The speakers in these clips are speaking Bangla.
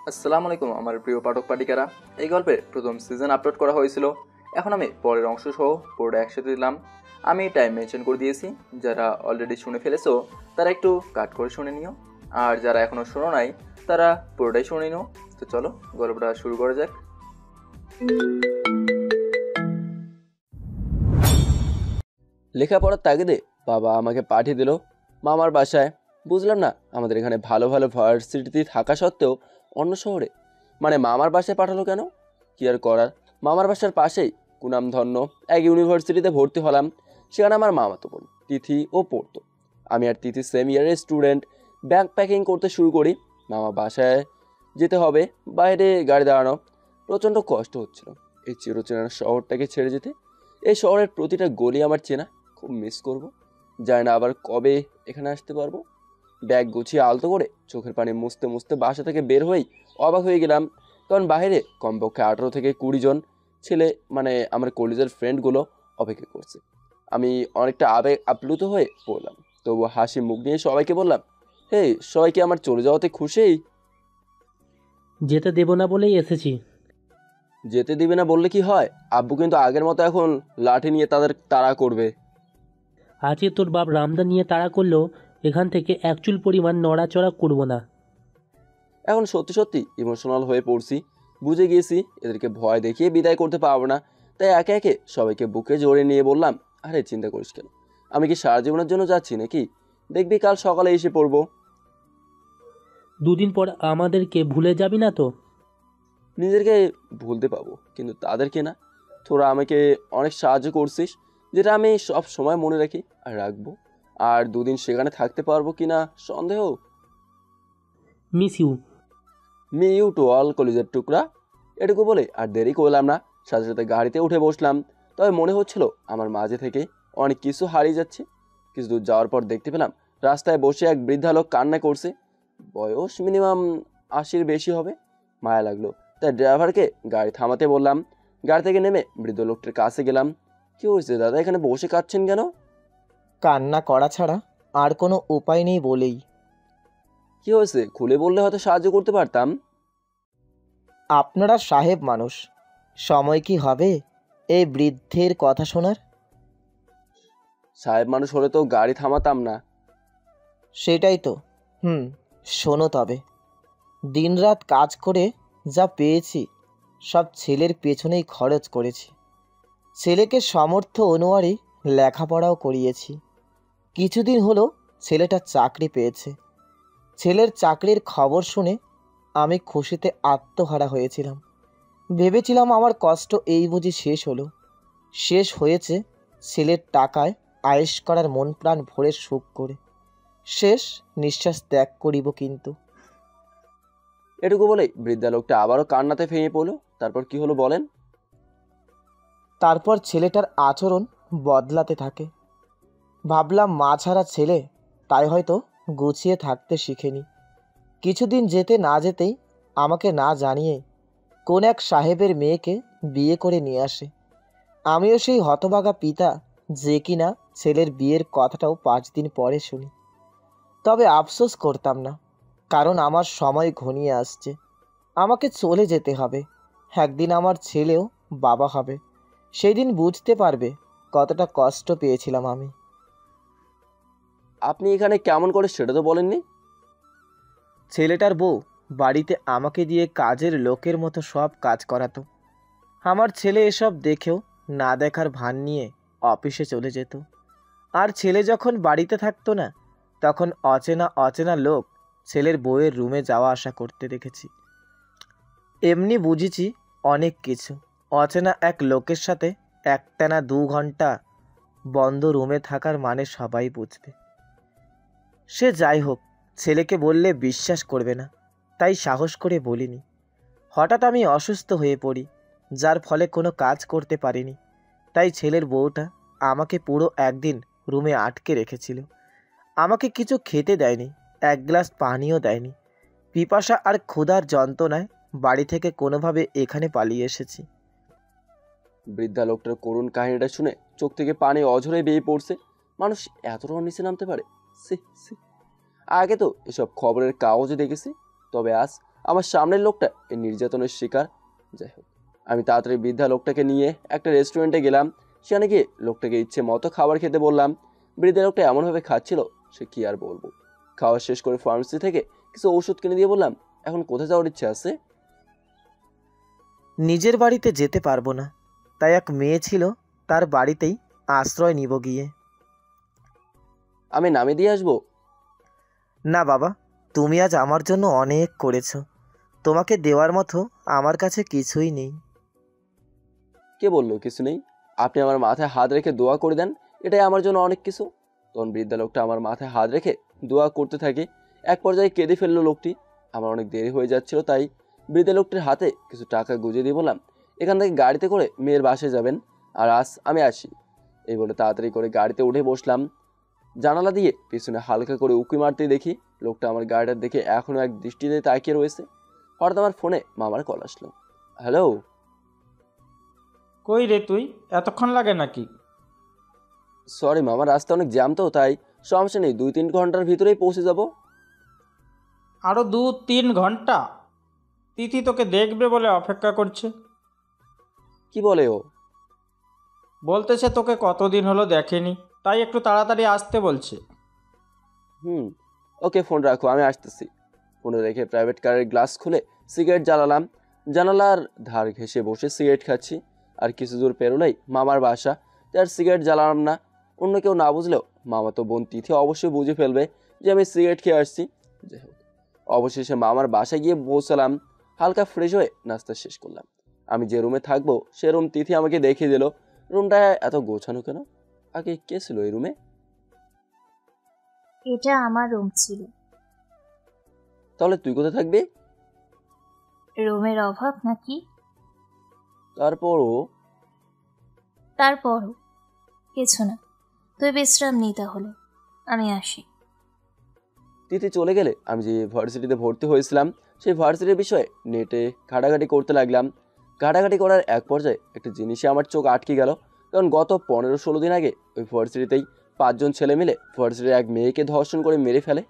আসসালামু আলাইকুম আমার প্রিয় পাঠক পাঠিকারা। এই গল্পের প্রথম সিজন আপলোড করা হয়েছিল। এখন আমি পরের অংশ সহ পুরোটা একসাথে দিলাম। আমি টাইম মেনশন করে দিয়েছি। যারা অলরেডি শুনে ফেলেছো তারা একটু কাট করে শুনে নিও, আর যারা এখনও শোনো নাই তারা পুরোটাই শুনে নিও। তো চলো গল্পটা শুরু করা যাক। লেখাপড়ার তাগিদে বাবা আমাকে পাঠিয়ে দিল মামার বাসায়। বুঝলাম না, আমাদের এখানে ভালো ভালো ভার্সিটি থাকা সত্ত্বেও অন্য শহরে, মানে মামার বাসায় পাঠালো কেন? কি আর করার, মামার বাসার পাশেই কুনামধন্য এক ইউনিভার্সিটিতে ভর্তি হলাম। সেখানে আমার মামাতো বোন তিথি ও পড়তো। আমি আর তিথি সেম ইয়ারের স্টুডেন্ট। ব্যাগ প্যাকিং করতে শুরু করি। মামা বাসায় যেতে হবে, বাইরে গাড়ি দাঁড়ানো, প্রচণ্ড কষ্ট হচ্ছিল এই চিরচেনা শহরটাকে ছেড়ে যেতে। এই শহরের প্রতিটা গলি আমার চেনা, খুব মিস করব। জানি না আবার কবে এখানে আসতে পারবো। ব্যাগ গুছিয়ে আলতো করে চোখের পানি মুছতে মুছতে বাসা থেকে বের হয়েই অবাক হয়ে গেলাম, কারণ বাইরে কমপক্ষে 18 থেকে 20 জন ছেলে, মানে আমার কলেজের ফ্রেন্ডগুলো অপেক্ষা করছে। আমি অনেকটা আবেগ আপ্লুত হয়ে পড়লাম, তবু হাসি মুখ নিয়ে সবাইকে বললাম, হে, সবাই কি আমার চলে যাওয়াতে খুশি? যেতে দেব না বলেই এসেছি। যেতে দিবে না বললে কি হয়? আব্বু কিন্তু আগের মতো এখন লাঠি নিয়ে তাদের তাড়া করবে। আজকে তোর বাপ রামদা নিয়ে তাড়া করলেও এখান থেকে এক চুল পরিমাণ নড়াচড়া করব না। এখন সত্যি সত্যি ইমোশনাল হয়ে পড়ছি। বুঝে গিয়েছি এদেরকে ভয় দেখিয়ে বিদায় করতে পারবো না। তাই একে একে সবাইকে বুকে জড়িয়ে নিয়ে বললাম, আরে চিন্তা করিস কেন, আমি কি সারা জীবনের জন্য যাচ্ছি নাকি? দেখবি কাল সকালে এসে পড়বো। দুদিন পর আমাদেরকে ভুলে যাবি না তো? নিজেকে ভুলতে পাবো, কিন্তু তাদেরকে না। তোরা আমাকে অনেক সাহায্য করছিস, যেটা আমি সব সময় মনে রাখি আর রাখবো। আর দুদিন সেখানে থাকতে পারবো কিনা সন্দেহ। Miss you. Me you too all কলেজের টুকরা। এটুকু বলে আর দেরি করলাম না, সাথে সাথে গাড়িতে উঠে বসলাম। তবে মনে হচ্ছিল আমার মাঝে থেকে অনেক কিছু হারিয়ে যাচ্ছে। কিছু দূর যাওয়ার পর দেখতে পেলাম রাস্তায় বসে এক বৃদ্ধা লোক কান্না করছে। বয়স মিনিমাম 80-র বেশি হবে। মায়া লাগলো, তাই ড্রাইভারকে গাড়ি থামাতে বললাম। গাড়ি থেকে নেমে বৃদ্ধ লোকটার কাছে গেলাম। কি হয়েছে দাদা, এখানে বসে কাঁদছেন কেন? কান্না করা ছাড়া আর কোনো উপায় নেই বলেই। কি হয়েছে খুলে বললে হয়তো সাহায্য করতে পারতাম। আপনারা সাহেব মানুষ, সময় কি হবে এই বৃদ্ধের কথা শোনার? সাহেব মানুষ হলে তো গাড়ি থামাতাম না। সেটাই তো। শোনো তবে, দিনরাত কাজ করে যা পেয়েছি সব ছেলের পেছনেই খরচ করেছি। ছেলেকে সামর্থ্য অনুযায়ী লেখাপড়াও করিয়েছি। কিছুদিন হলো ছেলেটা চাকরি পেয়েছে। ছেলের চাকরির খবর শুনে আমি খুশিতে আত্মহারা হয়েছিলাম। ভেবেছিলাম আমার কষ্ট এই বুঝি শেষ হলো। শেষ হয়েছে ছেলের টাকায় আয়েশ করার মন প্রাণ ভরে সুখ করে। শেষ নিঃশ্বাস ত্যাগ করিব কিন্তু। এটুকু বলেই বৃদ্ধা লোকটা আবারও কান্নাতে ভেঙে পড়লো। তারপর কি হলো বলেন? তারপর ছেলেটার আচরণ বদলাতে থাকে। ভাবলাম মা ছাড়া ছেলে, তাই হয়তো গুছিয়ে থাকতে শিখেনি। কিছুদিন যেতে না যেতেই আমাকে না জানিয়ে কোন এক সাহেবের মেয়েকে বিয়ে করে নিয়ে আসে। আমিও সেই হতভাগা পিতা, যে কিনা ছেলের বিয়ের কথাটাও 5 দিন পরে শুনি। তবে আফসোস করতাম না, কারণ আমার সময় ঘনিয়ে আসছে। আমাকে চলে যেতে হবে। একদিন আমার ছেলেও বাবা হবে। সেই দিন বুঝতে পারবে কতটা কষ্ট পেয়েছিলাম আমি। আপনি এখানে কেমন করে সেটা তো বলেননি। ছেলেটার বউ বাড়িতে আমাকে দিয়ে কাজের লোকের মতো সব কাজ করাতো। আমার ছেলে এসব দেখেও না দেখার ভান নিয়ে অফিসে চলে যেত। আর ছেলে যখন বাড়িতে থাকতো না, তখন অচেনা অচেনা লোক ছেলের বউয়ের রুমে যাওয়া আসা করতে দেখেছি। এমনি বুঝেছি অনেক কিছু। অচেনা এক লোকের সাথে একটানা 2 ঘন্টা বন্ধ রুমে থাকার মানে সবাই বুঝবে। সে যাই হোক, ছেলেকে বললে বিশ্বাস করবে না, তাই সাহস করে বলিনি। হঠাৎ আমি অসুস্থ হয়ে পড়ি, যার ফলে কোনো কাজ করতে পারিনি। তাই ছেলের বউটা আমাকে পুরো একদিন রুমে আটকে রেখেছিল। আমাকে কিছু খেতে দেয়নি, 1 গ্লাস পানিও দেয়নি। পিপাসা আর ক্ষুধার যন্ত্রণায় বাড়ি থেকে কোনোভাবে এখানে পালিয়ে এসেছি। বৃদ্ধা লোকটার করুণ কাহিনীটা শুনে চোখ থেকে পানি অঝরে বেয়ে পড়ছে। মানুষ এতটাও নিচে নামতে পারে? সি সি। আগে তো এসব খবরের কাগজে দেখেছি, তবে আজ আমার সামনের লোকটা এই নির্যাতনের শিকার। যাই হোক, আমি তাড়াতাড়ি বৃদ্ধা লোকটাকে নিয়ে একটা রেস্টুরেন্টে গেলাম। সেখানে গিয়ে লোকটাকে ইচ্ছে মতো খাবার খেতে বললাম। বৃদ্ধা লোকটা এমনভাবে খাচ্ছিল, সে কি আর বলবো। খাওয়া শেষ করে ফার্মেসি থেকে কিছু ওষুধ কিনে দিয়ে বললাম, এখন কোথায় যাওয়ার ইচ্ছে আছে? নিজের বাড়িতে যেতে পারবো না, তাই এক মেয়ে ছিল, তার বাড়িতেই আশ্রয় নিব গিয়ে। আমি নামে দিয়ে আসবো? না বাবা, তুমি আজ আমার জন্য অনেক করেছো, তোমাকে দেওয়ার মতো আমার কাছে কিছুই নেই। কে বললো কিছু নেই? আপনি আমার মাথায় হাত রেখে দোয়া করে দেন, এটাই আমার জন্য অনেক কিছু। তখন বৃদ্ধা লোকটা আমার মাথায় হাত রেখে দোয়া করতে থাকে। এক পর্যায়ে কেঁদে ফেললো লোকটি। আমার অনেক দেরি হয়ে যাচ্ছিল, তাই বৃদ্ধা লোকটির হাতে কিছু টাকা গুঁজে দিয়ে বললাম, এখান থেকে গাড়িতে করে মেয়ের বাসায় যাবেন, আর আজ আমি আসি। এই বলে তাড়াতাড়ি করে গাড়িতে উঠে বসলাম। জানালা দিয়ে পিছনে হালকা করে উঁকি মারতেই দেখি লোকটা আমার গাড়িটা দেখে এখনো এক দৃষ্টিতে তাকিয়ে রয়েছে। হঠাৎ আমার ফোনে মামার কল আসলো। হ্যালো। কই রে তুই, এতক্ষণ লাগে নাকি? সরি মামা, রাস্তা অনেক জ্যাম তো, তাই সমস্যা নেই, 2-3 ঘন্টার ভিতরেই পৌঁছে যাব। আরও 2-3 ঘন্টা? তিথি তোকে দেখবে বলে অপেক্ষা করছে। কি বলে ও? বলতেছে তোকে কতদিন হলো দেখেনি, তাই একটু তাড়াতাড়ি আসতে বলছে। ওকে, ফোন রাখো, আমি আসতেছি। ফোনে রেখে প্রাইভেট কারের গ্লাস খুলে সিগারেট জ্বালালাম। জানালার ধার ঘেঁষে বসে সিগারেট খাচ্ছি। আর কিছু দূর পেরোলেই মামার বাসা, যার সিগারেট জ্বালালাম না। অন্য কেউ না বুঝলেও মামা তো বোন তিথি অবশ্যই বুঝে ফেলবে যে আমি সিগারেট খেয়ে আসছি। যাই হোক, অবশেষে মামার বাসায় গিয়ে পৌঁছালাম। হালকা ফ্রেশ হয়ে নাস্তা শেষ করলাম। আমি যে রুমে থাকবো সে রুম তিথি আমাকে দেখিয়ে দিল। রুমটা এত গোছানো কেন? আগে কে ছিল এই রুমে? এটা আমার রুম ছিল। তাহলে তুই কোথায় থাকবি? রুমের অভাব নাকি? তারপরও কিছু না, তুই বিশ্রাম নি তাহলে, আমি আসি। তিথি চলে গেলে আমি যে ভার্সিটিতে ভর্তি হয়েছিলাম সেই ভার্সিটির বিষয়ে নেটে ঘাটাঘাটি করতে লাগলাম। ঘাটাঘাটি করার এক পর্যায়ে একটা জিনিসে আমার চোখ আটকে গেল। কারণ গত 15-16 দিন আগে ওই ভার্সিটিতেই 5 জন ছেলে মিলে ভার্সিটির এক মেয়েকে ধর্ষণ করে মেরে ফেলে।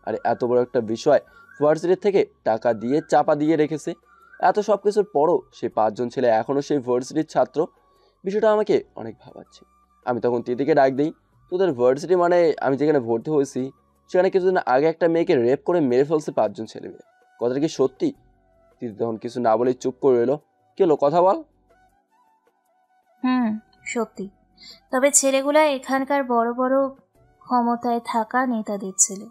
আর এত বড় একটা বিষয় ভার্সিটির থেকে টাকা দিয়ে চাপা দিয়ে রেখেছে। এত সব কিছুর পরও সেই 5 জন ছেলে এখনও সেই ভার্সিটির ছাত্র। বিষয়টা আমাকে অনেক ভাবাচ্ছে। আমি তখন তিথিকে ডাক দিই, তোদের ভার্সিটি মানে আমি যেখানে ভর্তি হয়েছি সেখানে কিছুদিন আগে একটা মেয়েকে রেপ করে মেরে ফেলছে 5 জন ছেলে মেয়ে। কথাটা কি সত্যি? তিথি তখন কিছু না বলেই চুপ করে রইল। কি হলো, কথা বল। সত্যি, তবে ছেলেগুলা এখানকার বড় বড় ক্ষমতায় থাকা নেতাদের ছেলে।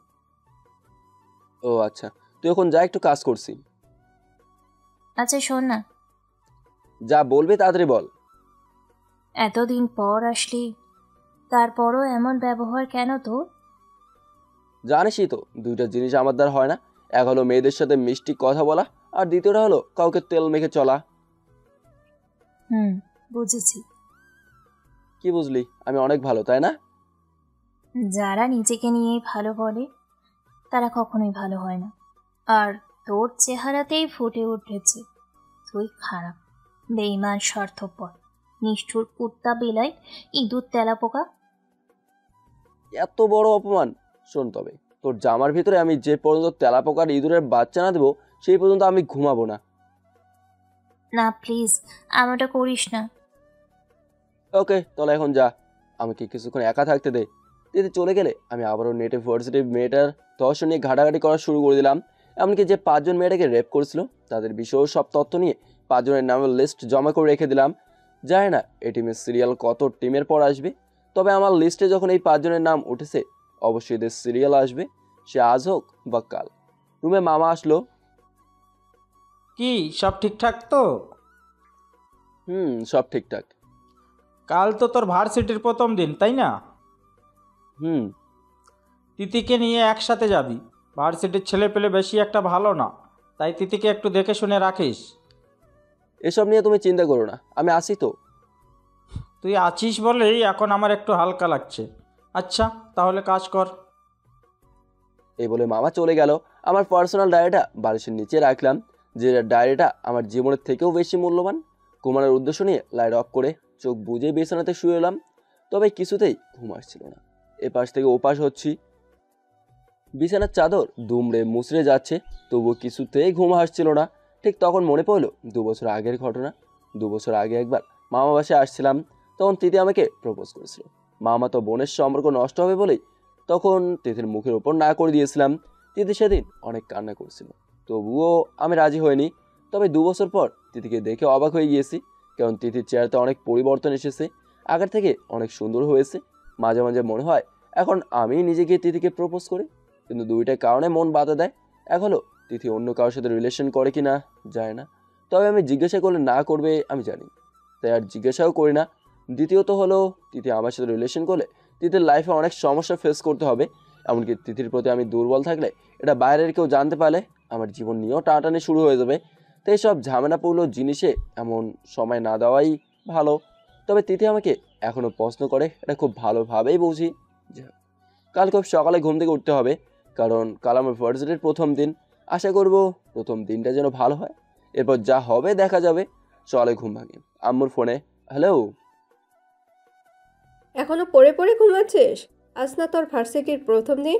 ও আচ্ছা, তুই এখন যা, একটু কাজ করছি। আচ্ছা শোন না, যা বলবি তাড়াতাড়ি বল। এতদিন পর আসলি, তারপরও এমন ব্যবহার কেন তোর? জানিসই তো, দুইটা জিনিস আমার দ্বারা হয় না। এক হলো মেয়েদের সাথে মিষ্টি কথা বলা, আর দ্বিতীয়টা হলো কাউকে তেল মেখে চলা। বুঝেছি। কি বুঝলি? আমি অনেক ভালো, তাই না? যারা নিজেকে নিয়ে ভালো বলে তারা কখনোই ভালো হয় না। আর তোর চেহারাতেই ফুটে উঠেছে তুই খারাপ, বেঈমান, স্বার্থপর, নিষ্ঠুর, কুত্তা, বিলাই, ইঁদুর, তেলাপোকা। এত বড় অপমান! শোন, তবে তোর জামার ভিতরে আমি যে পর্যন্ত তেলাপোকার ইঁদুরের বাচ্চা না দেবো সেই পর্যন্ত আমি ঘুমাবো না। না প্লিজ, এমনটা করিস না। ওকে, তাহলে এখন যা, আমাকে কিছুক্ষণ একা থাকতে দে। দিদি চলে গেলে আমি আবারও নেটে ভার্সিটি মেয়েটার ধর্ষণ নিয়ে ঘাটাঘাটি করা শুরু করে দিলাম। এমনকি যে 5 জন মেয়েটাকে রেপ করেছিল তাদের বিষয়েও সব তথ্য নিয়ে 5 জনের নামের লিস্ট জমা করে রেখে দিলাম। জানি না এই টিমের সিরিয়াল কত টিমের পর আসবে, তবে আমার লিস্টে যখন এই 5 জনের নাম উঠেছে অবশ্যই এদের সিরিয়াল আসবে, সে আজ হোক বা কাল। রুমে মামা আসলো। কি সব ঠিকঠাক তো? সব ঠিকঠাক। কাল তো তোর ভার্সিটির প্রথম দিন, তাই না? হুম। তিথিকে নিয়ে একসাথে যাবি। ভার্সিটির ছেলে পেলে বেশি একটা ভালো না, তাই তিথিকে একটু দেখে শুনে রাখিস। এসব নিয়ে তুমি চিন্তা করো না, আমি আসি তো। তুই আছিস বলেই এখন আমার একটু হালকা লাগছে। আচ্ছা তাহলে কাজ কর। এই বলে মামা চলে গেল। আমার পার্সোনাল ডায়েরিটা বালিশের নিচে রাখলাম, যে ডায়েরিটা আমার জীবনের থেকেও বেশি মূল্যবান। ঘুমানোর উদ্দেশ্য নিয়ে লাইট অফ করে চোখ বুজে বিছানাতে শুয়ে এলাম। তবে কিছুতেই ঘুম আসছিল না। এপাশ থেকে ওপাশ হচ্ছি। বিছানার চাদর দুমড়ে মুচড়ে যাচ্ছে, তবুও কিছুতেই ঘুম আসছিল না। ঠিক তখন মনে পড়লো 2 বছর আগের ঘটনা। 2 বছর আগে একবার মামা বাসায় আসছিলাম, তখন তিথি আমাকে প্রপোজ করেছিল। মামা তো বোনের সম্পর্ক নষ্ট হবে বলেই তখন তিথির মুখের ওপর না করে দিয়েছিলাম। তিথি সেদিন অনেক কান্না করছিল, তবুও আমি রাজি হইনি। তবে 2 বছর পর তিথিকে দেখে অবাক হয়ে গিয়েছি, কারণ তিথির চেহারাতে অনেক পরিবর্তন এসেছে, আগের থেকে অনেক সুন্দর হয়েছে। মাঝে মাঝে মনে হয় এখন আমি নিজে গিয়ে তিথিকে প্রপোজ করি, কিন্তু দুইটা কারণে মন বাধা দেয়। এক হলো তিথি অন্য কারোর সাথে রিলেশন করে কি না যায় না, তবে আমি জিজ্ঞাসা করলে না করবে আমি জানি, তাই আর জিজ্ঞাসাও করি না। দ্বিতীয়ত হলো তিথি আমার সাথে রিলেশন করলে তিথির লাইফে অনেক সমস্যা ফেস করতে হবে। এমনকি তিথির প্রতি আমি দুর্বল থাকলে এটা বাইরের কেউ জানতে পারলে আমার জীবন নিয়েও টানাটানি শুরু হয়ে যাবে। তাই সব ঝামেলাপূর্ণ জিনিসে এমন সময় না দেওয়াই ভালো। তবে তিথি আমাকে এখনও প্রশ্ন করে, এটা খুব ভালোভাবেই বুঝি। যাই হোক, কাল খুব সকালে ঘুম থেকে উঠতে হবে, কারণ কাল আমার ভার্সিটির প্রথম দিন। আশা করব প্রথম দিনটা যেন ভালো হয়, এরপর যা হবে দেখা যাবে। সকালে ঘুম ভাঙি, আম্মুর ফোনে, হ্যালো। এখনো পড়ে পড়ে ঘুমাচ্ছিস? আজ না তোর ভার্সিটির প্রথম দিন?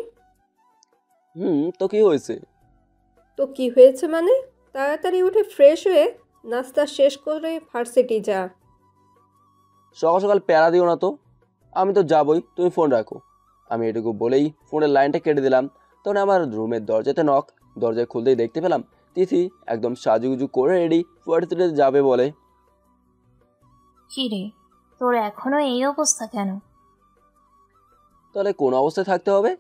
তো কি হয়েছে? তো কি হয়েছে মানে? তাড়াতাড়ি উঠে ফ্রেশ হয়ে নাস্তা শেষ করে ভার্সিটি যা। সকাল সকাল প্যারা দিও না তো, আমি তো যাবই, তুমি ফোন রাখো। আমি এটুকু বলেই ফোনের লাইনটা কেটে দিলাম। তখন আমার রুমের দরজাতে নক, দরজায় খুলতেই দেখতে পেলাম তিথি একদম সাজুগুজু করে রেডি, ভার্সিটিতে যাবে বলে। কি রে, তোর এখনো এই অবস্থা কেন? তাহলে কোন অবস্থায় থাকতে হবে?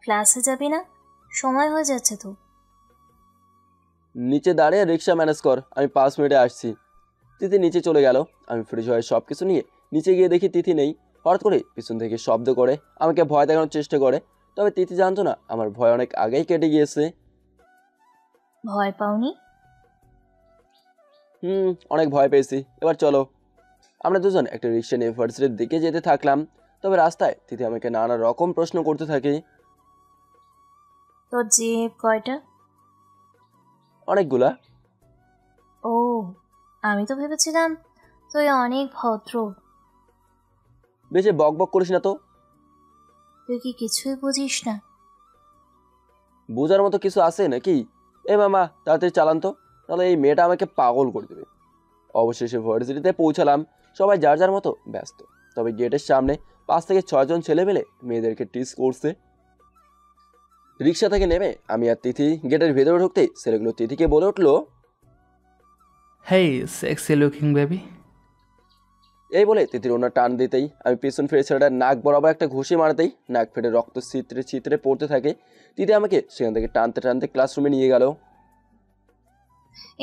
ক্লাসে যাবি না? সময় হয়ে যাচ্ছে তো। নিচে দাঁড়িয়ে রিক্সা ম্যানেজ কর, আমি 5 মিনিটে আসছি। তিথি নিচে চলে গেল। আমি ফ্রেশ হয়ে সব কিছু নিয়ে নিচে গিয়ে দেখি তিথি নেই। হঠাৎ করে পিছন থেকে শব্দ করে আমাকে ভয় দেখানোর চেষ্টা করে, তবে তিথি জানতো না আমার ভয় অনেক আগেই কেটে গিয়েছে। ভয় পাওনি? অনেক ভয় পেয়েছি। এবার চলো। আমরা দুজন একটা রিক্সা নিয়ে ভার্সিটির দিকে যেতে থাকলাম। তবে রাস্তায় তিথি আমাকে নানা রকম প্রশ্ন করতে থাকে। তোর জিভ কয়টা? অনেকগুলা। ও, আমি তো ভেবেছিলাম তুই অনেক ভদ্র। বেশি বক বক করিস না তো। তুই কি কিছুই বুঝিস না? বোঝার মতো কিছু আছে নাকি? এ মামা তাড়াতাড়ি চালান তো, তাহলে এই মেয়েটা আমাকে পাগল করে দেবে। অবশেষে ভার্সিটিতে পৌঁছালাম। সবাই যার যার মতো ব্যস্ত, তবে গেটের সামনে 5 থেকে 6 জন ছেলে মেলে মেয়েদেরকে টিস করছে। রিক্সা থেকে নেমে আমি আর তিথি গেটের ভেতরে ঢুকতেই ছেলেগুলো তিথিকে বলে উঠলো, হেই সেক্সি লুকিং বেবি। এই বলে তিথির ওনার টান দিতেই আমি পিছন ফিরে ছেলেটার নাক বরাবর একটা ঘুষি মারতেই নাক ফেটে রক্ত ছিতরে ছিতরে পড়তে থাকে। তিথি আমাকে সেখান থেকে টানতে টানতে ক্লাসরুমে নিয়ে গেল।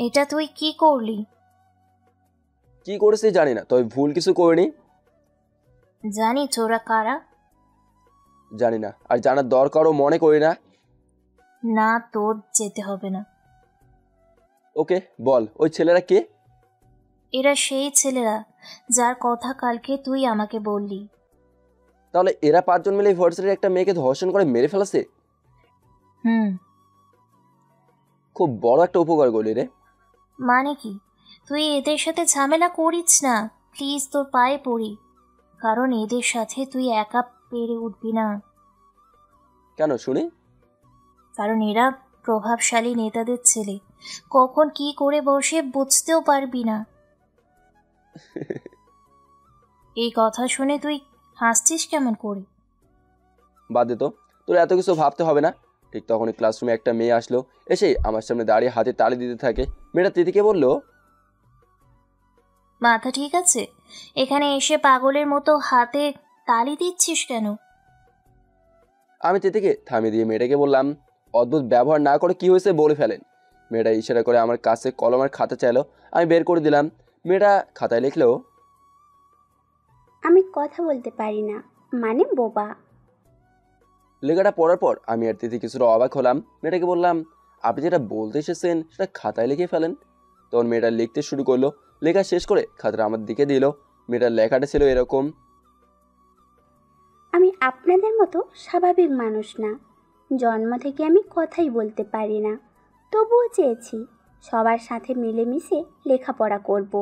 এটা তুই কি করলি? কি করেছি জানি না, তবে ভুল কিছু করিনি। জানি তোরা কারা? জানি না, আর জানার দরকারও মনে করি না। না, তোর যেতে হবে না। ওকে বল, ওই ছেলেরা কে? এরা সেই ছেলেরা যার কথা কালকে তুই আমাকে বললি। তাহলে এরা 5 জন মিলে ভার্সিটির একটা মেয়েকে ধর্ষণ করে মেরে ফেলেছে। খুব বড় একটা উপকার করলি রে। মানে কি? তুই এদের সাথে ঝামেলা করিস না প্লিজ, তোর পায়ে পড়ি। কারণ এদের সাথে তুই একা পেরে উঠবি না। কেন শুনি? কারণ এরা প্রভাবশালী নেতাদের ছেলে, কখন কি করে বসে বুঝতেও পারবি না। এই কথা শুনে তুই হাসছিস কেমন করে? বাদ দে তো, তোর এত কিছু ভাবতে হবে না। ঠিক তখনই ক্লাসরুমে একটা মেয়ে আসলো, এসে আমার সামনে দাঁড়িয়ে হাতে তালি দিতে থাকে। মেয়েটা তিথিকে বলল, মাথা ঠিক আছে? এখানে এসে পাগলের মতো হাতে তালি দিচ্ছিস কেন? আমি তিথিকে থামিয়ে দিয়ে মেয়েটাকে বললাম, অদ্ভুত ব্যবহার না করে কি হয়েছে বলে ফেলেন। মেয়েটা ইশারা করে আমার কাছে কলম আর খাতা চাইলো, আমি বের করে দিলাম। মেয়েটা খাতায় লিখলো, আমি কথা বলতে পারি না, মানে বোবা। লেখাটা পড়ার পর আমি আর তিথি কিছুটা অবাক হলাম। মেয়েটাকে বললাম, আপনি যেটা বলতে এসেছেন সেটা খাতায় লিখে ফেলেন। তখন মেয়েটা লিখতে শুরু করলো। লেখা শেষ করে খাতাটা আমার দিকে দিল। মেয়েটার লেখাটা ছিল এরকম, আমি আপনাদের মতো স্বাভাবিক মানুষ না, জন্ম থেকে আমি কথাই বলতে পারি না, তবুও চেয়েছি সবার সাথে মিলেমিশে লেখাপড়া করব।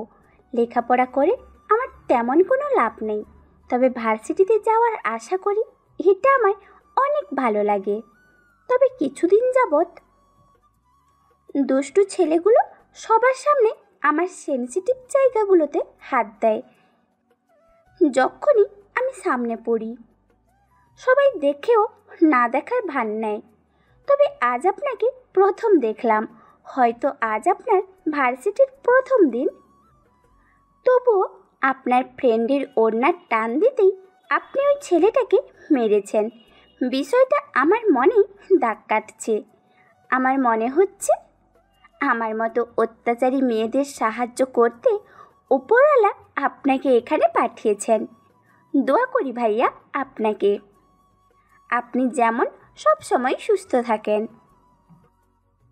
লেখাপড়া করে আমার তেমন কোনো লাভ নেই, তবে ভার্সিটিতে যাওয়ার আশা করি, এটা আমার অনেক ভালো লাগে। তবে কিছুদিন যাবৎ দুষ্টু ছেলেগুলো সবার সামনে আমার সেনসিটিভ জায়গাগুলোতে হাত দেয়। যখনই আমি সামনে পড়ি সবাই দেখেও না দেখার ভান নেয়। তবে আজ আপনাকে প্রথম দেখলাম, হয়তো আজ আপনার ভার্সিটির প্রথম দিন। তবুও আপনার ফ্রেন্ডের ওড়নার টান দিতেই আপনি ওই ছেলেটাকে মেরেছেন। বিষয়টা আমার মনে দাগ কাটছে। আমার মনে হচ্ছে আমার মতো অত্যাচারী মেয়েদের সাহায্য করতে উপরওয়ালা আপনাকে এখানে পাঠিয়েছেন। দোয়া করি ভাইয়া আপনাকে। আপনি যেমন সব সময় সুস্থ থাকেন।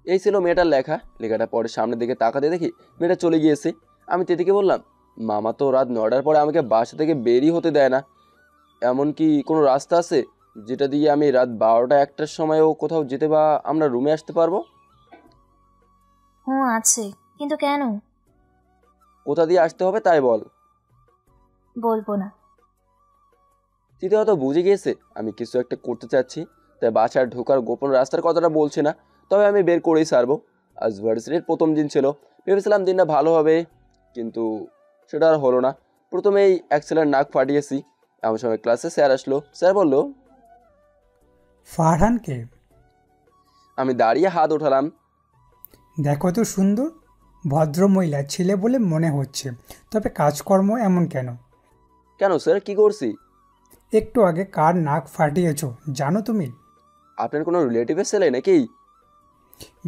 এই ছিল মেয়েটার লেখাটা পরে সামনের দিকে তাকাতে দেখি মেয়েটা চলে গিয়েছে। আমি তিতিকে বললাম, মামা তো রাত 9টার পরে আমাকে বাসা থেকে বেরই হতে দেয় না। এমন কি কোনো রাস্তা আছে যেটা দিয়ে আমি রাত 12টা 1টার সময়ও কোথাও যেতে বা আমরা রুমে আসতে পারবো? আছে, কিন্তু কেন? কোথা দিয়ে আসতে হবে তাই বল। বলবো না। তিতি হয়তো বুঝে গিয়েছে আমি কিছু একটা করতে চাচ্ছি, তাই বাসায় ঢোকার গোপন রাস্তার কথাটা বলছে না। তবে আমি বের করেই ছাড়বো। আজ ভার্সিটির প্রথম দিন ছিল, ভেবেছিলাম দিনটা ভালো হবে, কিন্তু সেটা আর হলো না। প্রথমেই এক ছেলের নাক ফাটিয়েছি। এমন সময় ক্লাসে স্যার আসলো। স্যার বলল, ফারহানকে আমি দাঁড়িয়ে হাত উঠালাম। দেখো তো সুন্দর, ভদ্রমহিলা ছেলে বলে মনে হচ্ছে, তবে কাজকর্ম এমন কেন? কেন স্যার, কি করছি? একটু আগে কার নাক ফাটিয়েছো জানো তুমি? আপনার কোনো রিলেটিভের ছেলে নাকি?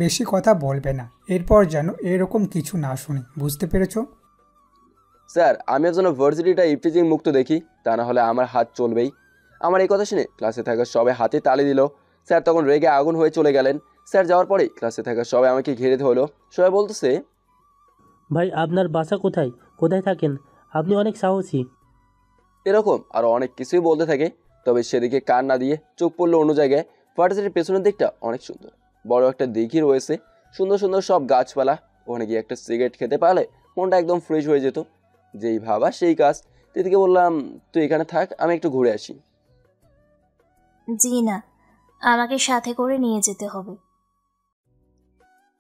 বেশি কথা বলবে না, এরপর যেন এরকম কিছু না শুনি, বুঝতে পেরেছো? স্যার, আমি যেন ভার্সিটিটা ইফটিজিং মুক্ত দেখি, তা না হলে আমার হাত চলবেই। আমার এই কথা শুনে ক্লাসে থাকা সবাই হাতে তালি দিল। স্যার তখন রেগে আগুন হয়ে চলে গেলেন। স্যার যাওয়ার পরেই ক্লাসে থাকা সবাই আমাকে ঘিরে ধরলো। সবাই বলতেছে, ভাই আপনার বাসা কোথায়? কোথায় থাকেন? আপনি অনেক সাহসী। এরকম আরও অনেক কিছুই বলতে থাকে। তবে সেদিকে কান না দিয়ে চোখ পড়লো অন্য জায়গায়। ভার্সিটির পেছনের দিকটা অনেক সুন্দর, বড় একটা দিঘি রয়েছে, সুন্দর সুন্দর সব গাছপালা। ওখানে গিয়ে একটা সিগারেট খেতে পারলে মনটা একদম ফ্রেশ হয়ে যেত। যেই ভাবা সেই কাজ। দিদিকে বললাম, তুই এখানে থাক, আমি একটু ঘুরে আসি। জি না, আমাকে সাথে করে নিয়ে যেতে হবে।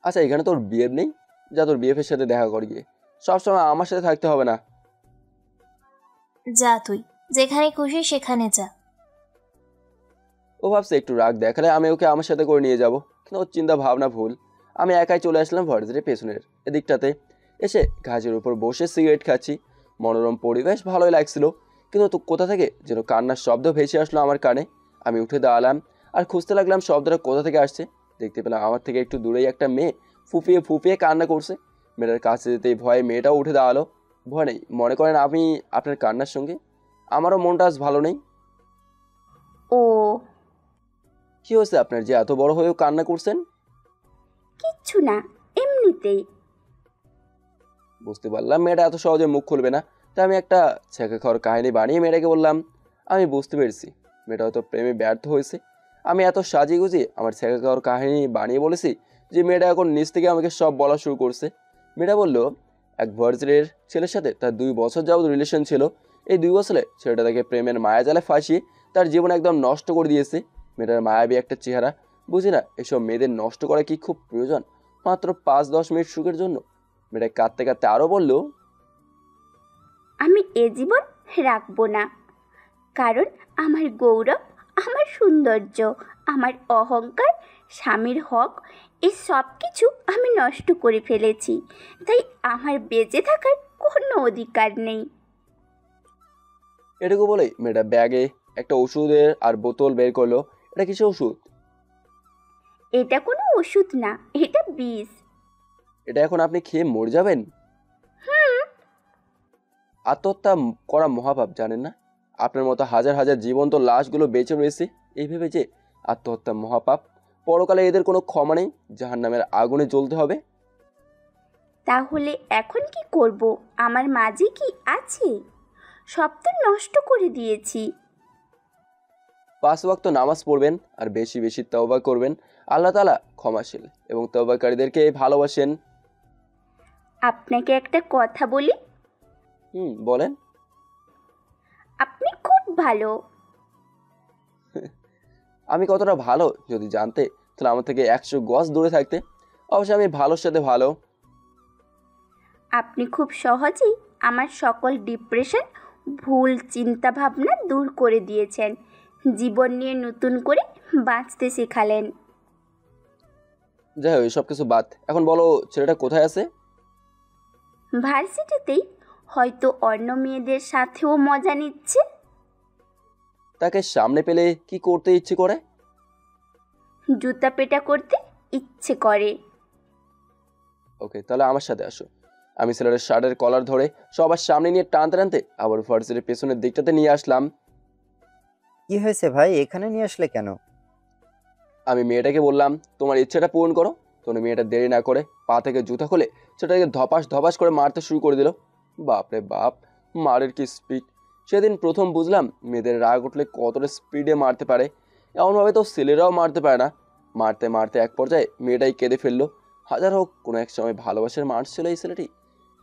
আচ্ছা, এখানে তোর বিএফ নেই? যা তোর বিএফের সাথে দেখা কর গিয়ে। সবসময় আমার সাথে থাকতে হবে না। যা তুই, যেখানে খুশি সেখানে যা। ও ভাবছে একটু রাগ দেখালে আমি ওকে আমার সাথে করে নিয়ে যাব, কিন্তু ওর চিন্তা ভাবনা ভুল। আমি একাই চলে আসলাম ভার্সিটির পেছনের এদিকটাতে। এসে গাছের উপর বসে সিগারেট খাচ্ছি। মনোরম পরিবেশ, ভালোই লাগছিল, কিন্তু তো কোথা থেকে যেন কান্নার শব্দ ভেসে আসলো আমার কানে। আমি উঠে দাঁড়ালাম আর খুঁজতে লাগলাম শব্দটা কোথা থেকে আসছে। দেখতে পেলাম আমার থেকে একটু দূরেই একটা মেয়ে ফুপিয়ে ফুপিয়ে কান্না করছে। মেয়েটার কাছে যেতেই ভয়ে মেয়েটাও উঠে দাঁড়ালো। ভয় নেই, মনে করেন আমি আপনার কান্নার সঙ্গে আমারও মনটা আজ ভালো নেই। ও কি হয়েছে আপনার যে এত বড় হয়েও কান্না করছেন? কিচ্ছু না, এমনিতেই। বুঝতে পারলাম মেয়েটা এত সহজে মুখ খুলবে না, তাই আমি একটা ছেঁকা খাওয়ার কাহিনী বানিয়ে মেয়েটাকে বললাম, আমি বুঝতে পেরেছি মেয়েটা হয়তো প্রেমে ব্যর্থ হয়েছে। আমি এত সাজিয়ে গুজিয়ে আমার ছেঁকা খাওয়ার কাহিনী বানিয়ে বলেছি যে মেয়েটা এখন নিজ থেকে আমাকে সব বলা শুরু করছে। মেয়েটা বলল, এক ভার্সিটির ছেলের সাথে তার 2 বছর যাবত রিলেশন ছিল। এই 2 বছরে ছেলেটা তাকে প্রেমের মায়াজালে ফাঁসিয়ে তার জীবন একদম নষ্ট করে দিয়েছে। মেয়েটার মায়াবী একটা চেহারা। বুঝি না এসব মেয়েদের নষ্ট করা কি খুব প্রয়োজন মাত্র 5-10 মিনিট সুখের জন্য? মেয়েটা কাঁদতে কাঁদতে আরও বলল, আমি এ জীবন রাখবো না, কারণ আমার গৌরব, আমার সৌন্দর্য, আমার অহংকার, স্বামীর হক, এই সব কিছু আমি নষ্ট করে ফেলেছি। তাই আমার বেঁচে থাকার কোনো অধিকার নেই। এটুকু বলেই মেয়েটা ব্যাগে একটা ওষুধের আর বোতল বের করলো। এটা কিছু ওষুধ? এটা কোনো ওষুধ না, এটা বিষ। এটা এখন আপনি খেয়ে মরে যাবেন? আত্মহত্যা করা মহাপাপ, জানেন না? আপনার মতো হাজার হাজার জীবন্ত লাশগুলো বেঁচে রয়েছে এই ভেবে যে আত্মহত্যা মহাপাপ। পরকালে এদের কোনো ক্ষমা নেই, জাহান্নামের আগুনে জ্বলতে হবে। তাহলে এখন কি করব? আমার মাঝে কি আছে? সব তো নষ্ট করে দিয়েছি। 5 ওয়াক্ত নামাজ পড়বেন আর বেশি বেশি তওবা করবেন। আল্লাহ তাআলা ক্ষমাশীল এবং তওবাকারীদেরকে ভালোবাসেন। আপনাকে একটা কথা বলি? বলেন। আপনি খুব ভালো। আমি কতটা ভালো যদি জানতে, তাহলে আমার থেকে 100 গজ দূরে থাকতে। অবশ্যই আমি ভালোর সাথে ভালো। আপনি খুব সহজেই আমার সকল ডিপ্রেশন, ভুল চিন্তা ভাবনা দূর করে দিয়েছেন। জীবন নিয়ে নতুন করে বাঁচতে শেখালেন। যাই হোক, সব কিছু বাদ, এখন বলো ছেলেটা কোথায় আছে? ভার্সিটিতেই, হয়তো অন্য মেয়েদের সাথেও মজা নিচ্ছে। তাকে সামনে পেলে কি করতে ইচ্ছে করে? জুতা পেটা করতে ইচ্ছে করে। ওকে, তাহলে আমার সাথে আসো। আমি ছেলেটার শার্টের কলার ধরে সবার সামনে নিয়ে টানতে টানতে আবার ভার্সিটির পেছনের দিকটাতে নিয়ে আসলাম। কি হয়েছে ভাই, এখানে নিয়ে আসলে কেন? আমি মেয়েটাকে বললাম, তোমার ইচ্ছেটা পূরণ করো। তখন মেয়েটা দেরি না করে পা থেকে জুতা খুলে সেটাকে ধপাস ধপাস করে মারতে শুরু করে দিল। বাপরে বাপ, মারের কি স্পিড! সেদিন প্রথম বুঝলাম মেয়েদের রাগ উঠলে কতটা স্পিডে মারতে পারে। এমনভাবে তো ছেলেরাও মারতে পারে না। মারতে মারতে এক পর্যায়ে মেয়েটাই কেঁদে ফেললো। হাজার হোক, কোনো এক সময় ভালোবাসার মানুষ ছিল এই ছেলেটি।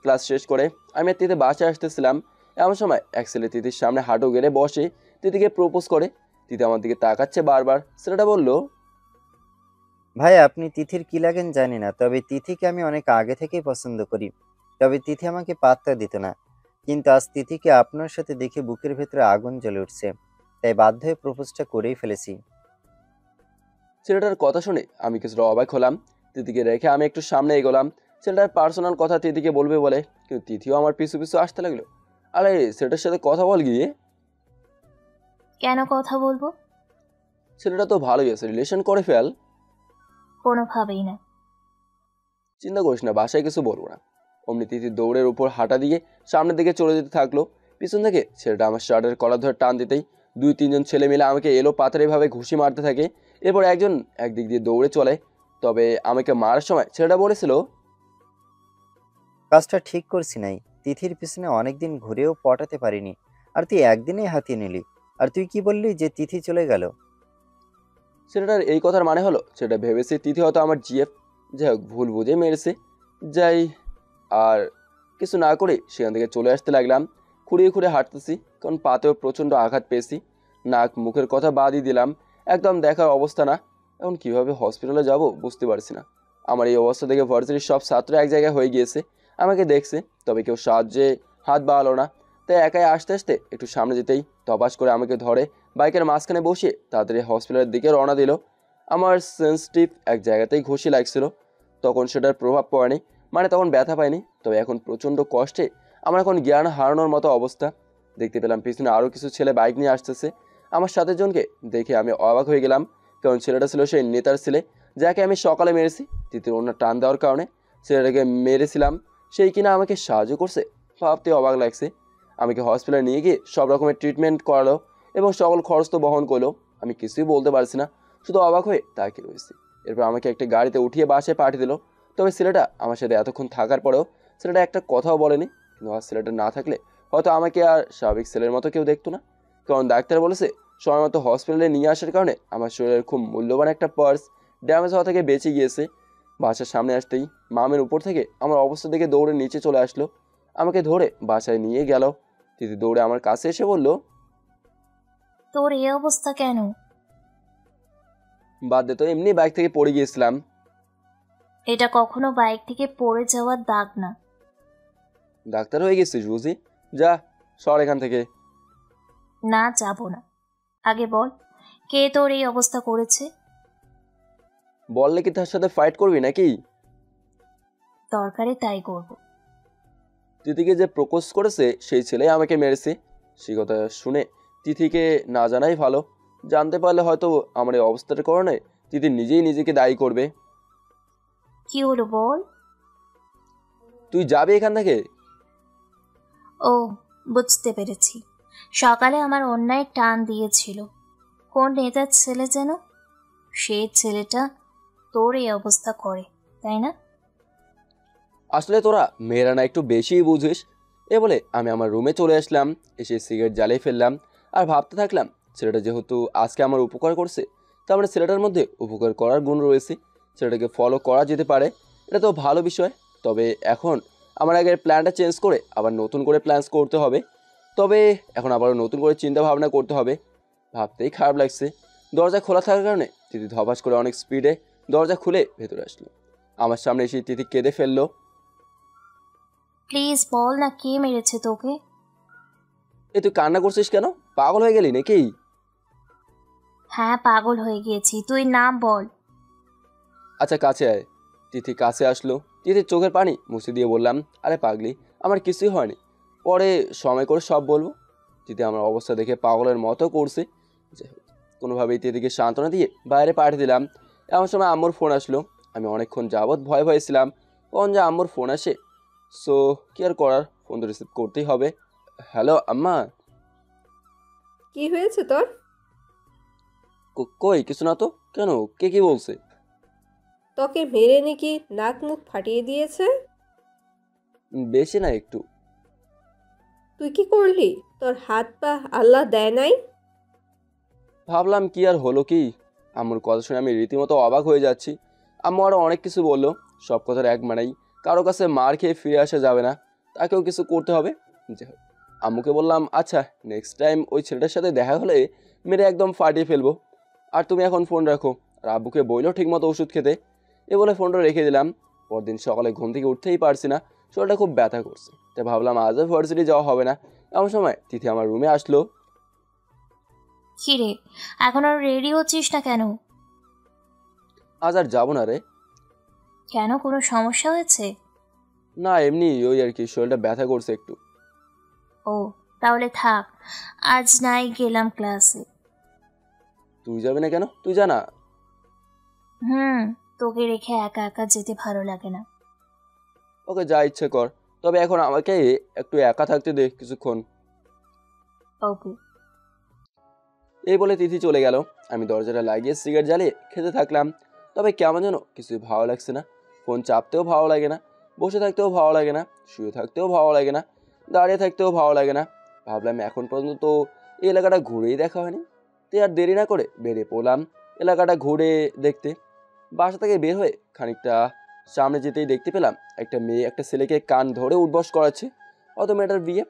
ক্লাস শেষ করে আমি আর তিথি বাসায় আসতেছিলাম, এমন সময় এক ছেলে তিথির সামনে হাঁটু গেড়ে বসে তিথিকে প্রপোজ করে। তিথি আমার দিকে তাকাচ্ছে বারবার। ছেলেটা বলল, ভাই আপনি তিথির কি লাগেন জানি না, তবে তিথিকে আমি অনেক আগে থেকেই পছন্দ করি। তবে তিথি আমাকে পাত্তা দিত না, কিন্তু আজ তিথিকে আপনার সাথে দেখে বুকের ভেতরে আগুন জ্বলে উঠছে, তাই বাধ্য হয়ে প্রপোজটা করেই ফেলেছি। ছেলেটার কথা শুনে আমি কিছুটা অবাক হলাম। তিথিকে রেখে আমি একটু সামনে এগোলাম। ছেলেটার পার্সোনাল কথা তিথিকে বলবে বলে, কিন্তু তিথিও আমার পিছু পিছু আসতে লাগলো। আরে ছেলেটার সাথে কথা বল গিয়ে। কেন কথা বলবো? ছেলেটা তো ভালোই আছে, রিলেশন করে ফেল। কোনোভাবেই না। চিন্তা করিস না, বাসায় কিছু বলবো না। অমনি তিথি দৌড়ের উপর হাঁটা দিয়ে সামনের দিকে চলে যেতে থাকলো। পিছন থেকে ছেলেটা আমার শার্টের কলার ধরে টান দিতেই 2-3 জন ছেলে মিলে আমাকে এলো পাতারিভাবে ঘুষি মারতে থাকে। এরপর একজন একদিক দিয়ে দৌড়ে চলে। তবে আমাকে মারার সময় ছেলেটা বলেছিল, কাজটা ঠিক করছি নাই, তিথির পিছনে অনেকদিন ঘুরেও পটাতে পারিনি, আর তুই একদিনেই হাতিয়ে নিলি। আর তুই কি বললি যে তিথি চলে গেল? ছেলেটার এই কথার মানে হলো সেটা ভেবেছে তিথি হয়তো আমার জিএফ। যাই হোক, ভুল বুঝে মেরেছে। যাই, আর কিছু না করে সেখান থেকে চলে আসতে লাগলাম। খুঁড়িয়ে খুঁড়ে হাঁটতেছি, কারণ পাতেও প্রচণ্ড আঘাত পেয়েছি। নাক মুখের কথা বাদই দিলাম, একদম দেখার অবস্থা না। এখন কিভাবে হসপিটালে যাব বুঝতে পারছি না। আমার এই অবস্থা দেখে ভার্সিটির সব ছাত্র এক জায়গায় হয়ে গিয়েছে, আমাকে দেখছে, তবে কেউ সাহায্যে হাত বাড়ালো না। তাই একাই আসতে আসতে একটু সামনে যেতেই ধপাস করে আমাকে ধরে বাইকের মাঝখানে বসিয়ে তাড়াতাড়ি হসপিটালের দিকে রওনা দিল। আমার সেন্সিটিভ এক জায়গাতেই ঘুষি লাগছিল, তখন সেটার প্রভাব পড়েনি, মানে তখন ব্যথা পাইনি। তবে এখন প্রচণ্ড কষ্টে আমার এখন জ্ঞান হারানোর মতো অবস্থা। দেখতে পেলাম পিছনে আরও কিছু ছেলে বাইক নিয়ে আসতেছে। আমার সাথে জনকে দেখে আমি অবাক হয়ে গেলাম, কারণ ছেলেটা ছিল সেই নেতার ছেলে যাকে আমি সকালে মেরেছি। তৃতীয় অন্য টান দেওয়ার কারণে ছেলেটাকে মেরেছিলাম, সেই কিনা আমাকে সাহায্য করছে। ভাবতে অবাক লাগছে। আমাকে হসপিটালে নিয়ে গিয়ে সব রকমের ট্রিটমেন্ট করালো এবং সকল খরচ তো বহন করলো। আমি কিছুই বলতে পারছি না, শুধু অবাক হয়ে তাকিয়ে রয়েছি। এরপর আমাকে একটা গাড়িতে উঠিয়ে বাসায় পাঠিয়ে দিল। তবে ছেলেটা আমার সাথে এতক্ষণ থাকার পরেও ছেলেটা একটা কথাও বলেনি। কিন্তু আর ছেলেটা না থাকলে হয়তো আমাকে আর স্বাভাবিক ছেলের মতো কেউ দেখতো না, কারণ ডাক্তার বলেছে সময় মতো হসপিটালে নিয়ে আসার কারণে আমার শরীরের খুব মূল্যবান একটা পার্স ড্যামেজ হওয়া থেকে বেঁচে গিয়েছে। বাসার সামনে আসতেই মামের উপর থেকে আমার অবস্থা দেখে দৌড়ে নিচে চলে আসলো, আমাকে ধরে বাসায় নিয়ে গেল। দিদি দৌড়ে আমার কাছে এসে বলল, তোর এই অবস্থা কেন? বাদ দে তো, এমনি বাইক থেকে পড়ে গিয়েছিলাম। এটা কখনো বাইক থেকে পড়ে যাওয়ার দাগ না। ডাক্তার হয়ে গেছিস বুঝি, যা সর এখান থেকে। না, যাব না। আগে বল, কে তোর এই অবস্থা করেছে? বললে কি তার সাথে ফাইট করবি নাকি? দরকারে তাই করব। তিথিকে যে প্রপোজ করেছে সেই ছেলেই আমাকে মেরেছে। সেই কথা শুনে তিথিকে না জানাই ভালো। জানতে পারলে হয়তো আমার এই অবস্থার কারণে তিথি নিজেই নিজেকে দায়ী করবে। কি হলো বল? তুই যাবি এখান থেকে? ও, বুঝতে পেরেছি। সকালে আমার অন্যায় টান দিয়েছিল কোন নেতার ছেলে যেন, সেই ছেলেটা তোর এই অবস্থা করে, তাই না? আসলে তোরা মেয়েরা না একটু বেশিই বুঝিস। এ বলে আমি আমার রুমে চলে আসলাম। এসে সিগারেট জ্বালিয়ে ফেললাম আর ভাবতে থাকলাম, ছেলেটা যেহেতু আজকে আমার উপকার করছে, তার মানে ছেলেটার মধ্যে উপকার করার গুণ রয়েছে। ছেলেটাকে ফলো করা যেতে পারে, এটা তো ভালো বিষয়। তবে এখন আমার আগের প্ল্যানটা চেঞ্জ করে আবার নতুন করে প্ল্যান্স করতে হবে। তবে এখন আবারও নতুন করে চিন্তা ভাবনা করতে হবে। ভাবতেই খারাপ লাগছে, দরজা খোলা থাকার কারণে তিথি ধপাস করে অনেক স্পিডে দরজা খুলে ভেতরে আসলো। আমার সামনে এসে তিথি কেঁদে ফেললো। প্লিজ বল না কে মেরেছে তোকে? এ তুই কান্না করছিস কেন? পাগল হয়ে গেলি নাকি? হ্যাঁ পাগল হয়ে গিয়েছি, তুই নাম বল। আচ্ছা কাছে আয়। তিথি কাছে আসলো। তিথির চোখের পানি মুছে দিয়ে বললাম, আরে পাগলি, আমার কিছুই হয়নি, পরে সময় করে সব বলবো। তিথি আমার অবস্থা দেখে পাগলের মতো করছে। যাই হোক, কোনোভাবেই তিথিকে সান্ত্বনা দিয়ে বাইরে পাঠিয়ে দিলাম। এমন সময় আম্মুর ফোন আসলো। আমি অনেকক্ষণ যাবৎ ভয়ে ভয়ে ছিলাম কখন যে আম্মুর ফোন আসে। সো কি আর করার, ফোন তো রিসিভ করতেই হবে। হ্যালো আম্মা। কি হয়েছে তোর? কই কিছু না তো। কেন, কে কি বলছে? তোকে মেরে নাকি নাক মুখ ফাটিয়ে দিয়েছে? বেশি না, একটু। তুই কি করলি? তোর হাত পা আল্লাহ দেয় নাই? ভাবলাম কি আর হলো কি। আম্মুর কথা শুনে আমি রীতিমতো অবাক হয়ে যাচ্ছি। আম্মু আরও অনেক কিছু বললো, সব কথার এক মানেই কারো কাছে মার খেয়ে ফিরে আসা যাবে না, তাকেও কিছু করতে হবে। যাই হোক, আম্মুকে বললাম, আচ্ছা নেক্সট টাইম ওই ছেলেটার সাথে দেখা হলে মেরে একদম ফাটিয়ে ফেলবো, আর তুমি এখন ফোন রাখো। আর আব্বুকে বইলো ঠিকমতো ওষুধ খেতে। এ বলে ফোনটা রেখে দিলাম। পরদিন সকালে ঘুম থেকে উঠতেই পারছি না, শরীরটা খুব ব্যথা করছে। তাই ভাবলাম আজও ভার্সিটি যাওয়া হবে না। এমন সময় তিথি আমার রুমে আসলো। কিরে, এখন আর রেডি হচ্ছিস না কেন? আজ আর যাবো না রে। কেন, কোনো সমস্যা হয়েছে? না এমনি, ওই আর কি, শরীরটা ব্যথা করছে একটু। ও তাহলে থাক, আজ নাই গেলাম ক্লাসে। তুই যাবি না কেন? তুই জানা। তোকে রেখে একা একা যেতে ভালো লাগে না। ওকে, যা ইচ্ছে কর, তবে এখন আমাকে একটু একা থাকতে দে কিছুক্ষণ। ওকে। এই বলে তিথি চলে গেল। আমি দরজাটা লাগিয়ে সিগারেট জ্বালিয়ে খেতে থাকলাম। তবে কেমন যেন কিছুই ভালো লাগছে না। ফোন চাপতেও ভালো লাগে না, বসে থাকতেও ভালো লাগে না, শুয়ে থাকতেও ভালো লাগে না, দাঁড়িয়ে থাকতেও ভালো লাগে না। ভাবলাম এখন পর্যন্ত তো এই এলাকাটা ঘুরেই দেখা হয়নি, তাই আর দেরি না করে বেরিয়ে পড়লাম এলাকাটা ঘুরে দেখতে। বাসা থেকে বের হয়ে খানিকটা সামনে যেতেই দেখতে পেলাম একটা মেয়ে একটা ছেলেকে কান ধরে উঠবস করাচ্ছে। অত মেয়েটার বিয়ে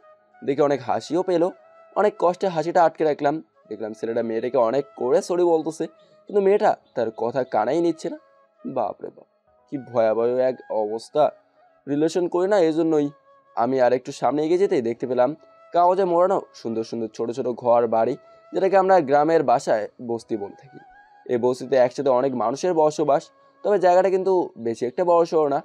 দেখে অনেক হাসিও পেলো। অনেক কষ্টে হাসিটা আটকে রাখলাম। দেখলাম ছেলেটা মেয়েটাকে অনেক করে সরি বলতেছে, কিন্তু মেয়েটা তার কথা কানাই নিচ্ছে না। বাপরে বাপ, কি ভয়াবহ এক অবস্থা। রিলেশন করি না, এই জন্যই। আমি আর একটু সামনে এগিয়ে যেতেই দেখতে পেলাম কাগজে মোড়ানো সুন্দর সুন্দর ছোট ছোট ঘর বাড়ি, যেটাকে আমরা গ্রামের বাসায় বস্তি বলে থাকি। এই বস্তিতে একসাথে অনেক মানুষের বসবাস, তবে জায়গাটা কিন্তু বেশি একটা বড়সড় না।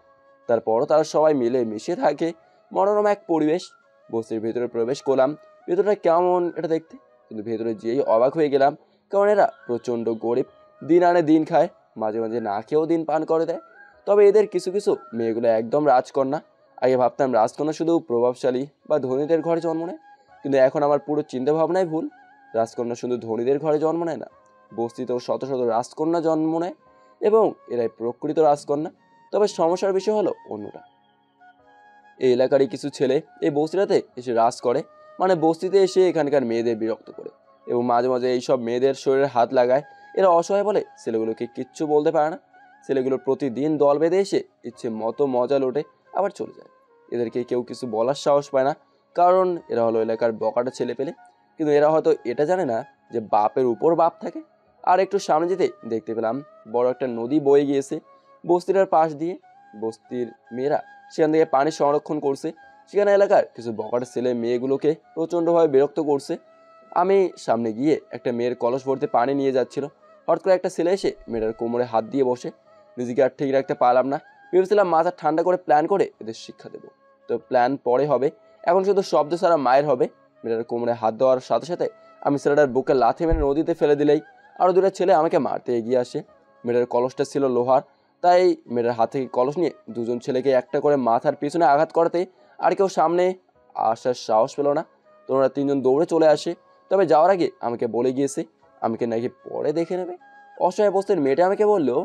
তারপরও তারা সবাই মিলে মিশে থাকে। মনোরম এক পরিবেশ। বস্তির ভেতরে প্রবেশ করলাম। ভেতরটা কেমন এটা দেখতে, কিন্তু ভেতরে যেই অবাক হয়ে গেলাম, কারণ এরা প্রচণ্ড গরিব, দিন আনে দিন খায়, মাঝে মাঝে না খেয়েও দিন পান করে দেয়। তবে এদের কিছু কিছু মেয়েগুলো একদম রাজকন্যা। আগে ভাবতাম রাজকন্যা শুধু প্রভাবশালী বা ধনীদের ঘরে জন্ম নেয়, কিন্তু এখন আমার পুরো চিন্তাভাবনাই ভুল। রাজকন্যা শুধু ধনীদের ঘরে জন্ম নেয় না, বস্তিতেও শত শত রাজকন্যা জন্ম নেয়, এবং এরাই প্রকৃত রাজকন্যা। তবে সমস্যার বিষয় হলো অন্যটা। এই এলাকারই কিছু ছেলে এই বস্তিটাতে এসে রাজ করে, মানে বস্তিতে এসে এখানকার মেয়েদের বিরক্ত করে, এবং মাঝে মাঝে এইসব মেয়েদের শরীরে হাত লাগায়। এরা অসহায় বলে ছেলেগুলোকে কিচ্ছু বলতে পারে না। ছেলেগুলো প্রতিদিন দল বেঁধে এসে ইচ্ছে মতো মজা লোটে, আবার চলে যায়। এদেরকে কেউ কিছু বলার সাহস পায় না, কারণ এরা হলো এলাকার বকাটা ছেলে পেলে। কিন্তু এরা হয়তো এটা জানে না যে বাপের উপর বাপ থাকে। আর একটু সামনে যেতে দেখতে পেলাম বড় একটা নদী বয়ে গিয়েছে বস্তিটার পাশ দিয়ে। বস্তির মেয়েরা সেখান থেকে পানি সংরক্ষণ করছে। সেখানে এলাকার কিছু বকাটা ছেলে মেয়েগুলোকে প্রচণ্ডভাবে বিরক্ত করছে। আমি সামনে গিয়ে একটা মেয়ের কলস ভরতে পানি নিয়ে যাচ্ছিল। হঠাৎ করে একটা ছেলে এসে মেয়েটার কোমরে হাত দিয়ে বসে। নিজেকে আর ঠিক রাখতে পারলাম না। ভেবেছিলাম মাথা ঠান্ডা করে প্ল্যান করে এদের শিক্ষা দেবো, তো প্ল্যান পরে হবে, এখন শুধু শব্দ ছাড়া মায়ের হবে। মেয়েটার কোমরে হাত দেওয়ার সাথে সাথে আমি ছেলেটার বুকে লাথি মেরে নদীতে ফেলে দিলেই আরও দুটো ছেলে আমাকে মারতে এগিয়ে আসে। মেয়েটার কলসটা ছিল লোহার, তাই মেয়েটার হাত থেকে কলস নিয়ে দুজন ছেলেকে একটা করে মাথার পিছনে আঘাত করতে আর কেউ সামনে আসার সাহস পেল না। তো ওরা তিনজন দৌড়ে চলে আসে। তবে যাওয়ার আগে আমাকে বলে গিয়েছে আমাকে নাকি পরে দেখে নেবে। অসহায় অবস্থার মেয়েটা আমাকে বললো,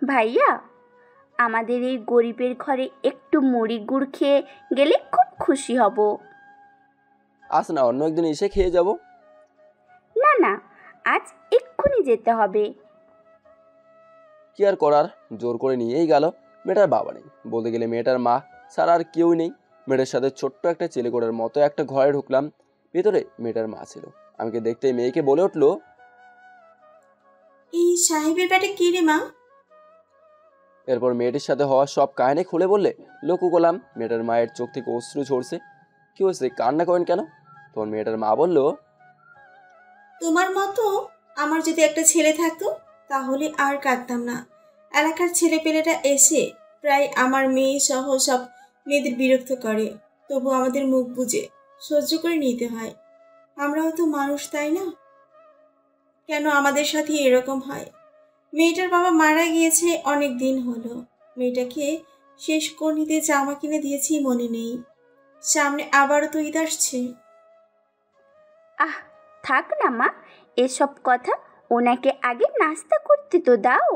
ভাইয়া, আমাদের এই গরিবের ঘরে একটু মুড়ি গুড় খেয়ে গেলে খুব খুশি হব। আস না, অন্য একদিন এসে খেয়ে যাব। না না, আজ এক্ষুনি যেতে হবে। কি আর করার, জোর করে নিয়েই গেল। মেয়েটার বাবা নেই, বলতে গেলে মেয়েটার মা ছাড়া আর কেউ নেই। মেয়েটার সাথে ছোট্ট একটা ছেলেকোড়ার মতো একটা ঘরে ঢুকলাম। ভেতরে মেয়েটার মা ছিল। আমাকে দেখতে মেয়েকে বলে উঠলো, এই সাহেবের ব্যাটে কি রে মা? এরপর মেয়েটির সাথে হওয়া সব কাহিনী খুলে বললে লক্ষ্য করলাম মেয়েটার মায়ের চোখ থেকে অশ্রু ঝরছে। কি হয়েছে, কান্না করেন কেন? তখন মেয়েটার মা বলল, তোমার মতো আমার যদি একটা ছেলে থাকতো তাহলে আর কাঁদতাম না। এলাকার ছেলেপেলেরা এসে প্রায় আমার মেয়ে সহ সব মেয়েদের বিরক্ত করে, তবু আমাদের মুখ বুজে সহ্য করে নিতে হয়। আমরাও তো মানুষ, তাই না? কেন আমাদের সাথে এরকম হয়? মেয়েটার বাবা মারা গিয়েছে অনেক দিন হলো। মেয়েটাকে শেষ কর্ণিতে জামা কিনে দিয়েছি মনে নেই। সামনে আবারও তো ঈদ আসছে। আহ, থাক না মা এসব কথা, ওনাকে আগে নাস্তা করতে তো দাও।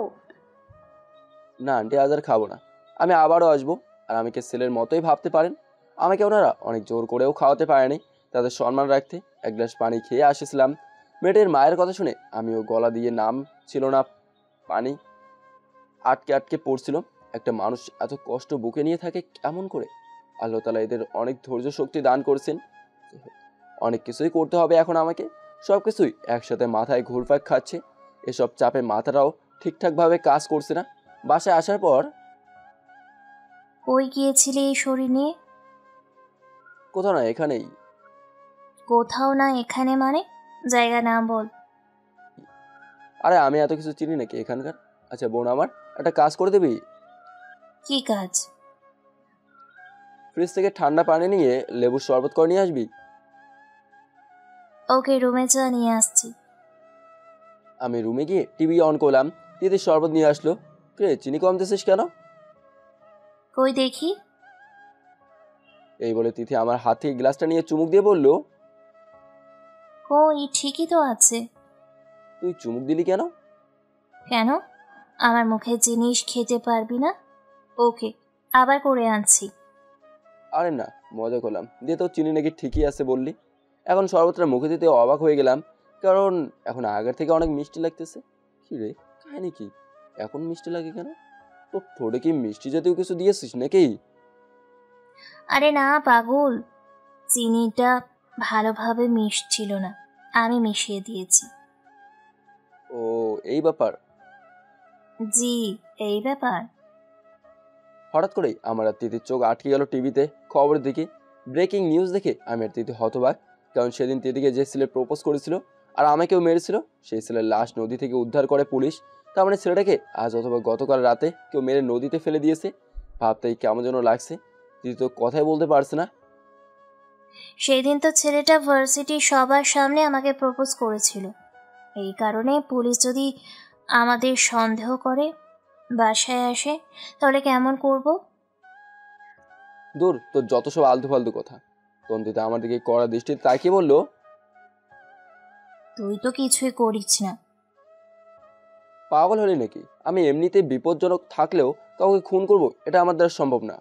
না আন্টি, আজ আর খাবো না, আমি আবারও আসবো। আর আমাকে ছেলের মতোই ভাবতে পারেন। আমাকে ওনারা অনেক জোর করেও খাওয়াতে পারেনি, তাদের সম্মান রাখতে এক গ্লাস পানি খেয়ে আসেছিলাম। মেয়েটির মায়ের কথা শুনে আমিও গলা দিয়ে নাম ছিল না, পানি আটকে আটকে পড়ছিল। একটা মানুষ এত কষ্ট বুকে নিয়ে থাকে কেমন করে? আল্লাহ তাআলা এদের অনেক ধৈর্য শক্তি দান করেছেন। অনেক কিছুই করতে হবে এখন আমাকে, সব কিছুই একসাথে মাথায় ঘুরপাক খাচ্ছে। এসব চাপে মাথাটাও ঠিকঠাকভাবে কাজ করছে না। বাসায় আসার পর, কই গিয়েছিলে এই শরীর নিয়ে? কোথাও না, এখানেই। কোথাও না এখানে মানে? জায়গা নাম বল। আরে আমি এত কিছু চিনি নাকি এখানকার? আচ্ছা বোন আমার, একটা কাজ করে দিবি? কি কাজ? ফ্রিজ থেকে ঠান্ডা পানি নিয়ে লেবুর শরবত করে নিয়ে আসবি। ওকে, রুমে যা, নিয়ে আসছি। আমি রুমে গিয়ে টিভি অন করলাম। দিদি শরবত নিয়ে আসলো। কে, চিনি কম দিছিস কেন? কই দেখি। এই বলে তিথি আমার হাত থেকে গ্লাসটা নিয়ে চুমুক দিয়ে বলল, কই, ঠিকই তো আছে। তুই চুমুক দিলি কেন? কেন? আমার মুখের জিনিস খেতে পারবি না? ওকে, আবার করে আনছি। আরে না, মজা করলাম। দিয়ে তো চিনি নাকি ঠিকই আছে বললি। এখন শরবতটা মুখে দিতে অবাক হয়ে গেলাম, কারণ এখন আগের থেকে অনেক মিষ্টি লাগতেছে। কি রে, কাহিনি কি? এখন মিষ্টি লাগে কেন? তো ঠোঁটে কি মিষ্টি জাতীয় কিছু দিয়েছিস নাকি? আরে না পাগল, চিনিটা ভালোভাবে মিশছিল না, আমি মিশিয়ে দিয়েছি। ও, এই ব্যাপার। জি, এই ব্যাপার। হঠাৎ করেই আমার আর তিথির চোখ আটকে গেল টিভিতে খবরের দিকে। ব্রেকিং নিউজ দেখে আমি আর তিথি হতবাক, কারণ সেদিন তিথিকে যে ছেলে প্রপোজ করেছিল আর আমাকেও মেরেছিল, সেই ছেলের লাশ নদী থেকে উদ্ধার করে পুলিশ। তার মানে ছেলেটাকে আজ অথবা গতকাল রাতে কেউ মেরে নদীতে ফেলে দিয়েছে। ভাবতেই কেমন যেন লাগছে। তিথি তো কথাই বলতে পারছে না। সেদিন তো ছেলেটা ভার্সিটির সবার সামনে আমাকে প্রপোজ করেছিল। এই কারণে পুলিশ যদি আমাদের সন্দেহ করে, বাসায় আসে, তাহলে কেমন করব? দূর, তোর যত সব আলতু ফালতু কথা। তন্দিতা আমার দিকে কড়া দৃষ্টিতে তাকিয়ে বলল, তুই তো কিছুই করিস না। পাগল হলি নাকি? আমি এমনিতে বিপজ্জনক থাকলেও কাউকে খুন করব, এটা আমার দ্বারা সম্ভব না।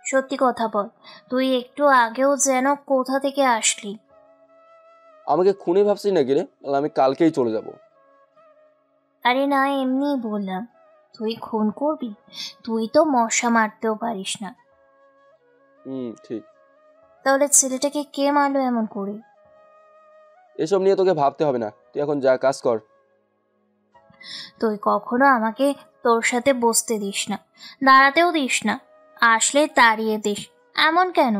সত্যি কথা বল, তুই একটু আগেও যেন কোথা থেকে আসলি। আমাকে খুনি ভাবছিস নাকি রে? আমি কালকেই চলে যাব। আরে না, এমনিই বললাম। তুই খুন করবি? তুই তো মশা মারতেও পারিস না। ঠিক। তাহলে ছেলেটাকে কে মারলো এমন করে? এসব নিয়ে তোকে ভাবতে হবে না, তুই এখন যা কাজ কর। তুই কখনো আমাকে তোর সাথে বসতে দিস না, দাঁড়াতেও দিস না, আসলে তাড়িয়ে দিস। এমন কেন?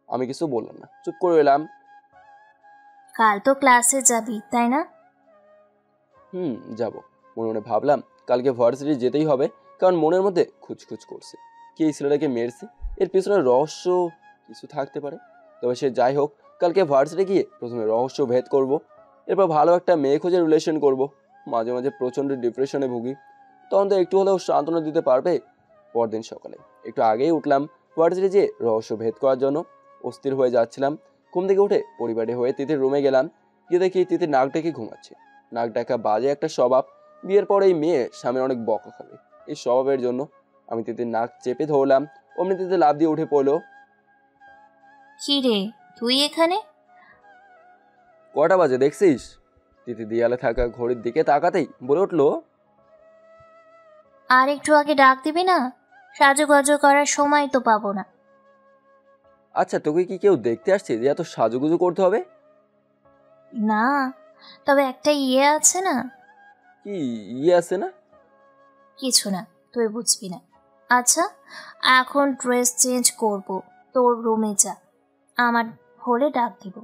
আমি কিছু বললাম না, চুপ করে এলাম। কাল তো ক্লাসে যাবি, তাই না? যাব। মনে মনে ভাবলাম কালকে ভার্সিটি যেতেই হবে, কারণ মনের মধ্যে খুঁজখুচ করছে। কি এই ছেলেটাকে মেরেছে? এর পিছনে রহস্য কিছু থাকতে পারে। তবে সে যাই হোক, কালকে ভার্সিটি গিয়ে প্রথমে রহস্য ভেদ করব, এরপর ভালো একটা মেয়ে খুঁজে রিলেশন করব। মাঝে মাঝে প্রচণ্ড ডিপ্রেশনে ভুগি, তখন তো একটু হলেও সান্ত্বনা দিতে পারবে। পরদিন সকালে একটু আগেই উঠলাম ভার্সিটি যেয়ে রহস্য ভেদ করার জন্য। অস্থির হয়ে যাচ্ছিলাম। ঘুম থেকে উঠে পরিবারে হয়ে তিথির রুমে গেলাম। গিয়ে দেখি তিথির নাক ডেকে ঘুমাচ্ছে। নাক ডাকা বাজে একটা স্বভাব। বিয়ের পর এই মেয়ে স্বামীর অনেক বকা খাবে। এই স্বভাবের জন্য আমি তিথির নাক চেপে ধরলাম। অমনি তিথি লাফ দিয়ে উঠে পড়লো। কি রে, তুই এখানে? কটা বাজে দেখছিস? তিথি দেয়ালে থাকা ঘড়ির দিকে তাকাতেই বলে উঠলো, আর একটু আগে ডাক দিবি না? সাজুগুজু করার সময় তো পাবো না। আচ্ছা তোকে কি কেউ দেখতে আসছে যে এত সাজুগুজু করতে হবে? না, তবে একটা ইয়ে আছে না। কি ইয়ে আছে না? কিছু না, তুই বুঝবি না। আচ্ছা, এখন ড্রেস চেঞ্জ করব, তোর রুমে যা, আমার হলে ডাক দিব।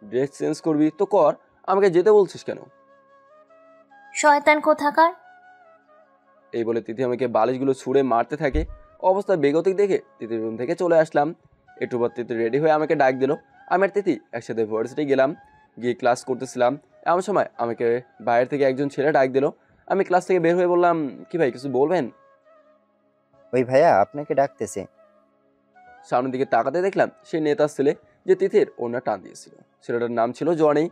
ড্রেস চেঞ্জ করবি তো কর, আমাকে যেতে বলছিস কেন? শয়তান কোথাকার। এই বলে তিথি আমাকে বালিশগুলো ছুঁড়ে মারতে থাকে। অবস্থা বেগতিক দেখে তিথির রুম থেকে চলে আসলাম। একটু পর তিথি রেডি হয়ে আমাকে ডাক দিল। আমি আর তিথি একসাথে ভার্সিটি গেলাম, গিয়ে ক্লাস করতেছিলাম। এমন সময় আমাকে বাইরে থেকে একজন ছেলে ডাক দিল। আমি ক্লাস থেকে বের হয়ে বললাম, কি ভাই কিছু বলবেন? ওই ভাইয়া আপনাকে ডাকতেছে। সামনের দিকে তাকাতে দেখলাম সেই নেতার ছেলে যে তিথির ওড়না টান দিয়েছিল। ছেলেটার নাম ছিল জনি।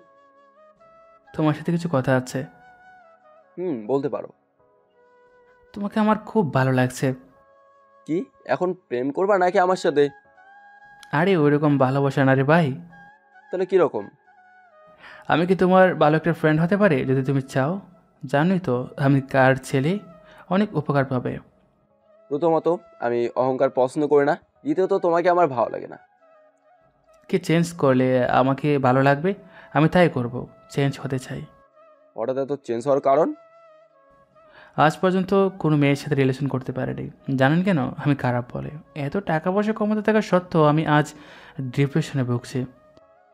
তোমার সাথে কিছু কথা আছে। বলতে পারো। তোমাকে আমার খুব ভালো লাগছে। কি এখন প্রেম করবা নাকি আমার সাথে? আরে ওইরকম ভালোবাসা না রে ভাই। তাহলে কিরকম? আমি কি তোমার ভালো একটা ফ্রেন্ড হতে পারি যদি তুমি চাও? জানোই তো আমি কার ছেলে, অনেক উপকার পাবে। প্রথমত আমি অহংকার পছন্দ করি না, দ্বিতীয়ত তোমাকে আমার ভালো লাগে না। কি চেঞ্জ করলে আমাকে ভালো লাগবে? আমি তাই করব, চেঞ্জ হতে চাই। হঠাৎ এত চেঞ্জ হওয়ার কারণ? আজ পর্যন্ত কোনো মেয়ের সাথে রিলেশন করতে পারিনি। জানেন কেন? আমি খারাপ বলে। এত টাকা পয়সা কমাতে থাকা সত্ত্বেও আমি আজ ডিপ্রেশনে ভুগছি।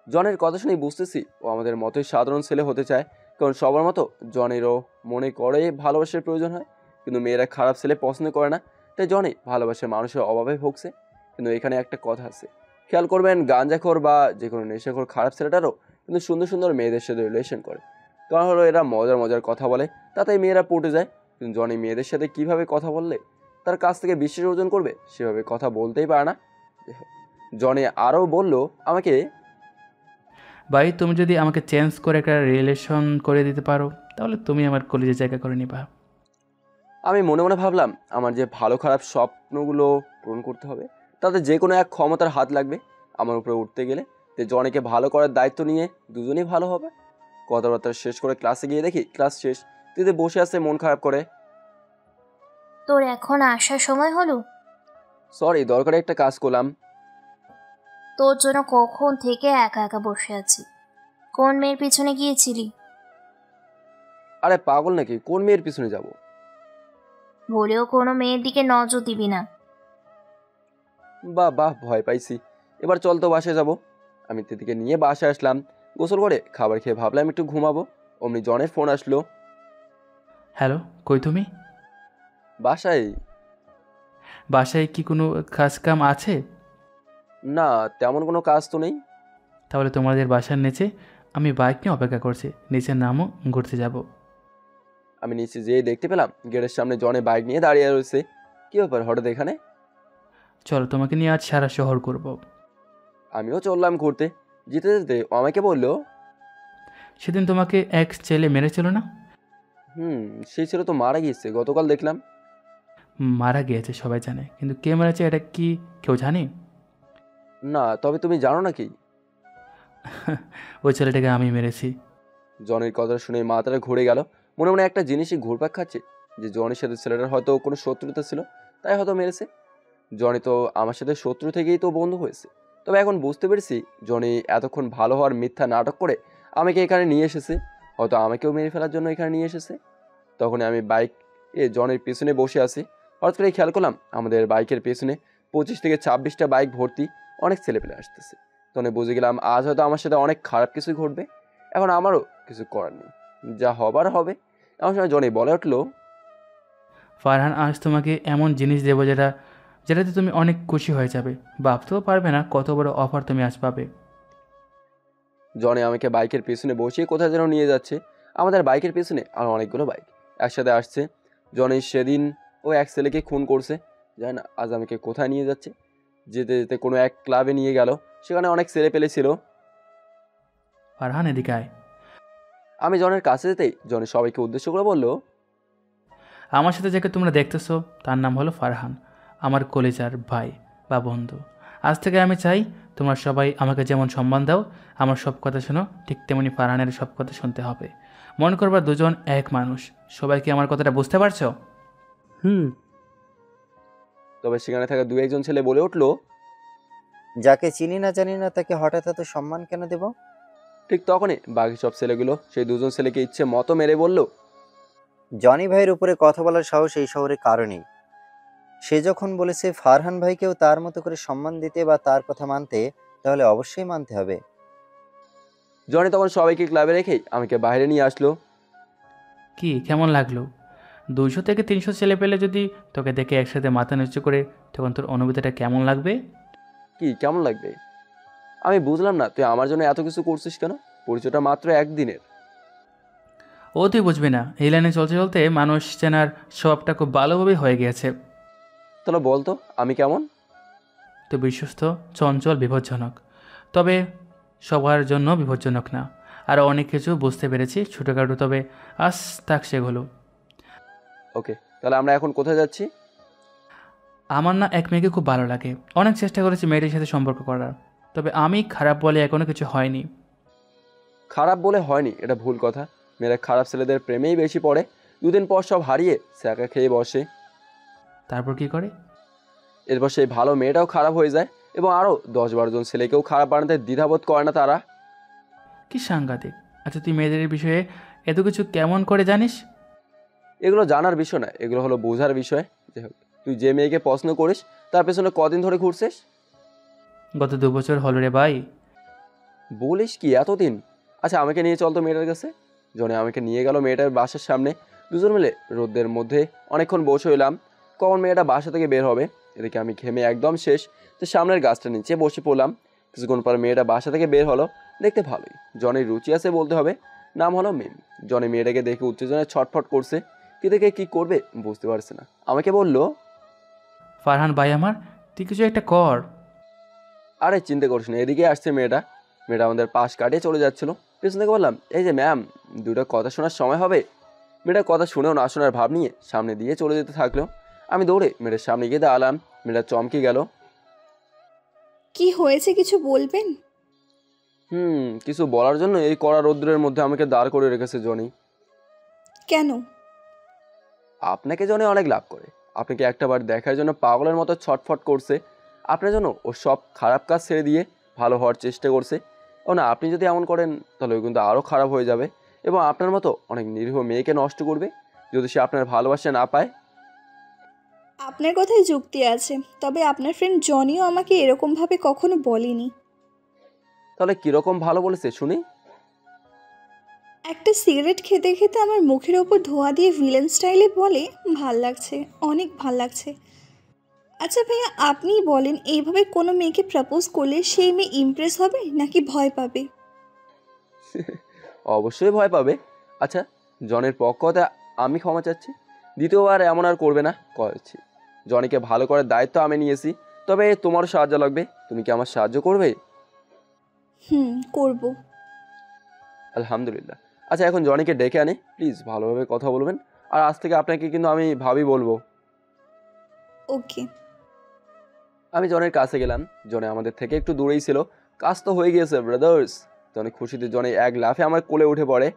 জনের কথা শুনেই বুঝতেছি ও আমাদের মতোই সাধারণ ছেলে হতে চায়, কারণ সবার মতো জনেরও মনে করে ভালোবাসার প্রয়োজন হয়, কিন্তু মেয়েরা খারাপ ছেলে পছন্দ করে না, তাই জনে ভালোবাসার মানুষের অভাবে ভুগছে। কিন্তু এখানে একটা কথা আছে, খেয়াল করবেন, গাঁজাখোর বা যে কোনো নেশাখোর খারাপ ছেলেটারও কিন্তু সুন্দর সুন্দর মেয়েদের সাথে রিলেশন করে। কারণ হলো এরা মজার মজার কথা বলে, তাতেই মেয়েরা পটে যায়। কিন্তু জনি মেয়েদের সাথে কিভাবে কথা বললে তার কাছ থেকে বিশ্বাস অর্জন করবে, সেভাবে কথা বলতেই পারে না। জনি আরও বলল আমাকে, ভাই তুমি যদি আমাকে চেঞ্জ করে একটা রিলেশন করে দিতে পারো তাহলে তুমি আমার কলেজে জায়গা করে নিবা। আমি মনে মনে ভাবলাম আমার যে ভালো খারাপ স্বপ্নগুলো পূরণ করতে হবে তাতে যে কোনো এক ক্ষমতার হাত লাগবে আমার উপরে উঠতে গেলে। যে জনিকে ভালো করার দায়িত্ব নিয়ে দুজনেই ভালো হবে। কথাবার্তা শেষ করে ক্লাসে গিয়ে দেখি ক্লাস শেষ, তুই বসে আছে মন খারাপ করে। তোর এখন আসার সময় হলো? সরি, দরকারি একটা কাজ করলাম। তোর জন্য কখন থেকে একা একা বসে আছি। কোন মেয়ের পিছনে গিয়েছিলি? আরে পাগল নাকি, কোন মেয়ের পিছনে যাব? বলেও কোনো মেয়ের দিকে নজর দিবি না। বাহ বাহ, ভয় পাইছি। এবার চল তো বাসায় যাব। আমি তিথিকে নিয়ে বাসায় আসলাম। গোসল করে খাবার খেয়ে ভাবলাম একটু ঘুমাবো, অমনি জনের ফোন আসলো। হ্যালো, কই তুমি? বাসায়। বাসায় কি কোনো কাজ কাম আছে? না, তেমন কোনো কাজ তো নেই। তাহলে তোমাদের বাসার নিচে আমি বাইক নিয়ে অপেক্ষা করছি, নিচে নামও, ঘুরতে যাব। আমি নিচে যেয়ে দেখতে পেলাম গেটের সামনে জনে বাইক নিয়ে দাঁড়িয়ে রয়েছে। কি ব্যাপার হঠাৎ এখানে? চলো তোমাকে নিয়ে আজ সারা শহর করব। আমিও চললাম ঘুরতে। যেতে যেতে ও আমাকে বললো, সেদিন তোমাকে এক ছেলে মেরেছিল না? সেই ছেলে তো মারা গিয়েছে, গতকাল দেখলাম। মারা গিয়েছে সবাই জানে, কিন্তু কে মেরেছে এটা কি কেউ জানে? না, তবে তুমি জানো নাকি? ওই ছেলেটাকে আমি মেরেছি। জনের কথা শুনে মাথাটা ঘুরে গেল। মনে মনে একটা জিনিসই ঘুরপাক খাচ্ছে, যে জনের সাথে ছেলেটার হয়তো কোনো শত্রুতা ছিল, তাই হয়তো মেরেছে। জনি তো আমার সাথে শত্রু থেকেই তো বন্ধু হয়েছে। তবে এখন বুঝতে পেরেছি জনি এতক্ষণ ভালো হওয়ার মিথ্যা নাটক করে আমাকে এখানে নিয়ে এসেছে, হয়তো আমাকেও মেরে ফেলার জন্য এখানে নিয়ে এসেছে। তখনই আমি বাইক জনের পেছনে বসে আছি। হঠাৎ করে খেয়াল করলাম আমাদের বাইকের পেছনে 25 থেকে 26টা বাইক ভর্তি অনেক ছেলেপেলে আসতেছে। তখন বুঝে গেলাম আজ হয়তো আমার সাথে অনেক খারাপ কিছু ঘটবে। এখন আমারও কিছু করার নেই, যা হবার হবে। এমন সময় জনি বলে উঠলো, ফারহান, আজ তোমাকে এমন জিনিস দেবো যেটাতে তুমি অনেক খুশি হয়ে যাবে। ভাবতেও পারবে না কত বড় অফার তুমি আজ পাবে। জনি আমাকে বাইকের পেছনে বসিয়ে কোথায় যেন নিয়ে যাচ্ছে। আমাদের বাইকের পেছনে আর অনেকগুলো বাইক একসাথে আসছে। জনি সেদিন ও এক ছেলেকে খুন করছে, জানি না আজ আমাকে কোথায় নিয়ে যাচ্ছে। যেতে যেতে কোনো এক ক্লাবে নিয়ে গেল, সেখানে অনেক ছেলে পেলে ছিল। ফারহান এদিকে আয়। আমি জনের কাছে যেতেই জনি সবাইকে উদ্দেশ্য করে বলল, আমার সাথে যাকে তোমরা দেখতেছো তার নাম হলো ফারহান, আমার কলেজার ভাই বা বন্ধু। আজ থেকে আমি চাই তোমরা সবাই আমাকে যেমন সম্মান দাও, আমার সব কথা শোনো, ঠিক তেমনি ফারহানের সব কথা শুনতে হবে। মনে করবা দুজন এক মানুষ। সবাই কি আমার কথাটা বুঝতে পারছো? তবে সেখানে থাকা দু একজন ছেলে বলে উঠলো, যাকে চিনি না জানি না তাকে হঠাৎ এত সম্মান কেন দেব? ঠিক তখনই বাকি সব ছেলেগুলো সেই দুজন ছেলেকে ইচ্ছে মতো মেরে বলল, জনি ভাইয়ের উপরে কথা বলার সাহস এই শহরে কারো নেই। সে যখন বলেছে ফারহান ভাইকেও তার মতো করে সম্মান দিতে বা তার কথা মানতে, তাহলে অবশ্যই মানতে হবে। জনি তখন সবাইকে ক্লাবে রেখেই আমাকে বাইরে নিয়ে আসলো। কি কেমন লাগলো? 200 থেকে 300 ছেলে পেলে যদি তোকে দেখে একসাথে মাথা নিচু করে, তখন তোর অনুভূতিটা কেমন লাগবে? কি কেমন লাগবে? আমি বুঝলাম না, তুই আমার জন্য এত কিছু করছিস কেন? পরিচয়টা মাত্র একদিনের। ও তুই বুঝবি না, এই লাইনে চলতে চলতে মানুষ চেনার স্বভাবটা খুব ভালোভাবেই হয়ে গিয়েছে। তাহলে বলতো আমি কেমন? তো বিশ্বস্ত, চঞ্চল, বিপজ্জনক, তবে সবার জন্য বিপজ্জনক না। আরও অনেক কিছু বুঝতে পেরেছি, ছোটোখাটো, তবে আজ থাক সেগুলো। ওকে, তাহলে আমরা এখন কোথায় যাচ্ছি? আমার না এক মেয়েকে খুব ভালো লাগে, অনেক চেষ্টা করেছি মেয়েটির সাথে সম্পর্ক করার, তবে আমি খারাপ বলে এখনও কিছু হয়নি। খারাপ বলে হয়নি এটা ভুল কথা। মেয়েরা খারাপ ছেলেদের প্রেমেই বেশি পড়ে, দুদিন পর সব হারিয়ে স্যাকা খেয়ে বসে। তারপর কি করে? এরপর সেই ভালো মেয়েটাও খারাপ হয়ে যায় এবং আরও 10-12 জন ছেলেকেও খারাপ বানাতে দ্বিধাবোধ করে না তারা। কি সাংঘাতিক। আচ্ছা, তুই মেয়েদের বিষয়ে এত কিছু কেমন করে জানিস? এগুলো জানার বিষয় না, এগুলো হলো বোঝার বিষয়। যাই হোক, তুই যে মেয়েকে পছন্দ করিস তার পেছনে কদিন ধরে ঘুরছিস? গত 2 বছর হলো রে ভাই। বলিস কি, এতদিন? আচ্ছা, আমাকে নিয়ে চল তো মেয়েটার কাছে। জনে আমাকে নিয়ে গেল মেয়েটার বাসার সামনে। দুজন মিলে রোদের মধ্যে অনেকক্ষণ বসে হইলাম, কখন মেয়েটা বাসা থেকে বের হবে। এদিকে আমি ঘেমে একদম শেষ, তো সামনের গাছটা নিচে বসে পড়লাম। কিছুক্ষণ পর মেয়েটা বাসা থেকে বের হলো, দেখতে ভালোই। জনের রুচি আছে বলতে হবে। নাম হলো মিম। জনে মেয়েটাকে দেখে উত্তেজনায় ছটফট করছে, কি দেখে কি করবে বুঝতে পারছে না। আমাকে বলল, ফারহান ভাই আমার, তুই কিছু একটা কর। আরে চিন্তা করিস না, এদিকে আসছে মেয়েটা। মেয়েটা আমাদের পাশ কাটিয়ে চলে যাচ্ছিলো। পেছন থেকে বললাম, এই যে ম্যাম, দুটো কথা শোনার সময় হবে। মেয়েটা কথা শুনেও না শোনার ভাব নিয়ে সামনে দিয়ে চলে যেতে থাকলো। আমি দৌড়ে মেয়েটার সামনে গিয়ে দাঁড়ালাম। মেয়েটা চমকে গেল। কি হয়েছে, কিছু বলবেন? কিছু বলার জন্য এই কড়া রৌদ্রের মধ্যে আমাকে দাঁড় করে রেখেছে জনি। কেন? আপনাকে জনি অনেক লাভ করে, আপনাকে একটাবার দেখার জন্য পাগলের মতো ছটফট করছে। আপনার জন্য ও সব খারাপ কাজ ছেড়ে দিয়ে ভালো হওয়ার চেষ্টা করছে। ও না, আপনি যদি এমন করেন তাহলে ও কিন্তু আরও খারাপ হয়ে যাবে এবং আপনার মতো অনেক নিরীহ মেয়েকে নষ্ট করবে যদি সে আপনার ভালোবাসা না পায়। আপনার কথায় যুক্তি আছে, তবে আপনার ফ্রেন্ড জনিও আমাকে এরকমভাবে কখনো বলেনি। তাহলে কীরকম ভালো বলেছে শুনি? একটা সিগারেট খেতে খেতে আমার মুখের ওপর ধোঁয়া দিয়ে ভিলেন স্টাইলে বলে, ভাল লাগছে, অনেক ভাল লাগছে। আচ্ছা ভাইয়া, আপনিই বলেন, এইভাবে কোনো মেয়েকে প্রপোজ করলে সেই মেয়ে ইমপ্রেস হবে নাকি ভয় পাবে? অবশ্যই ভয় পাবে। আচ্ছা, জনের পক্ষ হতে আমি ক্ষমা চাচ্ছি। দ্বিতীয়বার এমন আর করবে না করেছি। জনিকে ভালো করার দায়িত্ব আমি নিয়েছি, তবে তোমারও সাহায্য লাগবে। তুমি কি আমার সাহায্য করবে? করব। আলহামদুলিল্লাহ। আচ্ছা, এখন জনিকে ডেকে আনে, প্লিজ ভালোভাবে কথা বলবেন। আর আজ থেকে আপনাকে কিন্তু আমি ভাবি বলবো। ওকে। আমি জনের কাছে গেলাম। জনে আমাদের থেকে একটু দূরেই ছিল। কাজ তো হয়ে গিয়েছে ব্রাদার্স। জনে খুশিতে জনে এক লাফে আমার কোলে উঠে পড়ে।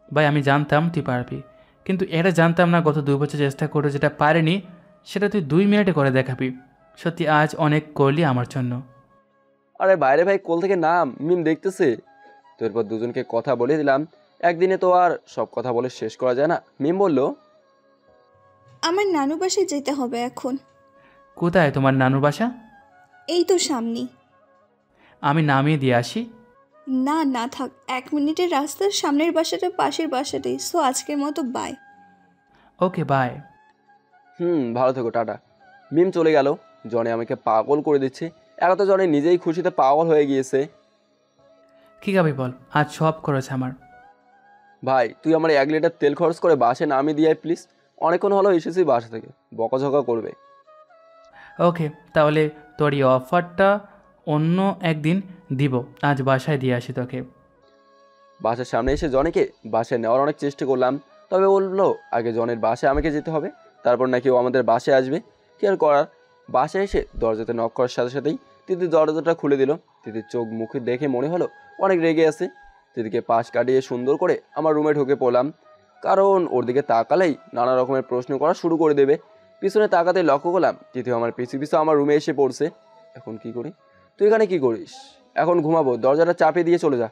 ভাই, আমি জানতাম তুই পারবি, কিন্তু এটা জানতাম না গত 2 বছর চেষ্টা করে যেটা পারিনি সেটা তুই 2 মিনিটে করে দেখাবি। সত্যি আজ অনেক করলি আমার জন্য। আরে বাইরে ভাই, কোল থেকে নাম, মিম দেখতেছে তো। এরপর দুজনকে কথা বলে দিলাম। একদিনে তো আর সব কথা বলে শেষ করা যায় না। মিম বলল, আমার নানু বাসায় যেতে হবে এখন। কোথায় তোমার নানুর বাসা? এই তো সামনেই। আমি নামিয়ে দিয়ে আসি। না না থাক, 1 মিনিটের রাস্তার সামনের বাসাটা পাশের বাসাটাই। সো আজকের মতো বাই। Okay bye. ভালো থেকো, টাটা। মিম চলে গেল। জনে আমাকে পাগল করে দিচ্ছে। এখন তো জনে নিজেই খুশিতে পাগল হয়ে গিয়েছে। কী খাবি বল, আজ সব করেছে আমার। ভাই, তুই আমার 1 লিটার তেল খরচ করে বাসে নামিয়ে দিয়ে প্লিজ। অনেকক্ষণ হলো এসেছি বাসা থেকে, বকাঝকা করবে। ওকে, তাহলে তোর এই অফারটা অন্য একদিন দিব, আজ বাসায় দিয়ে আসি তোকে। বাসার সামনে এসে জনেকে বাসায় নেওয়ার অনেক চেষ্টা করলাম, তবে বললো আগে জনের বাসায় আমাকে যেতে হবে, তারপর নাকি ও আমাদের বাসায় আসবে। কি আর করার। বাসায় এসে দরজাতে নক করার সাথে সাথেই তিথি দরজাটা খুলে দিল। তিথির চোখ মুখে দেখে মনে হলো অনেক রেগে আছে। তিথিকে পাশ কাটিয়ে সুন্দর করে আমার রুমে ঢুকে পড়লাম, কারণ ওর দিকে তাকালেই নানা রকমের প্রশ্ন করা শুরু করে দেবে। পিছনে তাকাতে লক্ষ্য করলাম তিথি আমার পিছু পিছু আমার রুমে এসে পড়ছে। এখন কি করি? তুই এখানে কি করিস? এখন ঘুমাবো, দরজাটা চাপিয়ে দিয়ে চলে যা।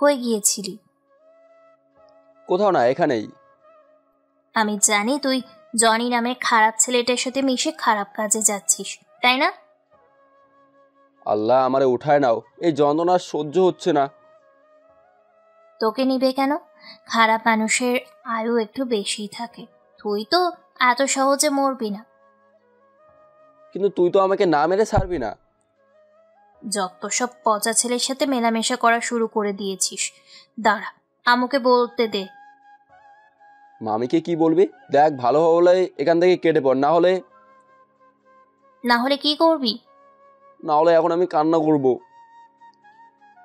হয়ে গিয়েছিলি। কোথাও না, এখানেই। আমি জানি তুই জনি নামে খারাপ ছেলেটার সাথে মিশে খারাপ কাজে যাচ্ছিস, তাই না? আল্লাহ আমারে উঠায় নাও, এই যন্ত্রণা সহ্য হচ্ছে না। তোকে নিবে কেন? খারাপ মানুষের আয়ু একটু বেশি থাকে। তুই তো এত সহজে মরবি না। কিন্তু তুই তো আমাকে না মেরে ছাড়বি না। যত সব পচা ছেলের সাথে মেলামেশা করা শুরু করে দিয়েছিস। দাঁড়া, আমাকে বলতে দে। মামিকে কি বলবি? দেখ, ভালো হলে এখান থেকে কেটে পড়, না হলে কি করবি? না হলে এখন আমি কান্না করব।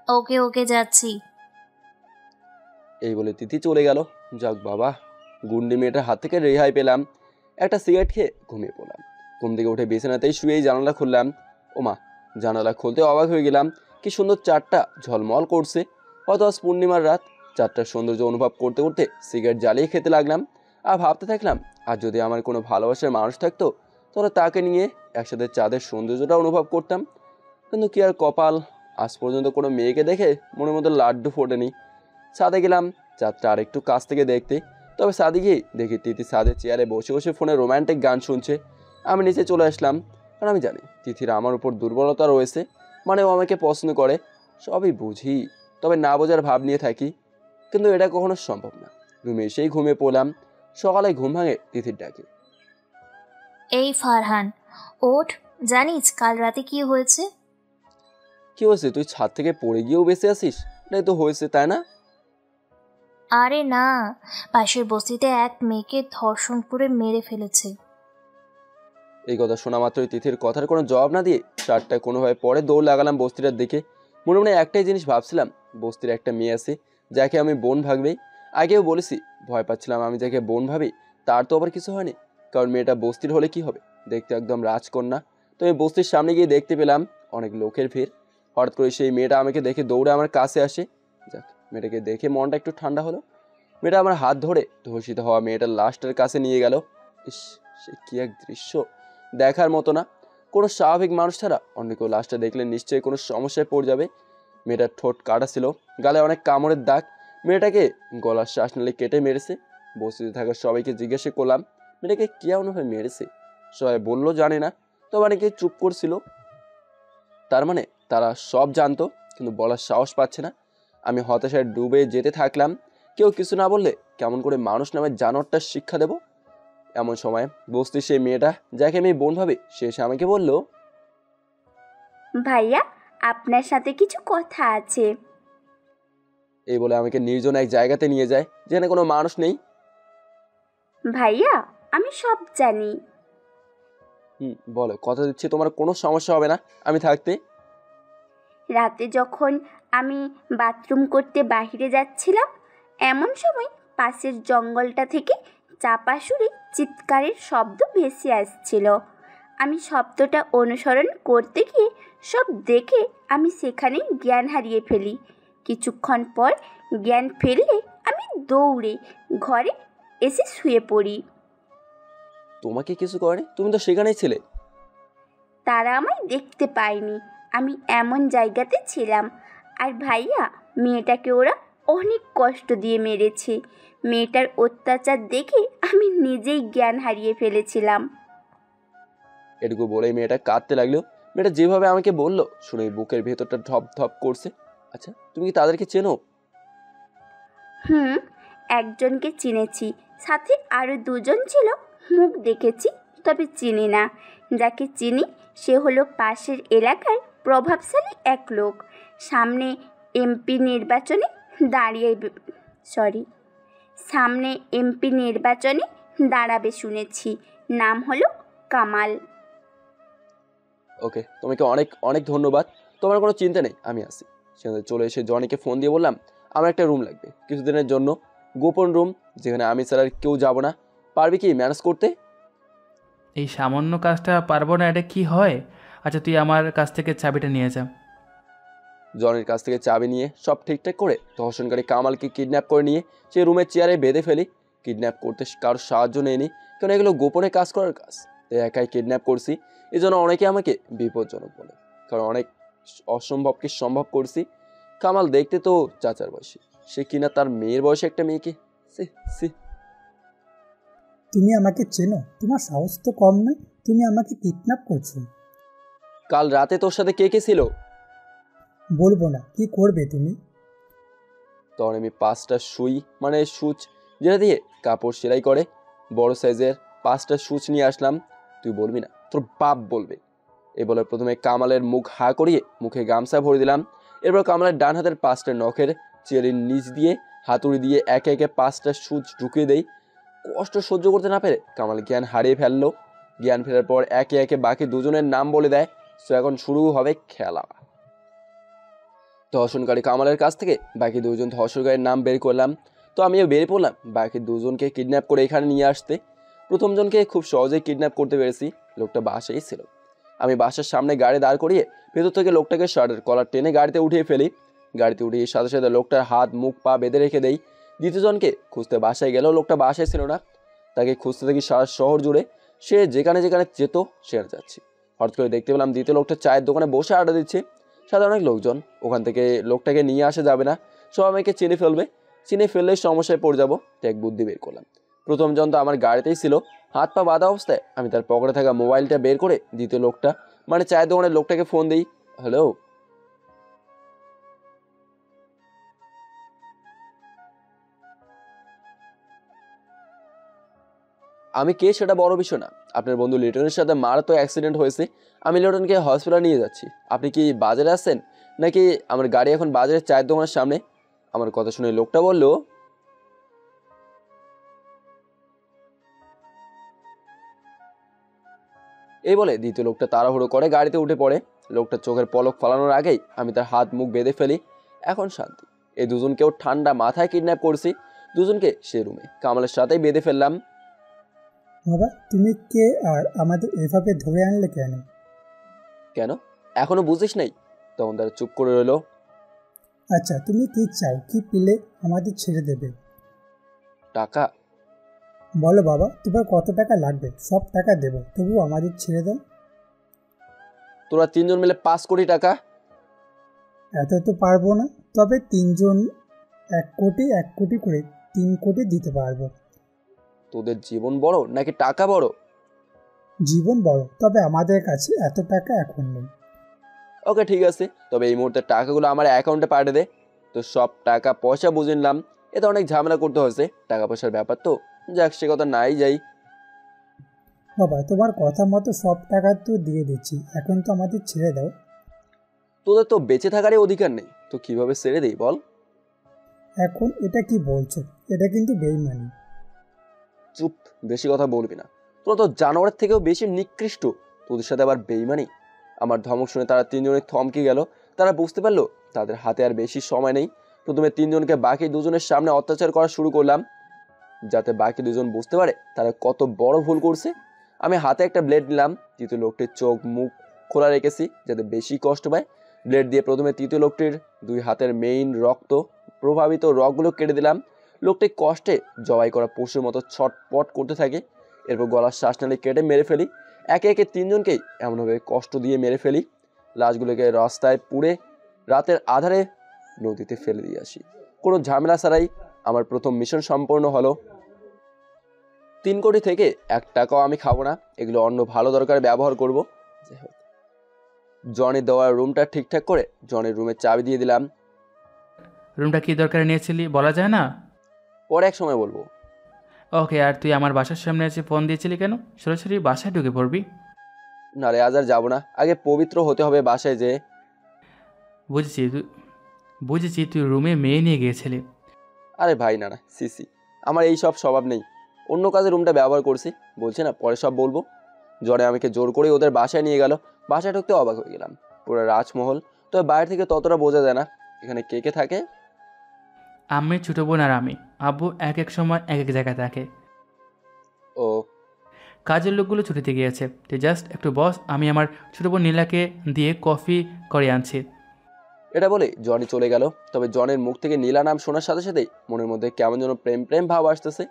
ওকে ওকে, যাচ্ছি। এই বলে তিথি চলে গেল। যাক বাবা, গুন্ডি মেয়েটার হাত থেকে রেহাই পেলাম। একটা সিগারেট খেয়ে ঘুমিয়ে পড়লাম। ঘুম থেকে উঠে বিছানাতেই শুয়েই জানালা খুললাম। ওমা, জানালা খুলতে অবাক হয়ে গেলাম। কি সুন্দর চাঁদটা ঝলমল করছে। হয়তো আজ পূর্ণিমার রাত। চাঁদটার সৌন্দর্য অনুভব করতে করতে সিগারেট জ্বালিয়ে খেতে লাগলাম। আর ভাবতে থাকলাম, আর যদি আমার কোনো ভালোবাসার মানুষ থাকতো তাহলে তাকে নিয়ে একসাথে চাঁদের সৌন্দর্যটা অনুভব করতাম। কিন্তু কি আর কপাল, আজ পর্যন্ত কোনো মেয়েকে দেখে মনের মধ্যে লাড্ডু ফোটেনি। ছাদে গেলাম চাঁদটা আর একটু কাছ থেকে দেখতে। তবে ছাদে গিয়ে দেখি তিথি ছাদের চেয়ারে বসে বসে ফোনে রোম্যান্টিক গান শুনছে। আমি নিচে চলে আসলাম, কারণ আমি জানি তিথির আমার উপর দুর্বলতা রয়েছে, মানে ও আমাকে পছন্দ করে। সবই বুঝি, তবে না বোঝার ভাব নিয়ে থাকি। কিন্তু এটা কখনো সম্ভব না। রুমে এসেই ঘুমিয়ে পড়লাম। সকালে ঘুম ভাঙে তিথির ডাকে। এই ফারহান, ওঠ। জানিস কাল রাতে কি হয়েছে? কি হয়েছে? তুই ছাদ থেকে পড়ে গিয়েও বেঁচে আসিস? এটাই তো হয়েছে, তাই না? আরে না, পাশের বস্তিতে এক মেয়েকে ধর্ষণ করে মেরে ফেলেছে। এই কথা শোনা মাত্রই তিথির কথার কোনো জবাব না দিয়ে শার্টটা কোনোভাবে পরে দৌড় লাগালাম বস্তিটার দিকে। মনে মনে একটাই জিনিস ভাবছিলাম, বস্তির একটা মেয়ে আছে যাকে আমি বোন ভাববেই। আগেও বলেছি, ভয় পাচ্ছিলাম আমি যাকে বোন ভাবি তার তো আবার কিছু হয়নি। কারণ মেয়েটা বস্তির হলে কি হবে, দেখতে একদম রাজকন্যা। তো আমি বস্তির সামনে গিয়ে দেখতে পেলাম অনেক লোকের ভিড়। হঠাৎ করে সেই মেয়েটা আমাকে দেখে দৌড়ে আমার কাছে আসে। যাক, মেয়েটাকে দেখে মনটা একটু ঠান্ডা হলো। মেয়েটা আমার হাত ধরে ধর্ষিত হওয়া মেয়েটার লাশটার কাছে নিয়ে গেল। ইস, সে কি এক দৃশ্য, দেখার মতো না। কোনো স্বাভাবিক মানুষ ছাড়া অন্য কেউ লাশটা দেখলে নিশ্চয়ই কোনো সমস্যায় পড়ে যাবে। মেয়েটার ঠোঁট কাটা ছিল, গালে অনেক কামড়ের দাগ। মেয়েটাকে গলার শ্বাস নালে কেটে মেরেছে। বস্তিতে থাকা সবাইকে জিজ্ঞাসা করলাম মেয়েটাকে কি এমনভাবে মেরেছে। সবাই বললো জানে না, তবে অনেকে চুপ করছিল। তার মানে তারা সব জানতো, কিন্তু বলার সাহস পাচ্ছে না। আমি হতাশায় ডুবে যেতে থাকলাম। কেউ কিছু না বললে কেমন করে মানুষ নামের জানোয়ারটার শিক্ষা দেব? এমন সময় বস্তির সেই মেয়েটা যাকে আমি বোন ভাবি সে এসে আমাকে বলল, ভাইয়া, আপনার সাথে কিছু কথা আছে। এই বলে আমাকে নির্জন এক জায়গাতে নিয়ে যায় যেখানে কোনো মানুষ নেই। ভাইয়া, আমি সব জানি। বলো, কথা দিচ্ছি তোমার কোনো সমস্যা হবে না আমি থাকতে। রাতে যখন আমি বাথরুম করতে বাইরে যাচ্ছিলাম, এমন সময় পাশের জঙ্গলটা থেকে চাপা সুরে চিৎকারের শব্দ ভেসে আসছিল। আমি শব্দটা অনুসরণ করতে গিয়ে সব দেখে আমি সেখানেই জ্ঞান হারিয়ে ফেলি। কিছুক্ষণ পর জ্ঞান ফেললে আমি দৌড়ে ঘরে এসে শুয়ে পড়ি। তোমাকে কিছু করেনি? তুমি তো সেখানেই ছিলে। তারা আমায় দেখতে পায়নি, আমি এমন জায়গাতে ছিলাম। আর ভাইয়া, মেয়েটাকে ওরা অনেক কষ্ট দিয়ে মেরেছে। মেয়েটার অত্যাচার দেখে আমি নিজেই জ্ঞান হারিয়ে ফেলেছিলাম। এটুকু বলেই মেয়েটা কাঁদতে লাগলো। মেয়েটা যেভাবে আমাকে বললো শুনে বুকের ভেতরটা ধপ ধপ করছে। আচ্ছা, তুমি কি তাদেরকে চেনো? একজনকে চিনেছি, সাথে আরও দুজন ছিল। মুখ দেখেছি, তবে চিনি না। যাকে চিনি সে হলো পাশের এলাকার প্রভাবশালী এক লোক। সামনে এমপি নির্বাচনে দাঁড়াবে শুনেছি। নাম হলো কামাল। ওকে, তোমাকে অনেক অনেক ধন্যবাদ। তোমার কোনো চিন্তা নেই, আমি আসি। সেখানে চলে এসে জনিকে ফোন দিয়ে বললাম আমার একটা রুম লাগবে কিছুদিনের জন্য, গোপন রুম, যেখানে আমি ছাড়া আর কেউ যাব না। পারবি কি ম্যানেজ করতে? এই সামান্য কাজটা পারবো না, এটা কি হয়? আচ্ছা, তুই আমার কাছ থেকে চাবিটা নিয়ে যা। জনির কাছ থেকে চাবি নিয়ে সব ঠিকঠাক করে ধর্ষণকারী কামালকে কিডন্যাপ করে নিয়ে সেই রুমের চেয়ারে বেঁধে ফেলি। কিডন্যাপ করতে কারোর সাহায্য নেয়নি, কারণ এগুলো গোপনে কাজ করার কাজ। তাই একাই কিডন্যাপ করছি। এই জন্য অনেকে আমাকে বিপজ্জনক বলে, কারণ অনেক অসম্ভবকে সম্ভব করছি। কামাল দেখতে তো চাচার বয়সী, সে কিনা তার মেয়ের বয়সে একটা মেয়েকে। সি সি। তুমি আমাকে চেনো? তোমার সাহস তো কম নয়, তুমি আমাকে কিডন্যাপ করছো। কাল রাতে তোর সাথে কে কে ছিল? বলবো না, কি করবে তুমি? তখন আমি 5টা সুই মানে সুচ যেটা দিয়ে কাপড় সেলাই করে বড় সাইজের 5টা সুচ নিয়ে আসলাম। তুই বলবি না, তোর বাপ বলবে। এই বলে প্রথমে কামালের মুখ হা করিয়ে মুখে গামছা ভরে দিলাম। এরপর কামালের ডান হাতের 5টা নখের চেরির নিচ দিয়ে হাতুড়ি দিয়ে একে একে 5টা সুচ ঢুকিয়ে দেই। কষ্ট সহ্য করতে না পেরে কামাল জ্ঞান হারিয়ে ফেললো। জ্ঞান ফেরার পর একে একে বাকি দুজনের নাম বলে দেয়। সো এখন শুরু হবে খেলা। ধর্ষণকারী কামালের কাছ থেকে বাকি দুজন ধর্ষণকারীর নাম বের করলাম। তো আমিও বেরিয়ে পড়লাম বাকি দুজনকে কিডন্যাপ করে এখানে নিয়ে আসতে। প্রথম জনকে খুব সহজেই কিডন্যাপ করতে পেরেছি, লোকটা বাসায় ছিল। আমি বাসার সামনে গাড়ি দাঁড় করিয়ে ভেতর থেকে লোকটাকে শার্টের কলার টেনে গাড়িতে উঠিয়ে ফেলি। গাড়িতে উঠিয়ে সাথে সাথে লোকটার হাত মুখ পা বেঁধে রেখে দেই। দ্বিতীয় জনকে খুঁজতে বাসায় গেলেও লোকটা বাসায় ছিল না। তাকে খুঁজতে থাকি সারা শহর জুড়ে, সে যেখানে যেখানে যেত সেখানে যাচ্ছি। হঠাৎ করে দেখতে পেলাম দ্বিতীয় লোকটা চায়ের দোকানে বসে আড্ডা দিচ্ছে। সাথে অনেক লোকজন, ওখান থেকে লোকটাকে নিয়ে আসা যাবে না, সব আমাকে চিনে ফেলবে, চিনে ফেললেই সমস্যায় পড়ে যাবো। তাই এক বুদ্ধি বের করলাম। প্রথম জন তো আমার গাড়িতেই ছিল, হাত পা বাঁধা অবস্থায় আমি তার পকেটে থাকা মোবাইলটা বের করে দ্বিতীয় লোকটা মানে চায়ের দোকানের লোকটাকে ফোন দিই। হ্যালো। আমি কে সেটা বড় বিষয় না, আপনার বন্ধু লিটনের সাথে মারাত্মক অ্যাক্সিডেন্ট হয়েছে, আমি লিটনকে হসপিটাল নিয়ে যাচ্ছি। আপনি কি বাজারে আছেন নাকি? আমার গাড়ি এখন বাজারের চায়ের দোকানের সামনে। আমার কথা শুনে লোকটা বলল, এই বলে দ্বিতীয় লোকটা তাড়াহুড়ো করে গাড়িতে উঠে পড়ে। লোকটা চোখের পলক ফালানোর আগেই আমি তার হাত মুখ বেঁধে ফেলি। এখন শান্তি। এই দুজনকেও ঠান্ডা মাথায় কিডন্যাপ করছি। দুজনকে সে রুমে কামালের সাথেই বেঁধে ফেললাম। বাবা, তুমি কে আর আমাদের এভাবে ধরে আনলে কেন? কেন এখনো বুঝিস নাই? তখন তারা চুপ করে রইলো। আচ্ছা, তুমি কি চাও? কি পেলে আমাদের ছেড়ে দেবে? টাকা। বলো বাবা, তোমার কত টাকা লাগবে? সব টাকা দেবো, তবু আমাদের ছেড়ে দাও। তোরা 3জন মিলে 5 কোটি টাকা। এত তো পারবো না, তবে 3জন 1 কোটি 1 কোটি করে 3 কোটি দিতে পারবো। তোদের জীবন বড় নাকি টাকা বড়? জীবন বড়, তবে আমাদের কাছে এত টাকা এখন নেই। ওকে ঠিক আছে, তবে এই মুহূর্তে টাকাগুলো আমার অ্যাকাউন্টে পাঠিয়ে দে। তো সব টাকা পয়সা বুঝে নিলাম। এতে অনেক ঝামেলা করতে হয়েছে, টাকা পয়সার ব্যাপার তো। যাক, সে কথা নাই যাই। বাবা, তোমার কথা মতো সব টাকা তো দিয়ে দিচ্ছি, এখন তো আমাদের ছেড়ে দাও। তোদের তো বেঁচে থাকারই অধিকার নেই, তো কিভাবে ছেড়ে দিই বল? এখন এটা কি বলছো? এটা কিন্তু বেইমানি। চুপ, বেশি কথা বলবি না। তোরা তো জানোয়ারের থেকেও বেশি নিকৃষ্ট, তোদের সাথে আবার বেইমানি। আমার ধমক শুনে তারা 3জনে থমকে গেল। তারা বুঝতে পারলো তাদের হাতে আর বেশি সময় নেই। প্রথমে 3জনকে বাকি দুজনের সামনে অত্যাচার করা শুরু করলাম, যাতে বাকি দুজন বুঝতে পারে তারা কত বড় ভুল করছে। আমি হাতে একটা ব্লেড নিলাম, তৃতীয় লোকটির চোখ মুখ খোলা রেখেছি যাতে বেশি কষ্ট পায়। ব্লেড দিয়ে প্রথমে তৃতীয় লোকটির 2 হাতের মেইন রক্ত প্রভাবিত রগগুলো কেটে দিলাম। লোকটি কষ্টে জবাই করা পশুর মতো ছটপট করতে থাকে। এরপর গলার শ্বাসনালী কেটে মেরে ফেলি। একে একে 3জনকেই এমনভাবে কষ্ট দিয়ে মেরে ফেলি। লাশগুলোকে রাস্তায় পুড়ে রাতের আধারে নদীতে ফেলে দিয়ে আসি। কোনো ঝামেলা ছাড়াই আমার প্রথম মিশন সম্পন্ন হলো। 3 কোটি থেকে 1 টাকাও আমি খাবো না, এগুলো অন্য ভালো দরকারে ব্যবহার করব। জনের দেওয়ার রুমটা ঠিকঠাক করে জনের রুমের চাবি দিয়ে দিলাম। রুমটা কি দরকারে নিয়েছিলি বলা যায় না? পরে এক সময় বলবো। ওকে, আর তুই আমার বাসার সামনে এসে ফোন দিয়েছিলি কেন? সরাসরি বাসায় ঢুকে পড়বি। না রে, আজ আর যাবো না, আগে পবিত্র হতে হবে বাসায় যে। বুঝেছি তুই রুমে মেয়ে নিয়ে গিয়েছিলি। আরে ভাই না না, সিসি, আমার এই সব স্বভাব নেই। অন্য কাজে রুমটা ব্যবহার করছি, বলছি না, পরে সব বলবো। জ্বরে আমাকে জোর করে ওদের বাসায় নিয়ে গেল। বাসায় ঢুকতে অবাক হয়ে গেলাম, পুরো রাজমহল। তবে বাইরে থেকে ততটা বোঝা যায় না এখানে কে কে থাকে। আমি ছোটো বোন আর আমি। আব্বু এক এক সময় এক এক জায়গায় থাকে। ও, কাজের লোকগুলো ছুটিতে গিয়েছে, তুই জাস্ট একটু বস, আমি আমার ছোটো বোন নীলাকে দিয়ে কফি করে আনছি। এটা বলে জনি চলে গেল। তবে জনের মুখ থেকে নীলা নাম শোনার সাথে সাথেই মনের মধ্যে কেমন যেন প্রেম প্রেম ভাব আসতেছে।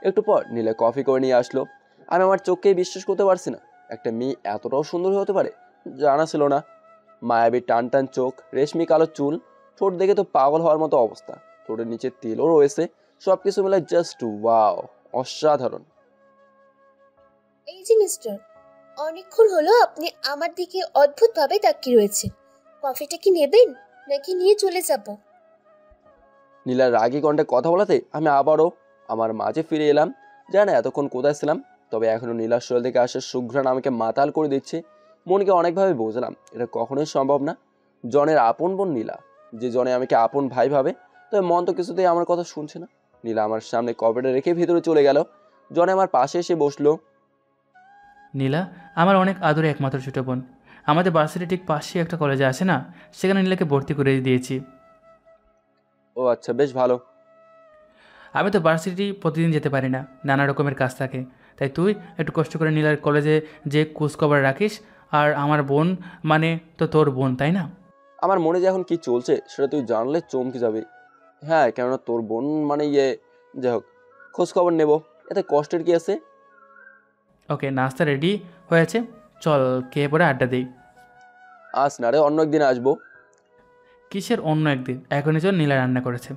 একটু পর নীলা কফি করে নিয়ে আসলো। আমি আমার চোখকেই বিশ্বাস করতে পারছি না, একটা মেয়ে এতটাও সুন্দর হতে পারে জানা ছিল না। মায়াবী টান টান চোখ, রেশমি কালো চুল, ঠোঁট দেখে তো পাগল হওয়ার মতো অবস্থা, ঠোঁটের নিচে তেলও রয়েছে, সব কিছু মিলে জাস্ট ওয়াও, অসাধারণ। এই যে মিস্টার, অনেকক্ষণ হলো আপনি আমার দিকে অদ্ভুতভাবে তাকিয়ে রয়েছেন। কফিটা কি নেবেন নাকি নিয়ে চলে যাব? নীলার রাগী কণ্ঠে কথা বলাতে আমি আবারও আমার মাঝে ফিরে এলাম। জানি না এতক্ষণ কোথায় ছিলাম, তবে এখনও নীলার শরীর থেকে আসা সুঘ্রাণ আমাকে মাতাল করে দিচ্ছে। মনকে অনেকভাবে বুঝলাম এটা কখনোই সম্ভব না। জনের আপন বোন নীলা, যে জনে আমাকে আপন ভাই ভাবে, তবে মন তো কিছুতেই আমার কথা শুনছে না। নীলা আমার সামনে কপেটা রেখে ভিতরে চলে গেল। জনে আমার পাশে এসে বসলো। নীলা আমার অনেক আদরে একমাত্র ছোটো বোন। আমাদের ভার্সিটি ঠিক পাশে একটা কলেজে আছে না, সেখানে নীলাকে ভর্তি করে দিয়েছি। ও আচ্ছা, বেশ ভালো। আমি তো ভার্সিটি প্রতিদিন যেতে পারি না, নানা রকমের কাজ থাকে, তাই তুই একটু কষ্ট করে নীলার কলেজে যে খোঁজখবর রাখিস। আর আমার বোন মানে তো তোর বোন, তাই না? আমার মনে যে এখন কি চলছে সেটা তুই জানলে চমকে যাবে। হ্যাঁ, কেননা তোর বোন মানে যাই হোক, খোঁজ খবর নেব, এতে কষ্টের কি আছে? ওকে, নাস্তা রেডি হয়েছে, চল খেয়ে পরে আড্ডা দিই। আস না রে, অন্য একদিন আসবো। কিসের অন্য একদিন? এখনই চল, নীলা রান্না করেছে।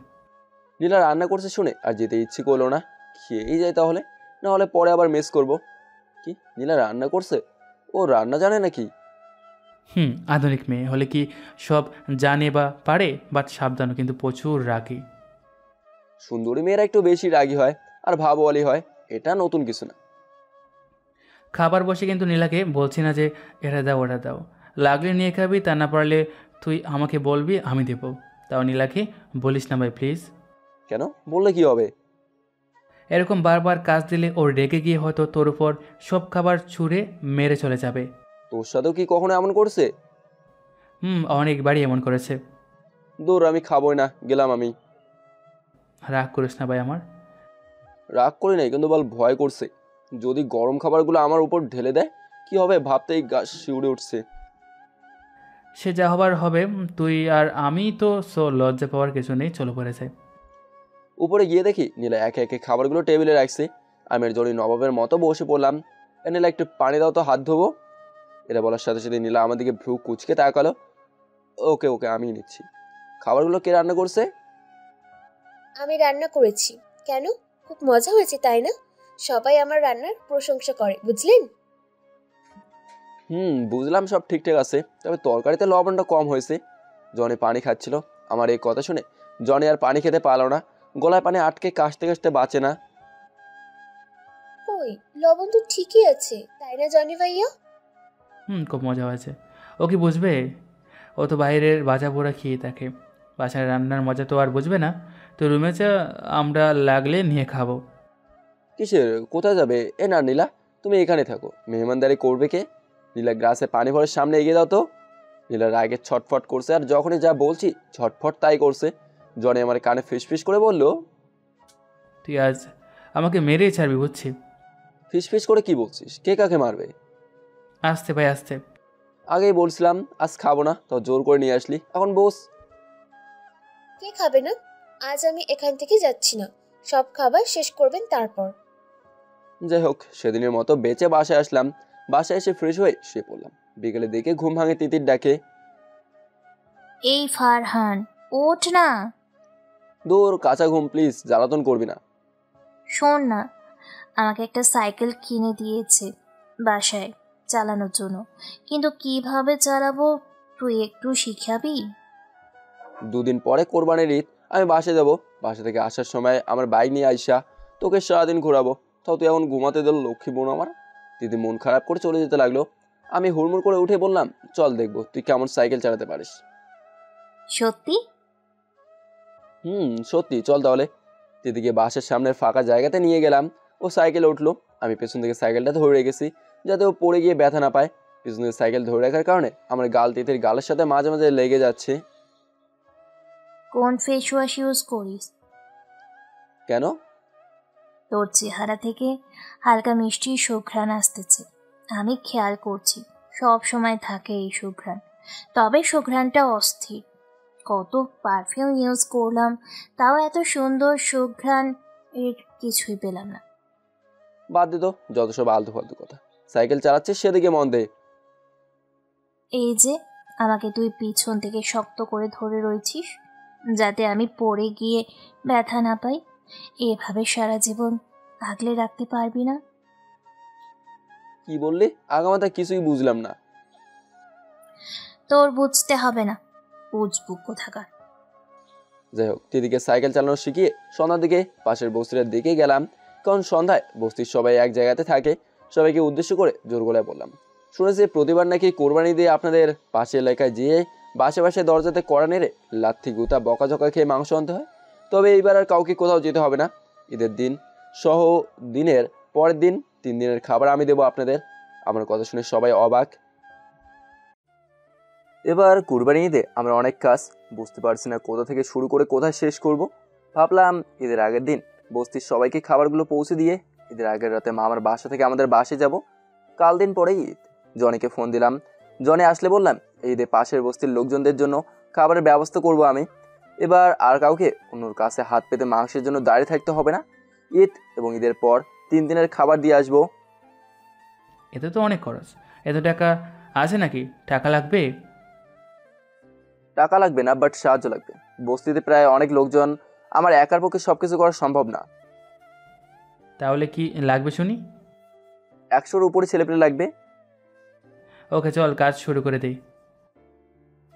নীলা রান্না করছে শুনে আর যেতে ইচ্ছে করলো না। খেয়েই যাই তাহলে, না হলে পরে আবার মিস করব। কি, নীলা রান্না করছে? ও রান্না জানে নাকি? আধুনিক মেয়ে হলে কি সব জানে বা পারে, বাট সাবধানও কিন্তু প্রচুর রাগী। সুন্দরী মেয়েরা একটু বেশি রাগী হয় আর ভাবওয়ালি হয়, এটা নতুন কিছু না। খাবার বসে কিন্তু নীলাকে বলছি না যে এটা দাও ওটা দাও, লাগলে নিয়ে খাবি, তা না পারলে তুই আমাকে বলবি, আমি দেব। তাও নীলাকে বলিস না ভাই প্লিজ। কেন? বললে কি হবে? এরকম বারবার কাজ দিলে ও রেগে গিয়ে হয়তো তোর উপর সব খাবার ছুঁড়ে মেরে চলে যাবে। তোর সাথেও কি কখনো এমন করছে? অনেকবারই এমন করেছে। দূর, আমি খাবোই না, গেলাম আমি। রাগ করিস না ভাই আমার। রাগ করি নাই, কিন্তু বল ভয় করছে। যদি গরম খাবারগুলো আমার উপর ঢেলে দেয় কি হবে ভাবতেই গা শিউরে উঠছে। সে যা হবার হবে, তুই আর আমি তো লজ্জা পাওয়ার কিছু নেই, চলো পরে যাই। উপরে গিয়ে দেখি নীলা একে একে খাবারগুলো টেবিলে রাখছে। আমি এর জন্য নবাবের মতো বসে পড়লাম। নীলা একটু পানি দাও তো, হাত ধোবো। এটা বলার সাথে সাথে নীলা আমার দিকে ভ্রু কুচকে তাকালো। ওকে ওকে, আমি নিচ্ছি। খাবারগুলো কে রান্না করছে? আমি রান্না করেছি। কেন? খুব মজা হয়েছে তাই না? সবাই আমার রান্নার প্রশংসা করে, বুঝলেন? বুঝলাম, সব ঠিকঠাক আছে, তবে তরকারিতে লবণটা কম হয়েছে। জনি পানি খাচ্ছিল। আমার এই কথা শুনে জনি আর পানি খেতে পারলো না, গলায় পানি আটকে কাশতে কাশতে বাঁচে না। কই, লবণ তো ঠিকই আছে, তাই না জনি ভাইয়া? খুব মজা হয়েছে। ও কি বুঝবে? ও তো বাইরের ভাজা পোড়া খেয়ে থাকে, বাসায় রান্নার মজা তো আর বুঝবে না। তো রুমে যা, আমরা লাগলে নিয়ে খাবো। কিসের? কোথায় যাবে? এ না নীলা, তুমি এখানে থাকো, মেহমানদারি করবে কে? নীলা গ্লাসে পানি ভরে সামনে এগিয়ে দাও তো। নীলা রাগে ছটফট করছে, আর যখনই যা বলছি ছটফট তাই করছে। জনি আমার কানে ফিসফিস করে বলল, তুই আজ আমাকে মেরেই ছাড়বি, বুঝছি। ফিসফিস করে কি বলছিস? কে কাকে মারবে? আসতে ভাই আসতে। আগেই বলছিলাম আজ খাবো না, তো জোর করে নিয়ে আসলি, এখন বস। কে খাবে না? আজ আমি এখান থেকে যাচ্ছি না, সব খাবার শেষ করবেন তারপর। যাই হোক, সেদিনের মতো বেঁচে বাসায় আসলাম। বাসায় এসে ফ্রেশ হয়ে শুয়ে পড়লাম। বিকেলে দেখে ঘুম ভাঙে তিতির ডাকে, এই ফারহান, ওঠ না। দূর, কাঁচা ঘুম, প্লিজ জ্বালাতন করবি না। শোন না, আমাকে একটা সাইকেল কিনে দিয়েছে বাসায় চালানোর জন্য, কিন্তু কিভাবে চালাবো তুই একটু শিখাবি? দুদিন পরে কোরবানির ঈদ, আমি বাসে যাব। বাসা থেকে আসার সময় আমার বাইক নিয়ে আইসা তোকে সারাদিন ঘোরাবো। তাও তুই এখন ঘুমাতে দিল লক্ষ্মী বোন আমার। দিদি মন খারাপ করে চলে যেতে লাগলো। আমি হুড়মুড় করে উঠে বললাম, চল দেখবো তুই কেমন সাইকেল চালাতে পারিস। সত্যি? সত্যি, চল তাহলে। দিদিকে বাসের সামনের ফাঁকা জায়গাতে নিয়ে গেলাম। ও সাইকেলে উঠলো। আমি পেছন থেকে সাইকেলটা ধরে রেখেছি যাতে ও পড়ে গিয়ে ব্যথা না পায়। পেছন থেকে সাইকেল ধরে রাখার কারণে আমার গাল তিতির গালের সাথে মাঝে মাঝে লেগে যাচ্ছে। কোন ফেস ওয়াশ ইউজ করিস? কেন? তোর চেহারা থেকে হালকা মিষ্টি সুঘ্রাণ আসতেছে, আমি খেয়াল করছি, সব সময় থাকে এই সুঘ্রাণ, তবে সুঘ্রাণটা অস্থির। কত পারফিউম ইউজ করলাম, তাও এত সুন্দর সুঘ্রাণ এর কিছুই পেলাম না। বাদ দে তো, যত সব আলতু ফালতু কথা। সাইকেল চালাচ্ছিস সেদিকে মন দে। এই যে আমাকে তুই পিছন থেকে শক্ত করে ধরে রয়েছিস, যাতে আমি পড়ে গিয়ে ব্যথা না পাই। এভাবে সারা জীবন আগলে রাখতে পারবি না? কি বললি? আগামাথা কিছুই বুঝলাম না। তোর বুঝতে হবে না, বুঝবো কোথাকার। যাই হোক, দিদিকে সাইকেল চালানো শিখিয়ে সন্ধ্যার দিকে পাশের বস্তিটার দিকে গেলাম, কারণ সন্ধ্যায় বস্তির সবাই এক জায়গাতে থাকে। সবাইকে উদ্দেশ্য করে জোর গলায় বললাম, শুনেছি প্রতিবার নাকি কোরবানি দিয়ে আপনাদের পাশের এলাকায় যেয়ে বাসে বাসে দরজাতে কড়া নেড়ে লাথি গুতা বকাঝকা খেয়ে মাংস আনতে হয়। তবে এইবার আর কাউকে কোথাও যেতে হবে না। ঈদের দিন সহ দিনের পরের দিন 3 দিনের খাবার আমি দেবো আপনাদের। আমার কথা শুনে সবাই অবাক। এবার কুরবানি ঈদে আমরা অনেক কাজ, বুঝতে পারছি না কোথা থেকে শুরু করে কোথায় শেষ করব। ভাবলাম ঈদের আগের দিন বস্তির সবাইকে খাবারগুলো পৌঁছে দিয়ে ঈদের আগের রাতে মামার বাসা থেকে আমাদের বাসে যাব। কাল দিন পরেই ঈদ। জনিকে ফোন দিলাম, জনি আসলে বললাম এই ঈদে পাশের বস্তির লোকজনদের জন্য খাবারের ব্যবস্থা করব আমি। এবার আর কাউকে অন্যর কাছে হাত পেতে মাংসের জন্য দাঁড়িয়ে থাকতে হবে না। ঈদ এবং ঈদের পর 3 দিনের খাবার দিয়ে আসবো। এতে তো অনেক খরচ। এত টাকা আছে নাকি? টাকা লাগবে? টাকা লাগবে না, বাট সাহায্য লাগবে। বস্তিতে প্রায় অনেক লোকজন, আমার একার পক্ষে সবকিছু করা সম্ভব না। তাহলে কি লাগবে শুনি? 100-র উপরে ছেলেপেলে লাগবে। ওকে চল, কাজ শুরু করে দিই।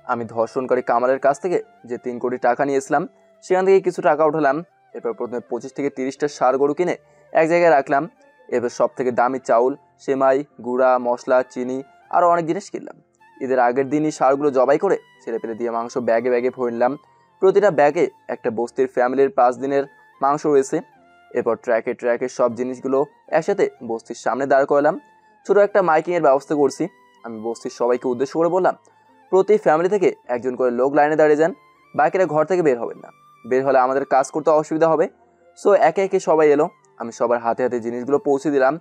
আমি ধর্ষণকারী কামালের কাছ থেকে যে 3 কোটি টাকা নিয়েছিলাম সেখান থেকে কিছু টাকা উঠালাম। এরপর প্রথমে 25 থেকে 30টা ষাঁড় গরু কিনে এক জায়গায় রাখলাম। এরপর সব থেকে দামি চাউল, সেমাই, গুঁড়া মশলা, চিনি আরও অনেক জিনিস কিনলাম। ঈদের আগের দিনই ষাঁড়গুলো জবাই করে ছেলেপেলে দিয়ে মাংস ব্যাগে ব্যাগে ভরলাম। প্রতিটা ব্যাগে একটা বস্তির ফ্যামিলির 5 দিনের মাংস রয়েছে। এরপর ট্র্যাকে ট্র্যাকে সব জিনিসগুলো একসাথে বস্তির সামনে দাঁড় করালাম। ছোটো একটা মাইকিংয়ের ব্যবস্থা করছি। আমি বস্তির সবাইকে উদ্দেশ্য করে বললাম, প্রতি ফ্যামিলি থেকে একজন করে লোক লাইনে দাঁড়িয়ে যান, বাকিরা ঘর থেকে বের হবেন না। বের হলে আমাদের কাজ করতে অসুবিধা হবে। সো একে একে সবাই এলো। আমি সবার হাতে হাতে জিনিসগুলো পৌঁছে দিলাম।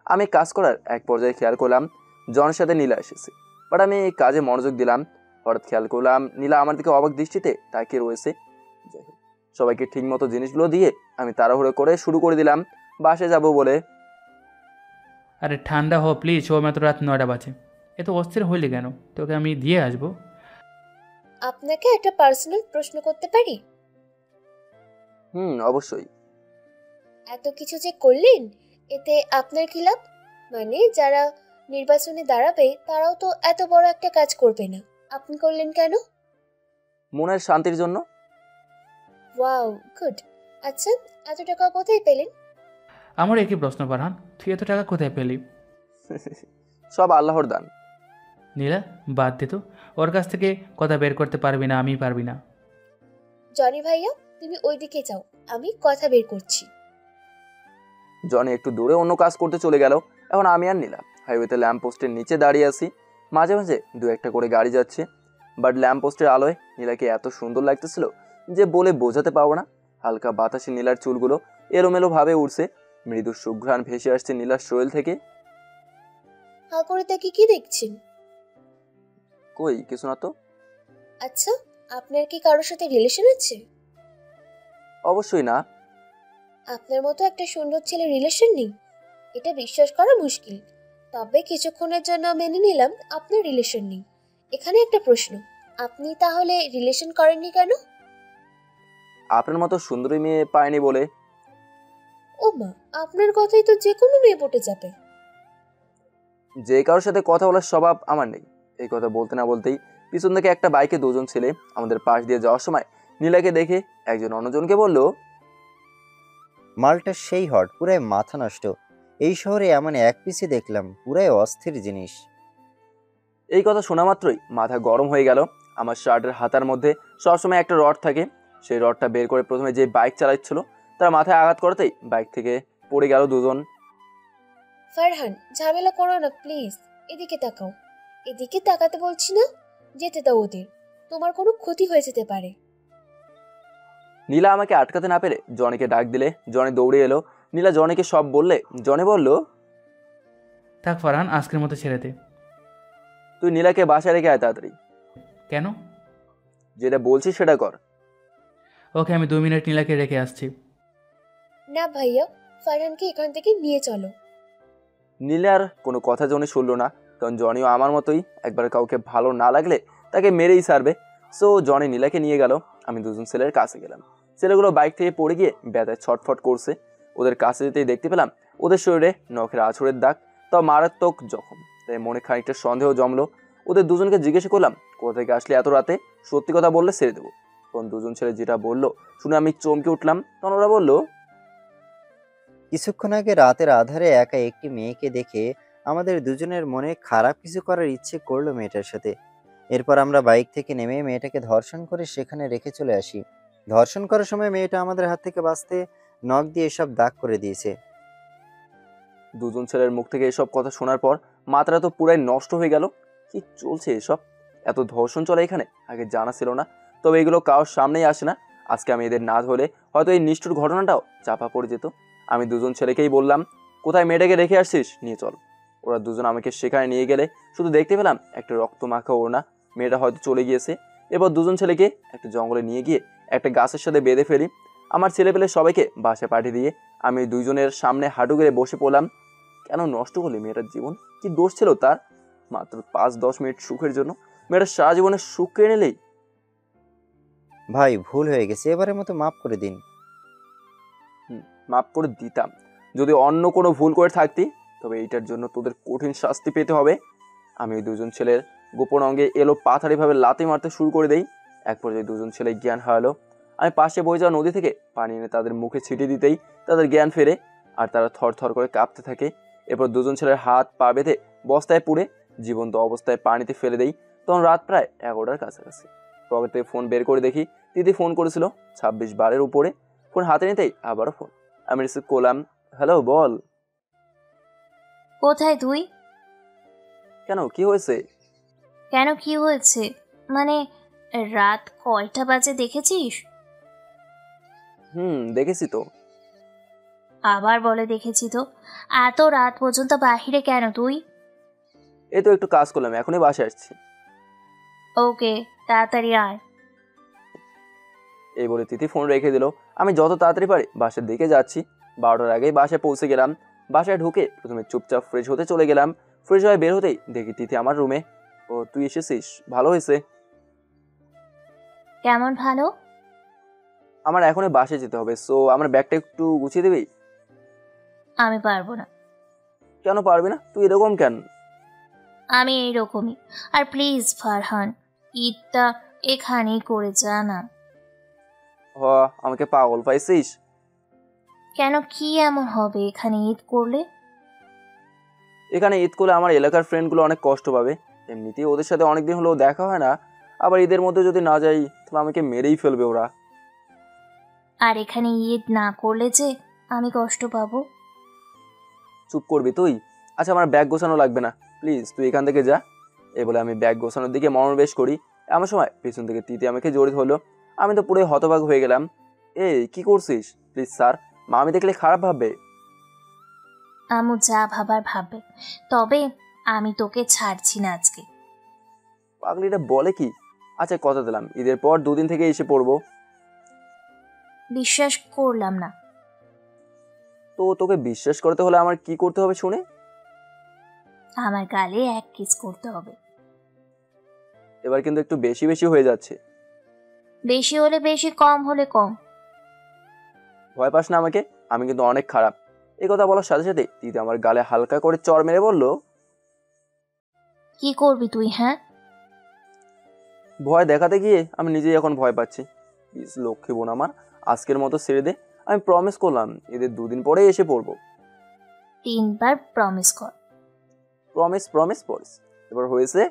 আমি কাজ করার এক পর্যায়ে খেয়াল করলাম জনের সাথে নীলা এসেছে, বাট আমি কাজে মনোযোগ দিলাম। হঠাৎ খেয়াল করলাম নীলা আমার দিকে অবাক দৃষ্টিতে তাকিয়ে রয়েছে। যাই হোক, সবাইকে ঠিক মতো জিনিসগুলো দিয়ে আমি তাড়াহুড়ো করে শুরু করে দিলাম বাসে যাব বলে। আরে ঠান্ডা হো প্লিজ, ও মাত্র রাত 9টা বাজে। এত অস্থির হইলে কেন? তোকে আমি দিয়ে আসবো। আপনাকে একটা পার্সোনাল প্রশ্ন করতে পারি? অবশ্যই। এত কিছু যে করলেন, এতে আপনার কি লাভ? মানে যারা নির্বাচনে দাঁড়াবে তারাও তো এত বড় একটা কাজ করবে না, আপনি করলেন কেন? মনের শান্তির জন্য। Wow, good. আচ্ছা, এত টাকা কোথায় পেলেন? আমার একই প্রশ্ন ফারহান, তুই এত টাকা কোথায় পেলি? সব আল্লাহর দান। নীলা বাদ দে তো, ওর কাছ থেকে কথা বের করতে পারবি না, আমি পারবি না। জনি ভাইয়া, তুমি ওইদিকে যাও, আমি কথা বের করছি। জনি একটু দূরে অন্য কাজ করতে চলে গেল। এখন আমি আর নীলা হাইওয়েতে ল্যাম্পপোস্টের নিচে দাঁড়িয়ে আছি। মাঝে মাঝে 2-1টা করে গাড়ি যাচ্ছে, বাট ল্যাম্পপোস্টের আলোয় নীলাকে এত সুন্দর লাগতেছিল যে বলে বোঝাতে পারবো না। হালকা বাতাসে নীলার চুলগুলো এলোমেলো ভাবে উঠছে, মৃদু সুঘ্রাণ ভেসে আসছে নীলার শরীর থেকে। হা করে তাকে কি দেখছেন? কই কিছু না তো। আচ্ছা, আপনার কি কারোর সাথে রিলেশন আছে? অবশ্যই না। আপনার মতো একটা সুন্দর ছেলে রিলেশন নেই, এটা বিশ্বাস করা মুশকিল। তবে কিছুক্ষণের জন্য মেনে নিলাম আপনার রিলেশন নেই। এখানে একটা প্রশ্ন, আপনি তাহলে রিলেশন করেননি কেন? আপনার মতো সুন্দরী মেয়ে পায়নি বলে। ও মা, আপনার কথাই তো যে কোনো মেয়ে পটে যাবে। যে কারোর সাথে কথা বলার স্বভাব আমার নেই। এই কথা বলতে না বলতেই পিছন থেকে একটা বাইকে 2জন ছেলে আমাদের পাশ দিয়ে যাওয়ার সময় নীলাকে দেখে একজন অন্যজনকে বলল, মালটা সেই হট, পুরাই মাথা নষ্ট। এই শহরে এমন এক পিসি দেখলাম, পুরাই অস্থির জিনিস। এই কথা শোনা মাত্রই মাথা গরম হয়ে গেল। আমার শার্টের হাতার মধ্যে সবসময় একটা রড থাকে। সেই রডটা বের করে প্রথমে যে বাইক চালাচ্ছিল তার মাথায় আঘাত করতেই বাইক থেকে পড়ে গেল 2জন। ফারহান, ঝামেলা করো না প্লিজ, এদিকে তাকাও। এদিকে তাকাতে বলছি না, যেতে দাও ওদের, তোমার কোনো ক্ষতি হয়ে যেতে পারে। নীলা আমাকে আটকাতে না পেরে জনিকে ডাক দিলে জনি দৌড়ে এলো। নীলা জনিকে সব বললে জনি বলল, থাক ফারহান, আজকের মতো ছেড়ে দে। তুই নীলাকে বাসায় রেখে আয় তাড়াতাড়ি। কেন? যেটা বলছি সেটা কর। ওকে, আমি 2 মিনিট নীলাকে রেখে আসছি। না ভাইয়া, ফারহানকে এখান থেকে নিয়ে চলো। নীলার কোনো কথা জনি শুনল না, কারণ জনিও আমার মতোই একবার কাউকে ভালো না লাগলে তাকে মেরেই ছাড়বে। সো জনি নীলাকে নিয়ে গেল। আমি দুজন ছেলের কাছে গেলাম। ছেলেগুলো বাইক থেকে পড়ে গিয়ে ব্যথায় ছটফট করছে। ওদের কাছে যেতেই দেখতে পেলাম ওদের শরীরে নখের আঁচড়ের দাগ, তাও মারাত্মক জখম। তাই মনে খানিকটা সন্দেহ জমলো। ওদের দুজনকে জিজ্ঞেস করলাম কোথা থেকে আসলে এত রাতে, সত্যি কথা বললে ছেড়ে দেবো। তখন দুজন ছেলে যেটা বললো শুনে আমি চমকে উঠলাম। তখন ওরা বললো, কিছুক্ষণ আগে রাতের আধারে একা একটি মেয়েকে দেখে আমাদের দুজনের মনে খারাপ কিছু করার ইচ্ছে করলো মেয়েটার সাথে। এরপর আমরা বাইক থেকে নেমে মেয়েটাকে ধর্ষণ করে সেখানে রেখে চলে আসি। ধর্ষণ করার সময় মেয়েটা আমাদের হাত থেকে বাঁচতে নখ দিয়ে এসব দাগ করে দিয়েছে। দুজন ছেলের মুখ থেকে এসব কথা শোনার পর মাথাটা তো পুরাই নষ্ট হয়ে গেল। কি চলছে এসব? এত ধর্ষণ চলে এখানে, আগে জানা ছিল না। তবে এগুলো কারোর সামনেই আসে না। আজকে আমি এদের না ধরলে হয়তো এই নিষ্ঠুর ঘটনাটাও চাপা পড়ে যেত। আমি দুজন ছেলেকেই বললাম, কোথায় মেয়েটাকে রেখে আসছিস, নিয়ে চল। ওরা দুজন আমাকে সেখানে নিয়ে গেলে শুধু দেখতে পেলাম একটা রক্তমাখা ওড়না। মেয়েটা হয়তো চলে গিয়েছে। এবার দুজন ছেলেকে একটা জঙ্গলে নিয়ে গিয়ে একটা গাছের সাথে বেঁধে ফেলি। আমার ছেলেপেলে সবাইকে বাসায় পাঠিয়ে দিয়ে আমি দুইজনের সামনে হাঁটু গেড়ে বসে পড়লাম। কেন নষ্ট করলি মেয়েটার জীবন? কি দোষ ছিল তার? মাত্র 5-10 মিনিট সুখের জন্য মেয়েটা সারা জীবনের সুখ কেড়ে নিলেই। ভাই, ভুল হয়ে গেছে, এবারের মতো মাফ করে দিন। মাফ করে দিতাম যদি অন্য কোনো ভুল করে থাকতি, তবে এইটার জন্য তোদের কঠিন শাস্তি পেতে হবে। আমি ওই দুজন ছেলের গোপন অঙ্গে এলো পাথারিভাবে লাথি মারতে শুরু করে দেই। এক পর্যায়ে দুজন ছেলে জ্ঞান হারালো। আমি পাশে বয়ে যাওয়া নদী থেকে পানি এনে তাদের মুখে ছিটিয়ে দিতেই তাদের জ্ঞান ফেরে, আর তারা থরথর করে কাঁপতে থাকে। এরপর দুজন ছেলের হাত পা বেঁধে বস্তায় পুড়ে জীবন্ত অবস্থায় পানিতে ফেলে দেই। তখন রাত প্রায় 11টার কাছাকাছি। পকেট থেকে ফোন বের করে দেখি দিদি ফোন করেছিল 26 বারের উপরে। ফোন হাতে নিতেই আবারও ফোন। আমি রিসিভ করলাম। হ্যালো, বল। কোথায় তুই? কেন, কি হয়েছে? কেন কি হয়েছে মানে, রাত কয়টা বাজে দেখেছিস? দেখেছি তো। আবার বলে দেখেছি তো। এত রাত পর্যন্ত বাহিরে কেন তুই? এই তো একটু কাজ করলাম, এখনই বাসায় আসছি। ওকে, তাড়াতাড়ি আয়। এই বলে তিথি ফোন রেখে দিল। আমি যত তাড়াতাড়ি পারি বাসার দিকে যাচ্ছি। 12টার আগেই বাসায় পৌঁছে গেলাম। বাসায় ঢুকে প্রথমে চুপচাপ ফ্রেশ হতে চলে গেলাম। ফ্রেশ হয়ে বের হতেই দেখি তিথি আমার রুমে। ও, তুই এসেছিস, ভালো হয়েছে। কেমন ভালো? আমার এখনই বাসায় যেতে হবে, সো আমার ব্যাগটা একটু গুছিয়ে দিবি? আমি পারবো না। কেন পারবি না? তুই এরকম কেন? আমি এইরকমই। আর প্লিজ ফারহান, ঈদটা এখানেই করে যা না। আমাকে পাগল পাইছিস? কেন, কি এমন হবে এখানে ঈদ করলে? এখানে ঈদ করলে আমার এলাকার ফ্রেন্ডগুলো অনেক কষ্ট পাবে। এমনিতেই ওদের সাথে অনেকদিন হলেও দেখা হয় না। আবার ঈদের মধ্যে যদি না যাই তাহলে আমাকে মেরেই ফেলবে ওরা। আর এখানে ঈদ না করলে যে আমি কষ্ট পাবো। চুপ করবি তুই? আচ্ছা, আমার ব্যাগ গোছানো লাগবে না, প্লিজ তুই এখান থেকে যা। এই বলে আমি ব্যাগ গোছানোর দিকে মনোনিবেশ করি। এমন সময় পেছন থেকে তিতি আমাকে জড়িত হলো। আমি তো পুরো হতবাক হয়ে গেলাম। এই কি করছিস? প্লিজ স্যার, মামি দেখলে খারাপ ভাববে। আমু যা ভাবার ভাববে, তবে আমি তোকে ছাড়ছি না আজকে। পাগলিটা বলে কি? আচ্ছা, কথা দিলাম ঈদের পর 2 দিন থেকে এসে পড়বো। বিশ্বাস করলাম না। তো তোকে বিশ্বাস করতে হলে আমার কি করতে হবে শুনে? আমার গালে এক কিস করতে হবে। এবার কিন্তু একটু বেশি বেশি হয়ে যাচ্ছে। বেশি হলে বেশি, কম হলে কম। ভয় পাস না আমাকে, আমি কিন্তু অনেক খারাপ। এই কথা বলার সাথে সাথে দিদি আমার গালে হালকা করে চড় মেরে বলল, কি করবি তুই? হ্যাঁ, ভয় দেখাতে গিয়ে আমি নিজেই এখন ভয় পাচ্ছি। প্লিজ লক্ষ্মী বোন আমার, আজকের মতো ছেড়ে দে। আমি প্রমিস করলাম এদের 2 দিন পরে এসে পড়বো। 3 বার প্রমিস কর। Promise promise promise. এবার হয়েছে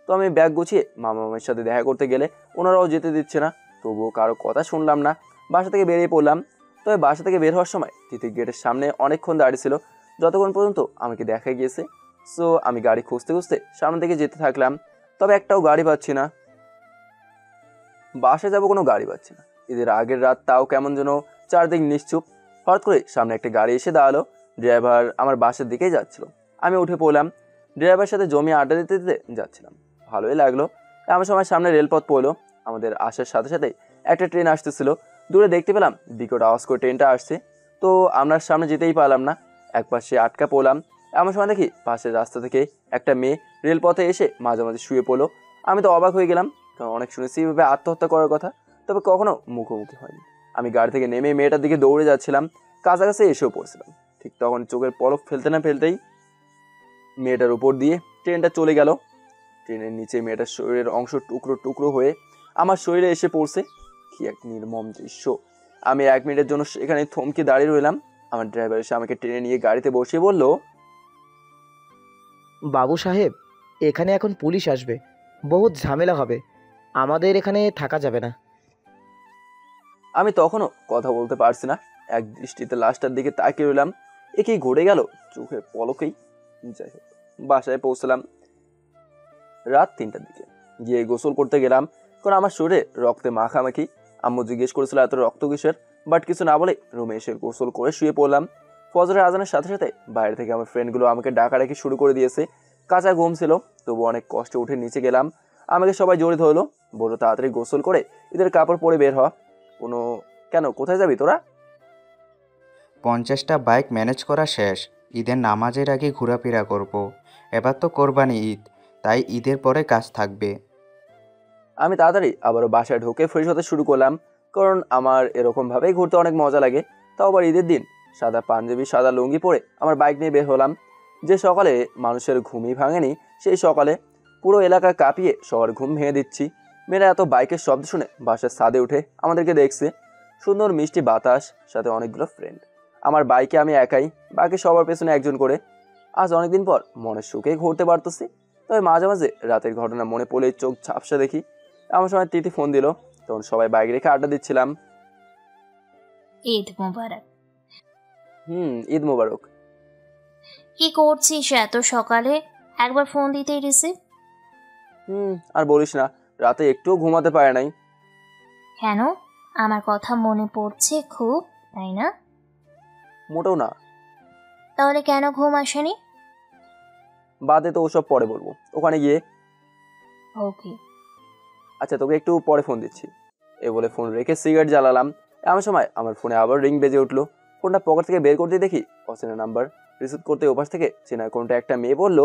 তো। আমি ব্যাগ গুছিয়ে মামা মামির সাথে দেখা করতে গেলে ওনারাও যেতে দিচ্ছে না। তবুও কারো কথা শুনলাম না, বাসা থেকে বেরিয়ে পড়লাম। তবে বাসা থেকে বের হওয়ার সময় তিথি গেটের সামনে অনেকক্ষণ দাঁড়িয়ে ছিল, যতক্ষণ পর্যন্ত আমাকে দেখা গিয়েছে। সো আমি গাড়ি খুঁজতে খুঁজতে সামনে দিকে যেতে থাকলাম। তবে একটাও গাড়ি পাচ্ছি না। বাসে যাবো, কোনো গাড়ি পাচ্ছি না। ঈদের আগের রাত, তাও কেমন যেন চারদিক নিশ্চুপ। হঠাৎ করে সামনে একটা গাড়ি এসে দাঁড়ালো। ড্রাইভার আমার বাসার দিকেই যাচ্ছিল। আমি উঠে পড়লাম। ড্রাইভারের সাথে জমিয়ে আড্ডা দিতে দিতে যাচ্ছিলাম, ভালোই লাগলো। এমন সময় সামনে রেলপথ পড়লো। আমাদের আসার সাথে সাথে একটা ট্রেন আসতেছিল। দূরে দেখতে পেলাম বিকট আওয়াজ করে ট্রেনটা আসছে। তো আমরা সামনে যেতেই পারলাম না, একপাশে আটকা পড়লাম। এমন সময় দেখি পাশের রাস্তা থেকে একটা মেয়ে রেলপথে এসে মাঝামাঝি শুয়ে পড়লো। আমি তো অবাক হয়ে গেলাম, কারণ অনেক শুনেছি এভাবে আত্মহত্যা করার কথা। তবে কখনো মুখোমুখি হয়নি। আমি গাড়ি থেকে নেমে মেয়েটার দিকে দৌড়ে যাচ্ছিলাম, কাছাকাছি এসেও পড়ছিলাম। ঠিক তখন চোখের পলক ফেলতে না ফেলতেই মেয়েটার উপর দিয়ে ট্রেনটা চলে গেল। ট্রেনের নিচে মেয়েটার শরীরের অংশ টুকরো টুকরো হয়ে আমার শরীরে এসে পড়ছে। কি এক নির্মম দৃশ্য। আমি 1 মিনিটের জন্য সেখানে থমকে দাঁড়িয়ে রইলাম। আমার ড্রাইভার এসে আমাকে ট্রেনে নিয়ে গাড়িতে বসিয়ে বলল, বাবু সাহেব, এখানে এখন পুলিশ আসবে, বহুত ঝামেলা হবে, আমাদের এখানে থাকা যাবে না। আমি তখনও কথা বলতে পারছি না, এক দৃষ্টিতে লাশটার দিকে তাকিয়ে রইলাম। একেই ঘুরে গেল চোখের পলকেই। যাই হোক, বাসায় পৌঁছলাম রাত 3টার দিকে। গিয়ে গোসল করতে গেলাম, কারণ আমার শরীরে রক্তে মাখামাখি। আম্মু জিজ্ঞেস করেছিল এত রক্ত কিসের, বাট কিছু না বলে রুমে এসে গোসল করে শুয়ে পড়লাম। ফজরের আজানের সাথে সাথে বাইরে থেকে আমার ফ্রেন্ডগুলো আমাকে ডাকাডাকি শুরু করে দিয়েছে। কাঁচা ঘুম ছিল, তবু অনেক কষ্টে উঠে নিচে গেলাম। আমাকে সবাই জড়িত হলো, বললো তাড়াতাড়ি গোসল করে ঈদের কাপড় পরে বের হ। কেন, কোথায় যাবি তোরা? 50টা বাইক ম্যানেজ করা শেষ, ঈদের নামাজের আগে ঘোরাফেরা করব। এবার তো কোরবানি ঈদ, তাই ঈদের পরে কাজ থাকবে। আমি তাড়াতাড়ি আবারও বাসায় ঢুকে ফ্রেশ হতে শুরু করলাম, কারণ আমার এরকমভাবেই ঘুরতে অনেক মজা লাগে। তাও আবার ঈদের দিন সাদা পাঞ্জাবি সাদা লুঙ্গি পরে আমার বাইক নিয়ে বের হলাম। যে সকালে মানুষের ঘুমই ভাঙেনি, সেই সকালে পুরো এলাকা কাঁপিয়ে সবার ঘুম ভেঙে দিচ্ছি। মেয়েরা এত বাইকের শব্দ শুনে বাসার ছাদে উঠে আমাদেরকে দেখছে। সুন্দর মিষ্টি বাতাস, সাথে অনেকগুলো ফ্রেন্ড। আমার বাইকে আমি একাই, বাকি সবার পেছনে একজন করে। আজ অনেকদিন পর মনের সুখে ঘুরতে পারতেছি। তবে মাঝে মাঝে রাতের ঘটনা মনে পড়লে চোখ ঝাপসা দেখি। এমন সময় তিথি ফোন দিল, তখন সবাই বাইক রেখে আড্ডা দিচ্ছিলাম। ঈদ মোবারক। ঈদ মোবারক। কি করছিস এত সকালে? একবার ফোন দিতেই রিসিভ। আর বলিস না, রাতে একটুও ঘুমাতে পারে নাই। কেন, আমার কথা মনে পড়ছে খুব, তাই না? মোটেও না। তাহলে কেন ঘুম আসেনি? বাদে তো ওসব পরে বলবো, ওখানে গিয়ে। ওকে। আচ্ছা, তোকে একটু পরে ফোন দিচ্ছি। এ বলে ফোন রেখে সিগারেট জ্বালালাম। এমন সময় আমার ফোনে আবার রিং বেজে উঠলো। ফোনটা পকেট থেকে বের করতে দেখি অচেনা নাম্বার। রিসিভ করতে ওপাশ থেকে চেনা কোনটা একটা মেয়ে বলল,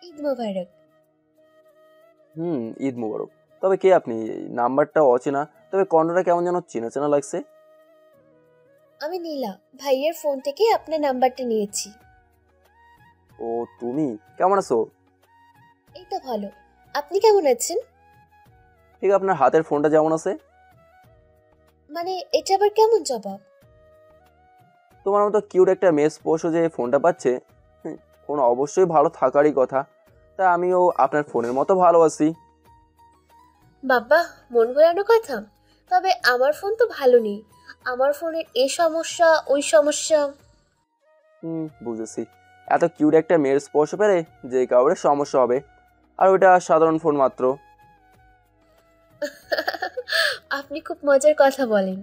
ঈদ মোবারক। ঈদ মোবারক। তবে কে আপনি? নাম্বারটা অচেনা, তবে কণ্ঠটা কেমন যেন চেনা চেনা লাগছে। আমি নীলা, ভাইয়ের ফোন থেকে আপনার নাম্বারটা নিয়েছি। ও তুমি, কেমন আছো? এই তো ভালো, আপনি কেমন আছেন? ঠিক, আপনার হাতের ফোনটা যেমন আছে। মানে এটা আবার কেমন জবাব? তোমার মতো কিউট একটা মেয়ে স্পর্শ যে ফোনটা পাচ্ছে, ফোন অবশ্যই ভালো থাকারই কথা। তা আমিও আপনার ফোনের মতো ভালো আছি। বাবা, মন ভোলানো কথা। তবে আমার ফোন তো ভালো নেই, আমার ফোনের এই সমস্যা ওই সমস্যা। বুঝেছি। এত কিউট একটা মেয়ের স্পর্শ পেলে যে কাউরে সমস্যা হবে, আর ওইটা সাধারণ ফোন মাত্র। আপনি খুব মজার কথা বলেন।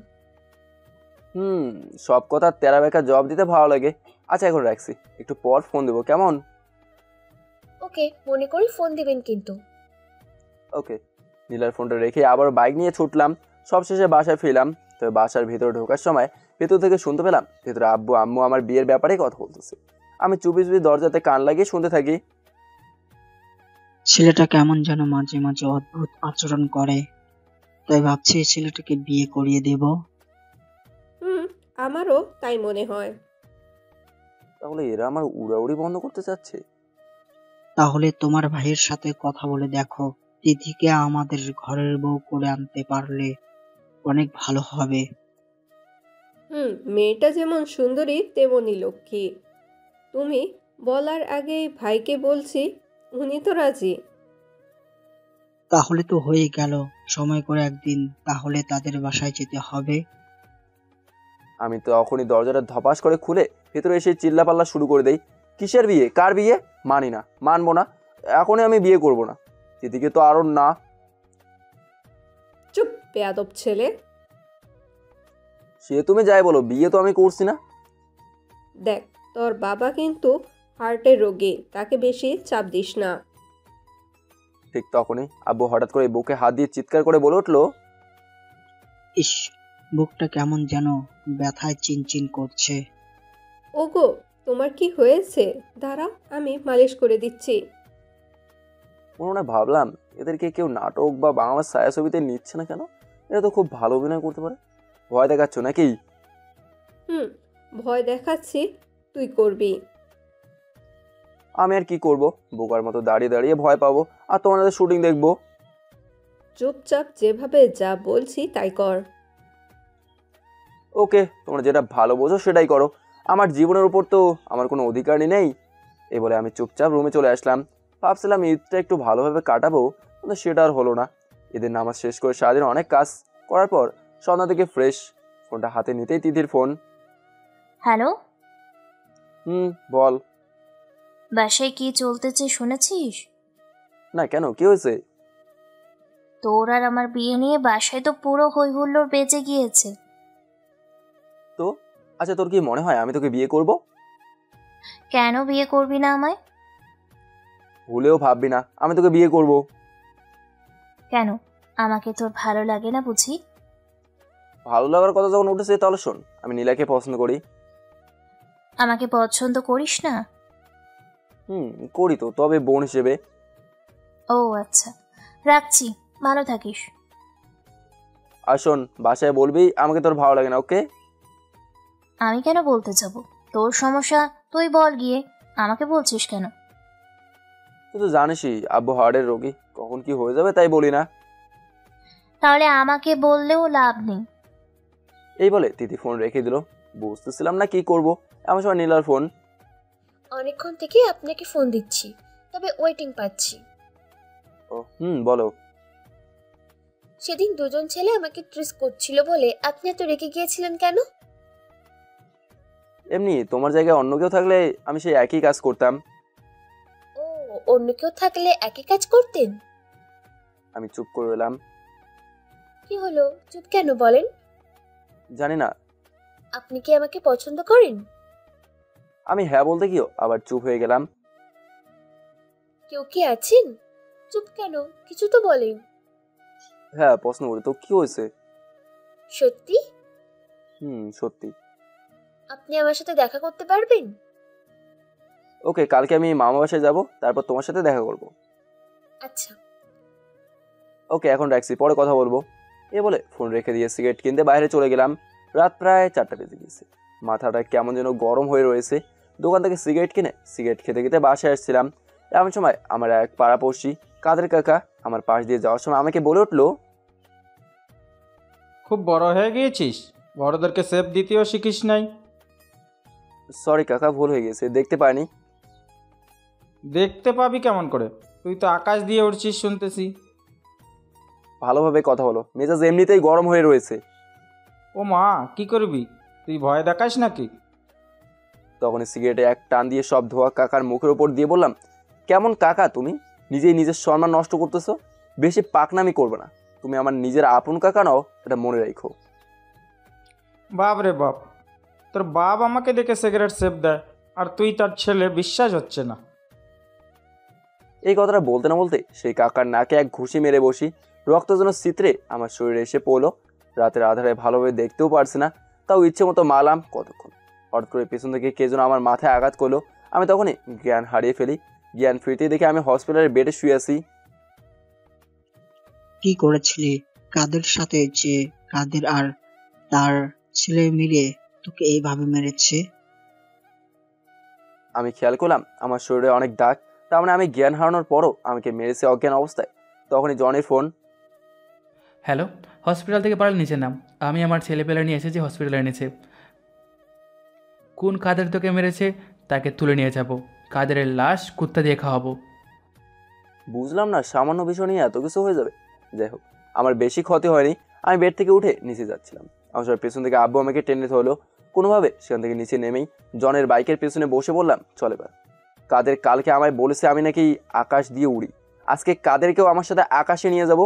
সব কথা তেরা বেকা জবাব দিতে ভালো লাগে। আচ্ছা, এখন রাখছি, একটু পর ফোন দেবো, কেমন? ওকে, মনে করি ফোন দিবেন কিন্তু। ওকে। নীলার ফোনটা রেখে আবার বাইক নিয়ে ছুটলাম। সবশেষে বাসায় ফিরলাম। তবে বাসার ভেতরে ঢোকার সময় ভেতর থেকে শুনতে পেলাম ভেতরে আব্বু আম্মু আমার বিয়ের ব্যাপারে কথা বলতেছে। আমি চুপি চুপি দরজাতে কান লাগিয়ে শুনতে থাকি। ছেলেটা কেমন যেন মাঝে মাঝে অদ্ভুত আচরণ করে, তাই ভাবছি ছেলেটাকে বিয়ে করিয়ে দেব। আমারও তাই মনে হয়। তাহলে এরা আমার উড়াউড়ি বন্ধ করতে চাচ্ছে। তাহলে তোমার ভাইয়ের সাথে কথা বলে দেখো, তিথিকে আমাদের ঘরের বউ করে আনতে পারলে অনেক ভালো হবে। মেয়েটা যেমন সুন্দরী তেমনই লক্ষ্মী। তুমি বলার আগেই ভাইকে বলছি, উনি তো রাজি। তাহলে তো হয়ে গেল, সময় করে একদিন তাহলে তাদের বাসায় যেতে হবে। আমি তো এখনই দরজাটা ধপাস করে খুলে ভেতরে এসে চিল্লাপাল্লা শুরু করে দেই। কিসের বিয়ে, কার বিয়ে? মানি না, মানবো না, এখনই আমি বিয়ে করব না। এদিকে তো আরো না। চুপ বেয়াদব ছেলে। সে তুমি যাই বলো, বিয়ে তো আমি করছি না। দেখ, তোর বাবা কিন্তু হার্টের রোগী, তাকে বেশি চাপ দিস না। ঠিক তখনই আব্বু হঠাৎ করে বুকে হাত দিয়ে চিৎকার করে বলে উঠলো, ইস, বুকটা কেমন যেন ব্যথায় চিনচিন করছে। ওগো, তোমার কি হয়েছে? দাঁড়াও, আমি মালিশ করে দিচ্ছি। মনে মনে ভাবলাম এদেরকে কেউ নাটক বা বাংলা ছায়াছবিতে নিচ্ছে না কেন? এরা তো খুব ভালো অভিনয় করতে পারে। ভয় দেখাচ্ছ নাকি? ভয় দেখাচ্ছি, তুই করবি। আমি আর কি করব? বোকার মতো দাঁড়িয়ে দাঁড়িয়ে ভয় পাবো আর তোমাদের শুটিং দেখবো। চুপচাপ যেভাবে যা বলছি তাই কর। ওকে, তোমরা যেটা ভালো বোঝো সেটাই করো, আমার জীবনের উপর তো আমার কোনো অধিকারই নেই। এই বলে আমি চুপচাপ রুমে চলে আসলাম। ভাবছিলাম ঈদটা একটু ভালোভাবে কাটাবো, কিন্তু সেটা আর হলো না। ঈদের নামাজ শেষ করে সারাদিন অনেক কাজ করার পর সন্ধ্যা থেকে ফ্রেশ, ফোনটা হাতে নিতেই তিথির ফোন। হ্যালো, বল। বাসায় কি চলতেছে শুনেছিস? না, কেন, কি হয়েছে? তোর আর আমার বিয়ে নিয়ে বাসায় তো পুরো হই হুল্লোড় বেজে গিয়েছে। তো আচ্ছা, তোর কি মনে হয় আমি তোকে বিয়ে করব? কেন বিয়ে করবি না আমায়? ভুলেও ভাববি না আমি তোকে বিয়ে করব। কেন, আমাকে তোর ভালো লাগে না বুঝি? ভালো লাগার কথা যখন উঠেছে তাহলে শোন, আমি নীলাকে পছন্দ করি। আমাকে পছন্দ করিস না? করি তো, তবে বোন হিসেবে। ও আচ্ছা, রাখছি, ভালো থাকিস। আর শোন, বাসায় বলবি আমাকে তোর ভালো লাগে না, ওকে? আমি কেন বলতে যাব? তোর সমস্যা, তুই বল গিয়ে, আমাকে বলছিস কেন? তুই তো জানিসই আব্বু হার্টের রোগী, কখন কি হয়ে যাবে তাই বলি না। তাহলে আমাকে বললেও লাভ নেই। এই বলে তিথি ফোন রেখে দিল। বুঝতেছিলাম না কি করব। এমন সময় নীলার ফোন। অনেকক্ষণ থেকে আপনাকে ফোন দিচ্ছি, তবে ওয়েটিং পাচ্ছি। ও বলো। সেদিন দুজন ছেলে আমাকে ট্রিস করছিল বলে আপনি এত রেগে গিয়েছিলেন কেন? এমনি তোমার জায়গায় অন্য কেউ থাকলে আমি সেই একই কাজ করতাম। ও, অন্য কেউ থাকলে একই কাজ করতেন? আমি চুপ করে এলাম। কি হলো, চুপ কেন বলেন? জানি না। আপনি কি আমাকে পছন্দ করেন? আমি হ্যাঁ বলতে গিয়েও আবার চুপ হয়ে গেলাম। কেউ কি আছেন? চুপ কেন, কিছু তো বলেন। হ্যাঁ পছন্দ করি। তো কি হয়েছে? সত্যি? সত্যি। আপনি আমার সাথে দেখা করতে পারবেন? ওকে, কালকে আমি মামা বাসায় যাব, তারপর তোমার সাথে দেখা করব। আচ্ছা। ওকে, এখন রাখছি, পরে কথা বলবো। এ বলে ফোন রেখে দিয়ে সিগারেট কিনতে বাইরে চলে গেলাম। রাত প্রায় 4টা বেজে গেছে। মাথাটা কেমন যেন গরম হয়ে রয়েছে। দোকান থেকে সিগারেট কিনে সিগারেট খেতে খেতে বাসায় আসছিলাম। এমন সময় আমার এক পাড়াপড়শি কাদের কাকা আমার পাশ দিয়ে যাওয়ার সময় আমাকে বলে উঠলো, খুব বড় হয়ে গিয়েছিস, বড়দেরকে সেফ দিতেও শিখিস নাই। সরি কাকা, ভুল হয়ে গেছে, দেখতে পাইনি। দেখতে পাবি কেমন করে? তুই তো আকাশ দিয়ে উড়ছিস শুনতেছি। ভালোভাবে কথা বলো, মেজাজ এমনিতেই গরম হয়ে রয়েছে। ও মা, কি করবি? তুই ভয় দেখাস নাকি? তখনই সিগারেটে এক টান দিয়ে সব ধোয়া কাকার মুখের উপর দিয়ে বললাম, কেমন কাকা তুমি? নিজেই নিজের সম্মান নষ্ট করতেছো। বেশি পাকনামি করবে না। তুমি আমার নিজের আপন কাকা নাও, এটা মনে রাখো। বাপ রে বাপ, তোর বাপ আমাকে দেখে সিগারেট সেফ দেয় আর তুই তার ছেলে, বিশ্বাস হচ্ছে না। এই কথাটা বলতে না বলতে সেই কাকার নাকে এক ঘুষি মেরে বসি। রক্ত যেন চিত্রে আমার শরীরে এসে পড়লো। রাতের আধারে ভালোভাবে দেখতেও পারছি না, তাও ইচ্ছে মতো মারলাম কতক্ষণ। হঠাৎ করে পেছন থেকে কে যেন আমার মাথায় আঘাত করলো। আমি তখনই জ্ঞান হারিয়ে ফেলি। জ্ঞান ফিরতেই দেখে আমি হসপিটালের বেডে শুয়ে আছি। কি করেছিলি? কাদের সাথে যে কাদের আর তার ছেলে মিলে তোকে এইভাবে মেরেছে? আমি খেয়াল করলাম আমার শরীরে অনেক দাগ, তার মানে আমি জ্ঞান হারানোর পরও আমাকে মেরেছে অজ্ঞান অবস্থায়। তখনই জনের ফোন। হ্যালো, হসপিটাল থেকে পারলে নিচে নাম, আমি আমার ছেলেপেলে নিয়ে এসেছি হসপিটালে এনেছে। কোন কাদের তোকে মেরেছে তাকে তুলে নিয়ে যাব, কাদেরের লাশ কুত্তা দিয়ে খাওয়াবো। বুঝলাম না, সামান্য বিষয় নিয়ে এত কিছু হয়ে যাবে। যাই হোক, আমার বেশি ক্ষতি হয়নি। আমি বেড থেকে উঠে নিচে যাচ্ছিলাম, আমার সব পেছন থেকে আব্বু আমাকে টেনে ধরলো। কোনোভাবে সেখান থেকে নিচে নেমেই জনের বাইকের পেছনে বসে বললাম, চল এবার। কাদের কালকে আমায় বলেছে আমি নাকি আকাশ দিয়ে উড়ি, আজকে কাদেরকেও আমার সাথে আকাশে নিয়ে যাব।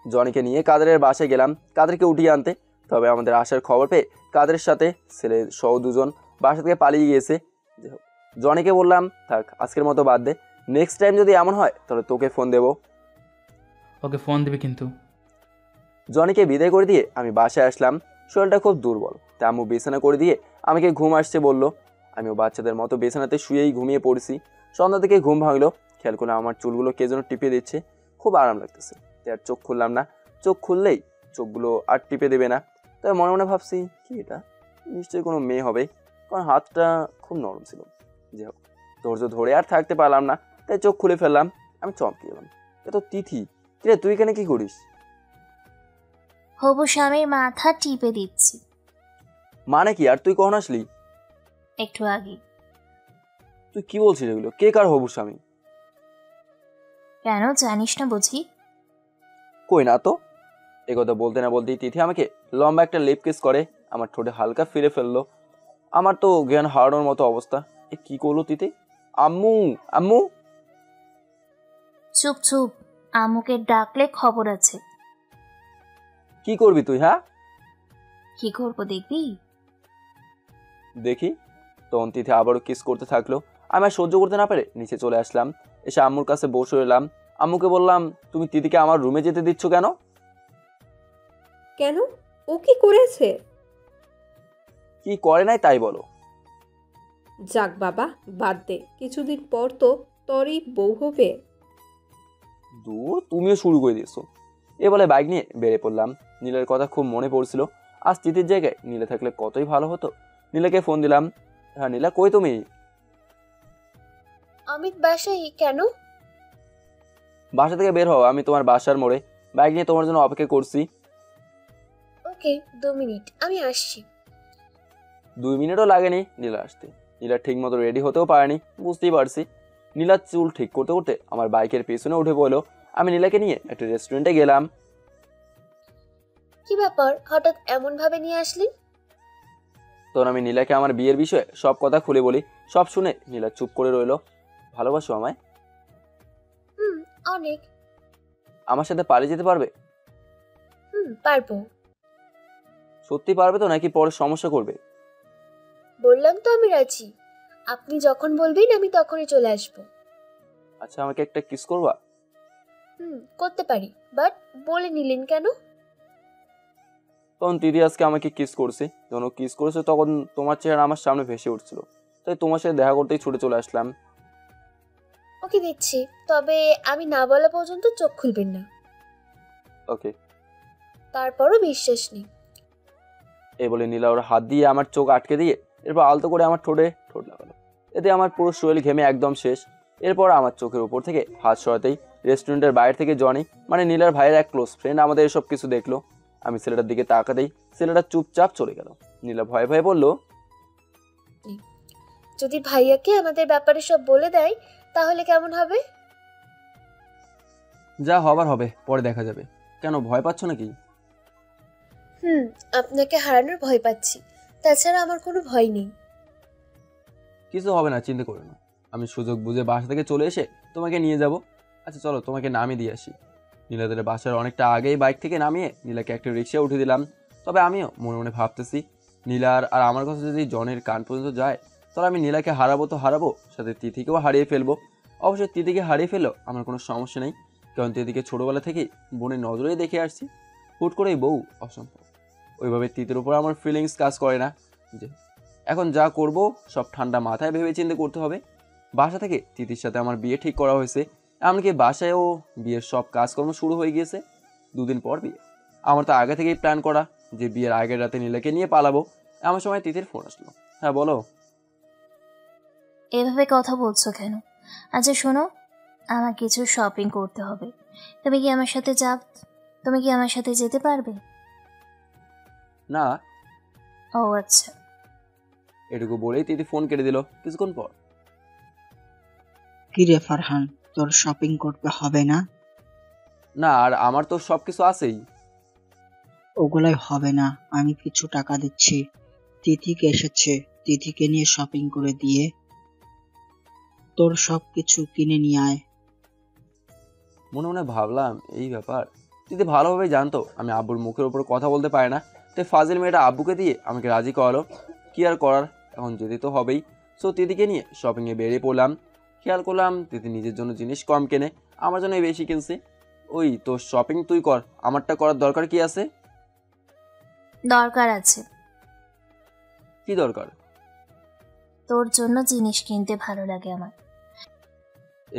জনিকে নিয়ে কাদেরের বাসায় গেলাম কাদেরকে উঠিয়ে আনতে। তবে আমাদের আসার খবর পেয়ে কাদেরের সাথে ছেলে সহ দুজন বাসা থেকে পালিয়ে গিয়েছে। জনিকে বললাম, থাক আজকের মতো বাদ দে, নেক্সট টাইম যদি এমন হয় তাহলে তোকে ফোন দেবো। ওকে ফোন দিবি কিন্তু। জনিকে বিদায় করে দিয়ে আমি বাসায় আসলাম। শরীরটা খুব দুর্বল, তাই আম্মু বিছানা করে দিয়ে আমাকে ঘুম আসছে বললো। আমিও বাচ্চাদের মতো বিছানাতে শুয়েই ঘুমিয়ে পড়ছি। সন্ধ্যা থেকে ঘুম ভাঙলো, খেয়াল করলাম আমার চুলগুলো কে যেন টিপে দিচ্ছে, খুব আরাম লাগতেছে। তাই আর চোখ খুললাম না, চোখ খুললেই চোখগুলো আর টিপে দেবে না। তাই মনে মনে ভাবছি কি এটা নিশ্চয়ই কোনো মেয়ে হবে, কারণ হাতটা খুব নরম ছিল। যাই হোক, ধৈর্য ধরে আর থাকতে পারলাম না, তাই চোখ খুলে ফেললাম। আমি চমকে গেলাম, এ তো তিথি। কিরে তুই এখানে কি করিস? হবু স্বামীর মাথা টিপে দিচ্ছি। মানে কি? আর তুই কখন আসলি? একটু আগে। তুই কি বলছিস এগুলো? কে কার হবু স্বামী? কেন জানিস না বুঝি? কই না তো। একথা বলতে না বলতেই তিথি আমাকে লম্বা একটা লিপ কিস করে আমার ঠোঁটে হালকা ফিরে ফেললো। আমার তো জ্ঞান হারানোর মতো অবস্থা। এ কি করলো তিথি? আম্মু, আম্মু। চুপ চুপ, আম্মুকে ডাকলে খবর আছে। কি করবি তুই? হ্যাঁ, কি করবো দেখবি? দেখি। তখন তিথি আবারও কিস করতে থাকলো। আমি আর সহ্য করতে না পেরে নিচে চলে আসলাম। এসে আম্মুর কাছে বসে এলাম। আম্মুকে বললাম, তুমি তিথিকে আমার রুমে যেতে দিচ্ছ কেন? কেন? ও কি করেছে? কি করে নাই তাই বলো। যাক বাবা, বাদ দে, কিছুদিন পর তো তোরই বউ হবে। দূর, তুমিও শুরু করে দিয়েছো। এ বলে বাইক নিয়ে বেরিয়ে পড়লাম। নীলের কথা খুব মনে পড়ছিল। আজ তিথির জায়গায় নীলে থাকলে কতই ভালো হতো। নীলাকে ফোন দিলাম। হ্যাঁ নীলা, কই তুমি? অমিত বাসায় কেন? বাসা থেকে বের হও, আমি তোমার বাসার মোড়ে বাইক নিয়ে তোমার জন্য অপেক্ষা করছি। ওকে, 2 মিনিট, আমি আসছি। 2 মিনিটও লাগেনি নীলা আসতে। নীলা ঠিক মতো রেডি হতেও পারেনি, বুঝতেই পারছি। নীলার চুল ঠিক করতে করতে আমার বাইকের পেছনে উঠে পড়লো। আমি নীলাকে নিয়ে একটা রেস্টুরেন্টে গেলাম। কি ব্যাপার, হঠাৎ এমন ভাবে নিয়ে আসলি? তখন আমি নীলাকে আমার বিয়ের বিষয়ে সব কথা খুলে বলি। সব শুনে নীলা চুপ করে রইলো। ভালোবাসো আমায়? অনেক। আমার সাথে পালিয়ে যেতে পারবে? পারবো। সত্যি পারবে তো, নাকি পরে সমস্যা করবে? বললাম তো আমি রাজি। আপনি যখন বলবেন আমি তখনই চলে আসবো। আচ্ছা, আমাকে একটা কিস করবা? করতে পারি, বাট বলে নিলেন কেন? তখন দিদি আজকে আমাকে কিস করছে। যখন কিস করেছে তখন তোমার চেহারা আমার সামনে ভেসে উঠছিল, তাই তোমার সাথে দেখা করতেই ছুটে চলে আসলাম। ওকে দিচ্ছি, তবে আমি না বলা পর্যন্ত চোখ খুলবেন না। ওকে। তারপরও বিশ্বাস নেই। এই বলে নীলা ওর হাত দিয়ে আমার চোখ আটকে দিয়ে এরপর আলতো করে আমার ঠোঁটে ঠোঁট লাগালো। এতে আমার পুরো শরীর ঘেমে একদম শেষ। এরপর আমার চোখের উপর থেকে হাত সরাতেই রেস্টুরেন্টের বাইরে থেকে জনি, মানে নীলার ভাইয়ের এক ক্লোজ ফ্রেন্ড, আমাদের এসব কিছু দেখলো। আমি ছেলেটার দিকে তাকাতেই ছেলেটা চুপচাপ চলে গেল। নীলা ভয়ে ভয়ে বলল, যদি ভাইয়াকে আমাদের ব্যাপারে সব বলে দেয় তাহলে কেমন হবে? যা হবার হবে, পরে দেখা যাবে। কেন, ভয় পাচ্ছ নাকি? আপনাকে হারানোর ভয় পাচ্ছি, তাছাড়া আমার কোনো ভয় নেই। কিছু হবে না, চিন্তা করো না। আমি সুযোগ বুঝে বাসা থেকে চলে এসে তোমাকে নিয়ে যাব। আচ্ছা চলো, তোমাকে নামিয়ে দিয়ে আসি। নীলাদের বাসার অনেকটা আগেই বাইক থেকে নামিয়ে নীলাকে একটা রিক্সায় উঠে দিলাম। তবে আমিও মনে মনে ভাবতেছি, নীলার আর আমার কথা যদি জনের কান পর্যন্ত যায়, তাহলে আমি নীলাকে হারাবো তো হারাবো, সাথে তিথিকেও হারিয়ে ফেলবো। অবশ্যই তিথিকে হারিয়ে ফেললেও আমার কোনো সমস্যা নেই, কারণ তিথিকে ছোটোবেলা থেকেই বোনের নজরেই দেখে আসছি। হুট করেই বউ অসম্ভব। ওইভাবে তিথির উপর আমার ফিলিংস কাজ করে না। যে এখন যা করব সব ঠান্ডা মাথায় ভেবে চিন্তে করতে হবে। বাসা থেকে তিথির সাথে আমার বিয়ে ঠিক করা হয়েছে, এমনকি বাসায়ও বিয়ের সব কাজকর্ম শুরু হয়ে গিয়েছে। 2 দিন পর বিয়ে। আমার তো আগে থেকেই প্ল্যান করা যে বিয়ের আগের রাতে নীলাকে নিয়ে পালাবো। এমন সময় তিথির ফোন আসলো। হ্যাঁ বলো। এভাবে কথা বলছো কেন? আচ্ছা শোনো, আমার কিছু শপিং করতে হবে। তুমি কি আমার সাথে যেতে পারবে? না। ও আচ্ছা। এটুকু বলেই তিথি ফোন কেটে দিল। কিছুক্ষণ পর, কি রে ফারহান, তোর শপিং করতে হবে না? না, আর আমার তো সবকিছু আছেই। ওগুলাই হবে না, আমি কিছু টাকা দিচ্ছি। তিথিকে এসেছে, তিথিকে নিয়ে শপিং করে দিয়ে তোর সব কিছু কিনে নিয়ে আয়। মনে মনে ভাবলাম এই ব্যাপার। তিথি ভালোভাবে জানতো আমি আব্বুর মুখের উপর কথা বলতে পারি না, তাই ফাজিল মেয়েটা আব্বুকে দিয়ে আমাকে রাজি করালো। কি আর করার, এখন যেতে তো হবেই। সো তিথিকে নিয়ে শপিংয়ে বেরিয়ে পড়লাম। খেয়াল করলাম তিথি নিজের জন্য জিনিস কম কেনে, আমার জন্য বেশি কিনছে। ওই তোর শপিং তুই কর, আমারটা করার দরকার কি আছে? দরকার আছে। কি দরকার? তোর জন্য জিনিস কিনতে ভালো লাগে আমার।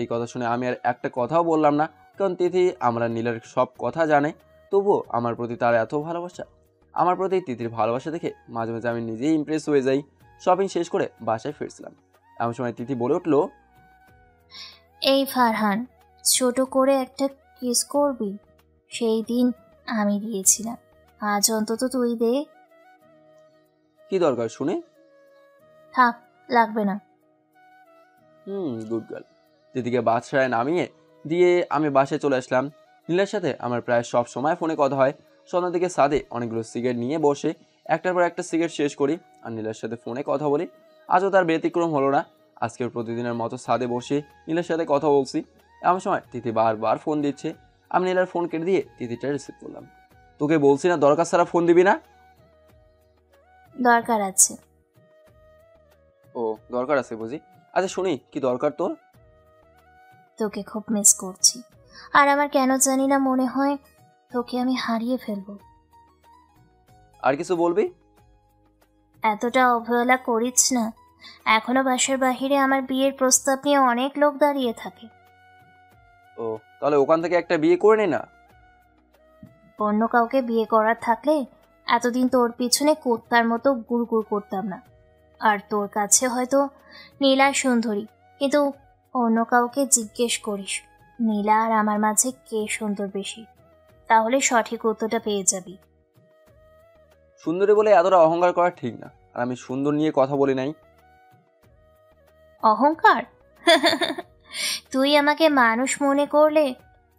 এই কথা শুনে আমি আর একটা কথাও বললাম না, কারণ তিথি আমরা নীলার সব কথা জানে। তবুও আমার প্রতি তার এত ভালোবাসা। আমার প্রতি তিথির ভালোবাসা দেখে মাঝে মাঝে আমি নিজেই ইমপ্রেস হয়ে যাই। শপিং শেষ করে বাসায় ফিরছিলাম, এমন সময় তিথি বলে উঠলো, এই ফারহান, ছোট করে একটা কিস করবি? সেই দিন আমি দিয়েছিলাম, আজ অন্তত তুই দে। কি দরকার শুনে? থাক, লাগবে না। Good girl. দিদিকে বাসায় নামিয়ে দিয়ে আমি বাসায় চলে আসলাম। নীলার সাথে আমার প্রায় সব সময় ফোনে কথা হয়। সন্ধ্যার দিকে সাদে অনেকগুলো সিগারেট নিয়ে বসে একটার পর একটা সিগারেট শেষ করি আর নীলার সাথে ফোনে কথা বলি। আজও তার ব্যতিক্রম হলো না। আজকের প্রতিদিনের মতো সাদে বসে নীলার সাথে কথা বলছি। এমন সময় তিথি বারবার ফোন দিচ্ছে। আমি নীলার ফোন কেটে দিয়ে তিথিটা রিসিভ করলাম। তোকে বলছি না দরকার ছাড়া ফোন দিবি না? দরকার আছে। ও, দরকার আছে বুঝি? আচ্ছা শুনি, কি দরকার তোর? তোকে খুব মিস করছি, আর আমার কেন জানি না মনে হয় তোকে আমি হারিয়ে ফেলবো। আর কিছু বলবি? এতটা অবহেলা করিস না। এখনো বাসার বাহিরে আমার বিয়ের প্রস্তাব নিয়ে অনেক লোক দাঁড়িয়ে থাকে। ও, তাহলে ওখান থেকে একটা বিয়ে করে নে না। অন্য কাউকে বিয়ে করার থাকলে এতদিন তোর পিছনে কুত্তার মতো গুড়গুড় করতাম না। আর তোর কাছে হয়তো নীলা সুন্দরী, কিন্তু অন্য কাউকে জিজ্ঞেস করিস নীলা আর আমার মাঝে কে সুন্দর বেশি, তাহলে সঠিক উত্তরটা পেয়ে যাবি। সুন্দরী বলে এতটা অহংকার করা ঠিক না, আর আমি সুন্দর নিয়ে কথা বলি নাই। অহংকার? তুই আমাকে মানুষ মনে করলে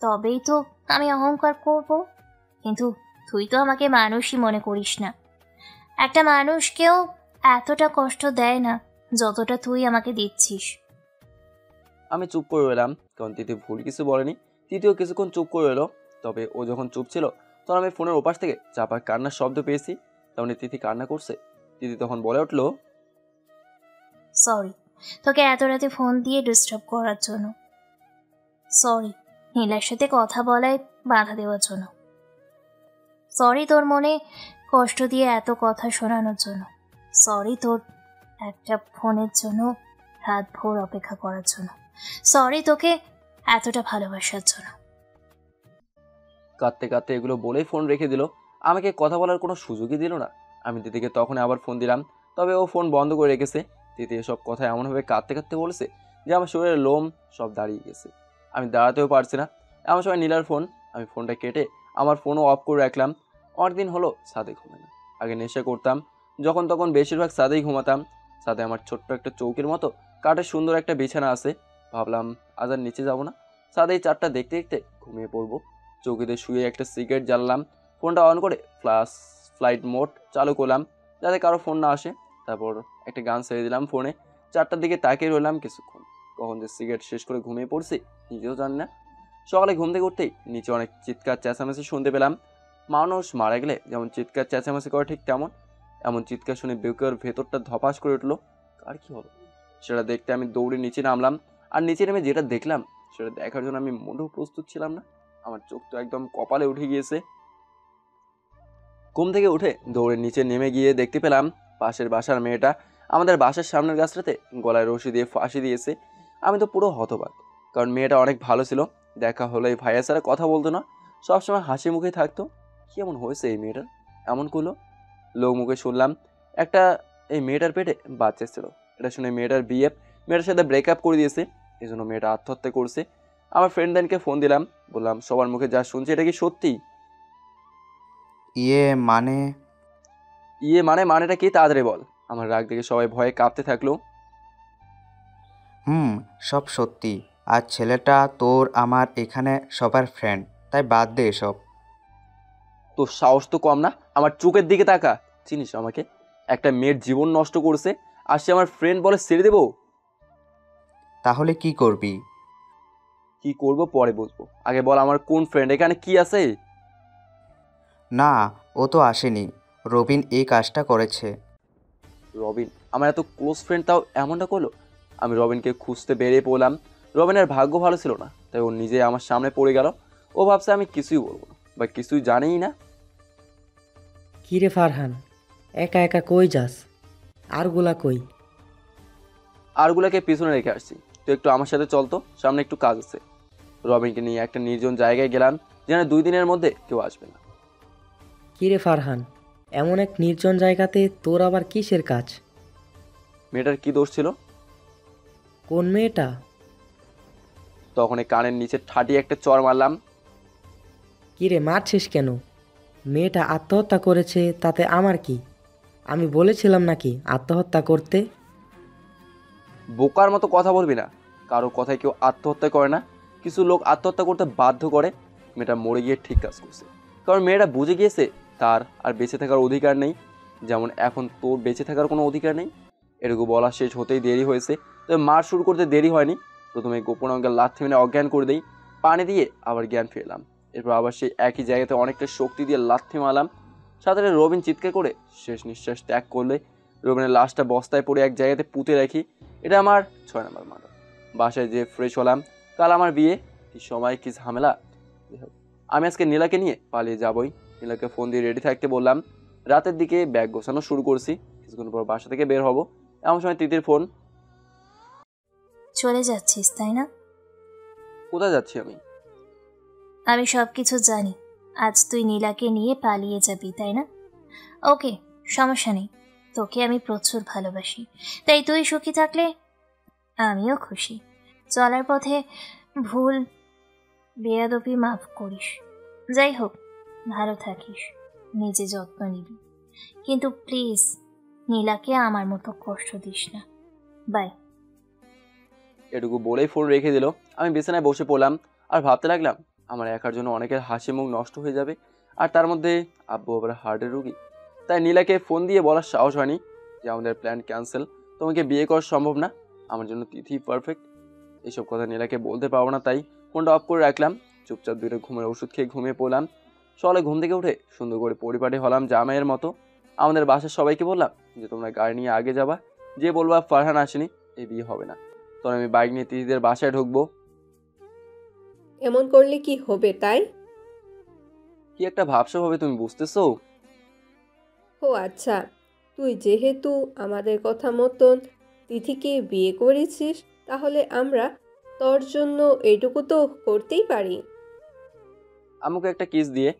তবেই তো আমি অহংকার করব, কিন্তু তুই তো আমাকে মানুষই মনে করিস না। একটা মানুষকেও এতটা কষ্ট দেয় না যতটা তুই আমাকে দিচ্ছিস। আমি চুপ করে এলাম, কারণ তিথি ভুল কিছু বলেনি। তৃতীয় কিছুক্ষণ চুপ করে এলো। তবে ও যখন চুপ ছিল তখন আমি ফোনের ওপাশ থেকে চাপার কান্নার শব্দ পেয়েছি। তখন তিথি কান্না করছে। তিথি তখন বলে উঠলো, সরি তোকে এত রাতে ফোন দিয়ে ডিস্টার্ব করার জন্য। সরি নীলার সাথে কথা বলায় বাধা দেওয়ার জন্য। সরি তোর মনে কষ্ট দিয়ে এত কথা শোনানোর জন্য। সরি তোর একটা ফোনের জন্য রাত ভোর অপেক্ষা করার জন্য। সরি তোকে এতটা ভালোবাসার জন্য। কাঁদতে কাঁদতে এগুলো বলেই ফোন রেখে দিল। আমাকে কথা বলার কোনো সুযোগই দিল না। আমি তিথিকে তখন আবার ফোন দিলাম, তবে ও ফোন বন্ধ করে রেখেছে। তিথি এসব কথা এমনভাবে কাঁদতে কাঁদতে বলেছে যে আমার শরীরের লোম সব দাঁড়িয়ে গেছে। আমি দাঁড়াতেও পারছি না। এমন সময় নীলার ফোন। আমি ফোনটা কেটে আমার ফোনও অফ করে রাখলাম। অনেকদিন হলো ছাদে ঘুমাই না। আগে নেশা করতাম, যখন তখন বেশিরভাগ ছাদেই ঘুমাতাম। ছাদে আমার ছোট্ট একটা চৌকির মতো কাঠের সুন্দর একটা বিছানা আছে। ভাবলাম আজ আর নিচে যাব না, ছাদেই চারটা দেখতে দেখতে ঘুমিয়ে পড়বো। চৌকিতে শুয়ে একটা সিগারেট জ্বাললাম, ফোনটা অন করে ফ্লাইট মোড চালু করলাম যাতে কারো ফোন না আসে। তারপর একটা গান ছেড়ে দিলাম ফোনে। চারটার দিকে তাকিয়ে রইলাম কিছুক্ষণ। কখন যে সিগারেট শেষ করে ঘুমিয়ে পড়ছি নিজেও জানি না। সকালে ঘুম থেকে উঠতেই নিচে অনেক চিৎকার চেঁচামেচি শুনতে পেলাম। মানুষ মারা গেলে যেমন চিৎকার চেঁচামেচি করে ঠিক তেমন। এমন চিৎকার শুনে বুকের ভেতরটা ধপাস করে উঠলো। আর কি হলো সেটা দেখতে আমি দৌড়ে নিচে নামলাম। আর নিচে নেমে যেটা দেখলাম সেটা দেখার জন্য আমি মোটেও প্রস্তুত ছিলাম না। আমার চোখ তো একদম কপালে উঠে গিয়েছে। ঘুম থেকে উঠে দৌড়ে নিচে নেমে গিয়ে দেখতে পেলাম পাশের বাসার মেয়েটা আমাদের বাসার সামনের গাছটাতে গলায় রশি দিয়ে ফাঁসি দিয়েছে। আমি তো পুরো হতবাক, কারণ মেয়েটা অনেক ভালো ছিল। দেখা হলেই ভাইয়া ছাড়া কথা বলতো না, সবসময় হাসি মুখে থাকতো। কি এমন হয়েছে এই মেয়েটার এমন করলো? লোক মুখে শুনলাম একটা এই মেয়েটার পেটে বাচ্চা ছিল। এটা শুনে মেয়েটার বিয়ে মেয়েটার সাথে ব্রেকআপ করে দিয়েছে, এই জন্য মেয়েটা আত্মহত্যা করছে। আমার ফ্রেন্ডদেরকে ফোন দিলাম, বললাম সবার মুখে যা শুনছি এটা কি সত্যি? মানেটা কি তাড়াতাড়ি বল। আমার রাগ দেখে সবাই ভয়ে কাঁপতে থাকলো। সব সত্যি। আর ছেলেটা তোর আমার এখানে সবার ফ্রেন্ড, তাই বাদ দে এসব। তোর সাহস তো কম না, আমার চোখের দিকে তাকা। চিনিস আমাকে? একটা মেয়ের জীবন নষ্ট করছে আর সে আমার ফ্রেন্ড বলে ছেড়ে দেবো? তাহলে কি করবি? কি করব পরে বুঝবো, আগে বল আমার কোন ফ্রেন্ড, এখানে কি আছে? না, ও তো আসেনি। রবিন এই কাজটা করেছে। রবিন আমার এত ক্লোজ ফ্রেন্ড, তাও এমনটা করলো? আমি রবিনকে খুঁজতে বেরিয়ে পড়লাম। রবিনের ভাগ্য ভালো ছিল না, তাই ও নিজে আমার সামনে পড়ে গেল। ও ভাবছে আমি কিছুই বলবো না বা কিছুই জানিই না। কিরে ফারহান, একা একা কই যাস? আর গুলা কই? আরগুলাকে পিছনে রেখে আসছি। তুই একটু আমার সাথে চল তো, সামনে একটু কাজ আছে। রবিনকে নিয়ে একটা নির্জন জায়গায় গেলাম, যেখানে 2 দিনের মধ্যে কেউ আসবে না। কিরে ফারহান, এমন এক নির্জন জায়গাতে তোর আবার কিসের কাজ? মেয়েটার কি দোষ ছিল? কোন মেয়েটা? তখন এই কানের নিচে ঠাটিয়ে একটা চড় মারলাম। কিরে মারছিস কেন? মেয়েটা আত্মহত্যা করেছে, তাতে আমার কি? আমি বলেছিলাম নাকি আত্মহত্যা করতে? বোকার মতো কথা বলবি না। কারো কথায় কেউ আত্মহত্যা করে না, কিছু লোক আত্মহত্যা করতে বাধ্য করে। মেয়েটা মরে গিয়ে ঠিক কাজ করছে, কারণ মেয়েটা বুঝে গিয়েছে তার আর বেঁচে থাকার অধিকার নেই, যেমন এখন তোর বেঁচে থাকার কোনো অধিকার নেই। এটুকু বলা শেষ হতেই দেরি হয়েছে, তবে মার শুরু করতে দেরি হয়নি। প্রথমে গোপন অঙ্গের লাথি মেরে অজ্ঞান করে দিই, পানি দিয়ে আবার জ্ঞান ফিরলাম। এরপর আবার সেই একই জায়গাতে অনেকটা শক্তি দিয়ে লাথি মারলাম। সাথে রবিন চিৎকার করে শেষ নিঃশ্বাস ত্যাগ করলে রবিনের লাশটা বস্তায় পড়ে এক জায়গাতে পুঁতে রাখি। এটা আমার 6 নম্বর মার্ডার। বাসায় যেয়ে ফ্রেশ হলাম, কাল আমার বিয়ে, কি সময় কি ঝামেলা। আমি আজকে নীলাকে নিয়ে পালিয়ে যাবই। নীলাকে ফোন দিয়ে রেডি থাকতে বললাম। রাতের দিকে ব্যাগ গোছানো শুরু করছি, কিছুক্ষণ পর বাসা থেকে বের হব। এমন সময় তিতির ফোন। চলে যাচ্ছিস তাই না? কোথায় যাচ্ছি আমি? আমি সব কিছু জানি। আজ তুই নীলাকে নিয়ে পালিয়ে যাবি তাই না? ওকে, সমস্যা নেই। তোকে আমি প্রচুর ভালোবাসি, তাই তুই সুখী থাকলে আমিও খুশি। চলার পথে ভুল বেয়াদবি মাফ করিস। যাই হোক, ভালো থাকিস, নিজে যত্ন নিবি, কিন্তু প্লিজ নীলাকে আমার মতো কষ্ট দিস না। বাই। এটুকু বলেই ফোন রেখে দিল। আমি বিছানায় বসে পড়লাম আর ভাবতে লাগলাম, আমার একার জন্য অনেকের হাসি মুখ নষ্ট হয়ে যাবে, আর তার মধ্যে আব্বু আবার হার্টের রুগী। তাই নীলাকে ফোন দিয়ে বলার সাহস হয়নি যে আমাদের প্ল্যান ক্যান্সেল, তোমাকে বিয়ে করা সম্ভব না, আমার জন্য তিথি পারফেক্ট। এইসব কথা নীলাকে বলতে পারবো না, তাই ফোনটা অফ করে রাখলাম। চুপচাপ 2টা ঘুমের ওষুধ খেয়ে ঘুমিয়ে পড়লাম। সকালে ঘুম থেকে উঠে সুন্দর করে পরিপাটি হলাম জামাইয়ের মতো। আমাদের বাসার সবাইকে বললাম যে তোমরা গাড়ি নিয়ে আগে যাবা, যে বলবা ফারহান আসেনি, এই বিয়ে হবে না। তখন আমি বাইক নিয়ে তিথিদের বাসায় ঢুকবো। এমন করলে কি হবে তাই? কি একটা ভাবসা হবে, তুমি বুঝতেছো? ও আচ্ছা, তুই যেহেতু আমাদের কথা মতন তিথিকে বিয়ে করেছিস, তাহলে আমরা তোর জন্য এইটুকু তো করতেই পারি। আমাকে একটা কিস দিয়ে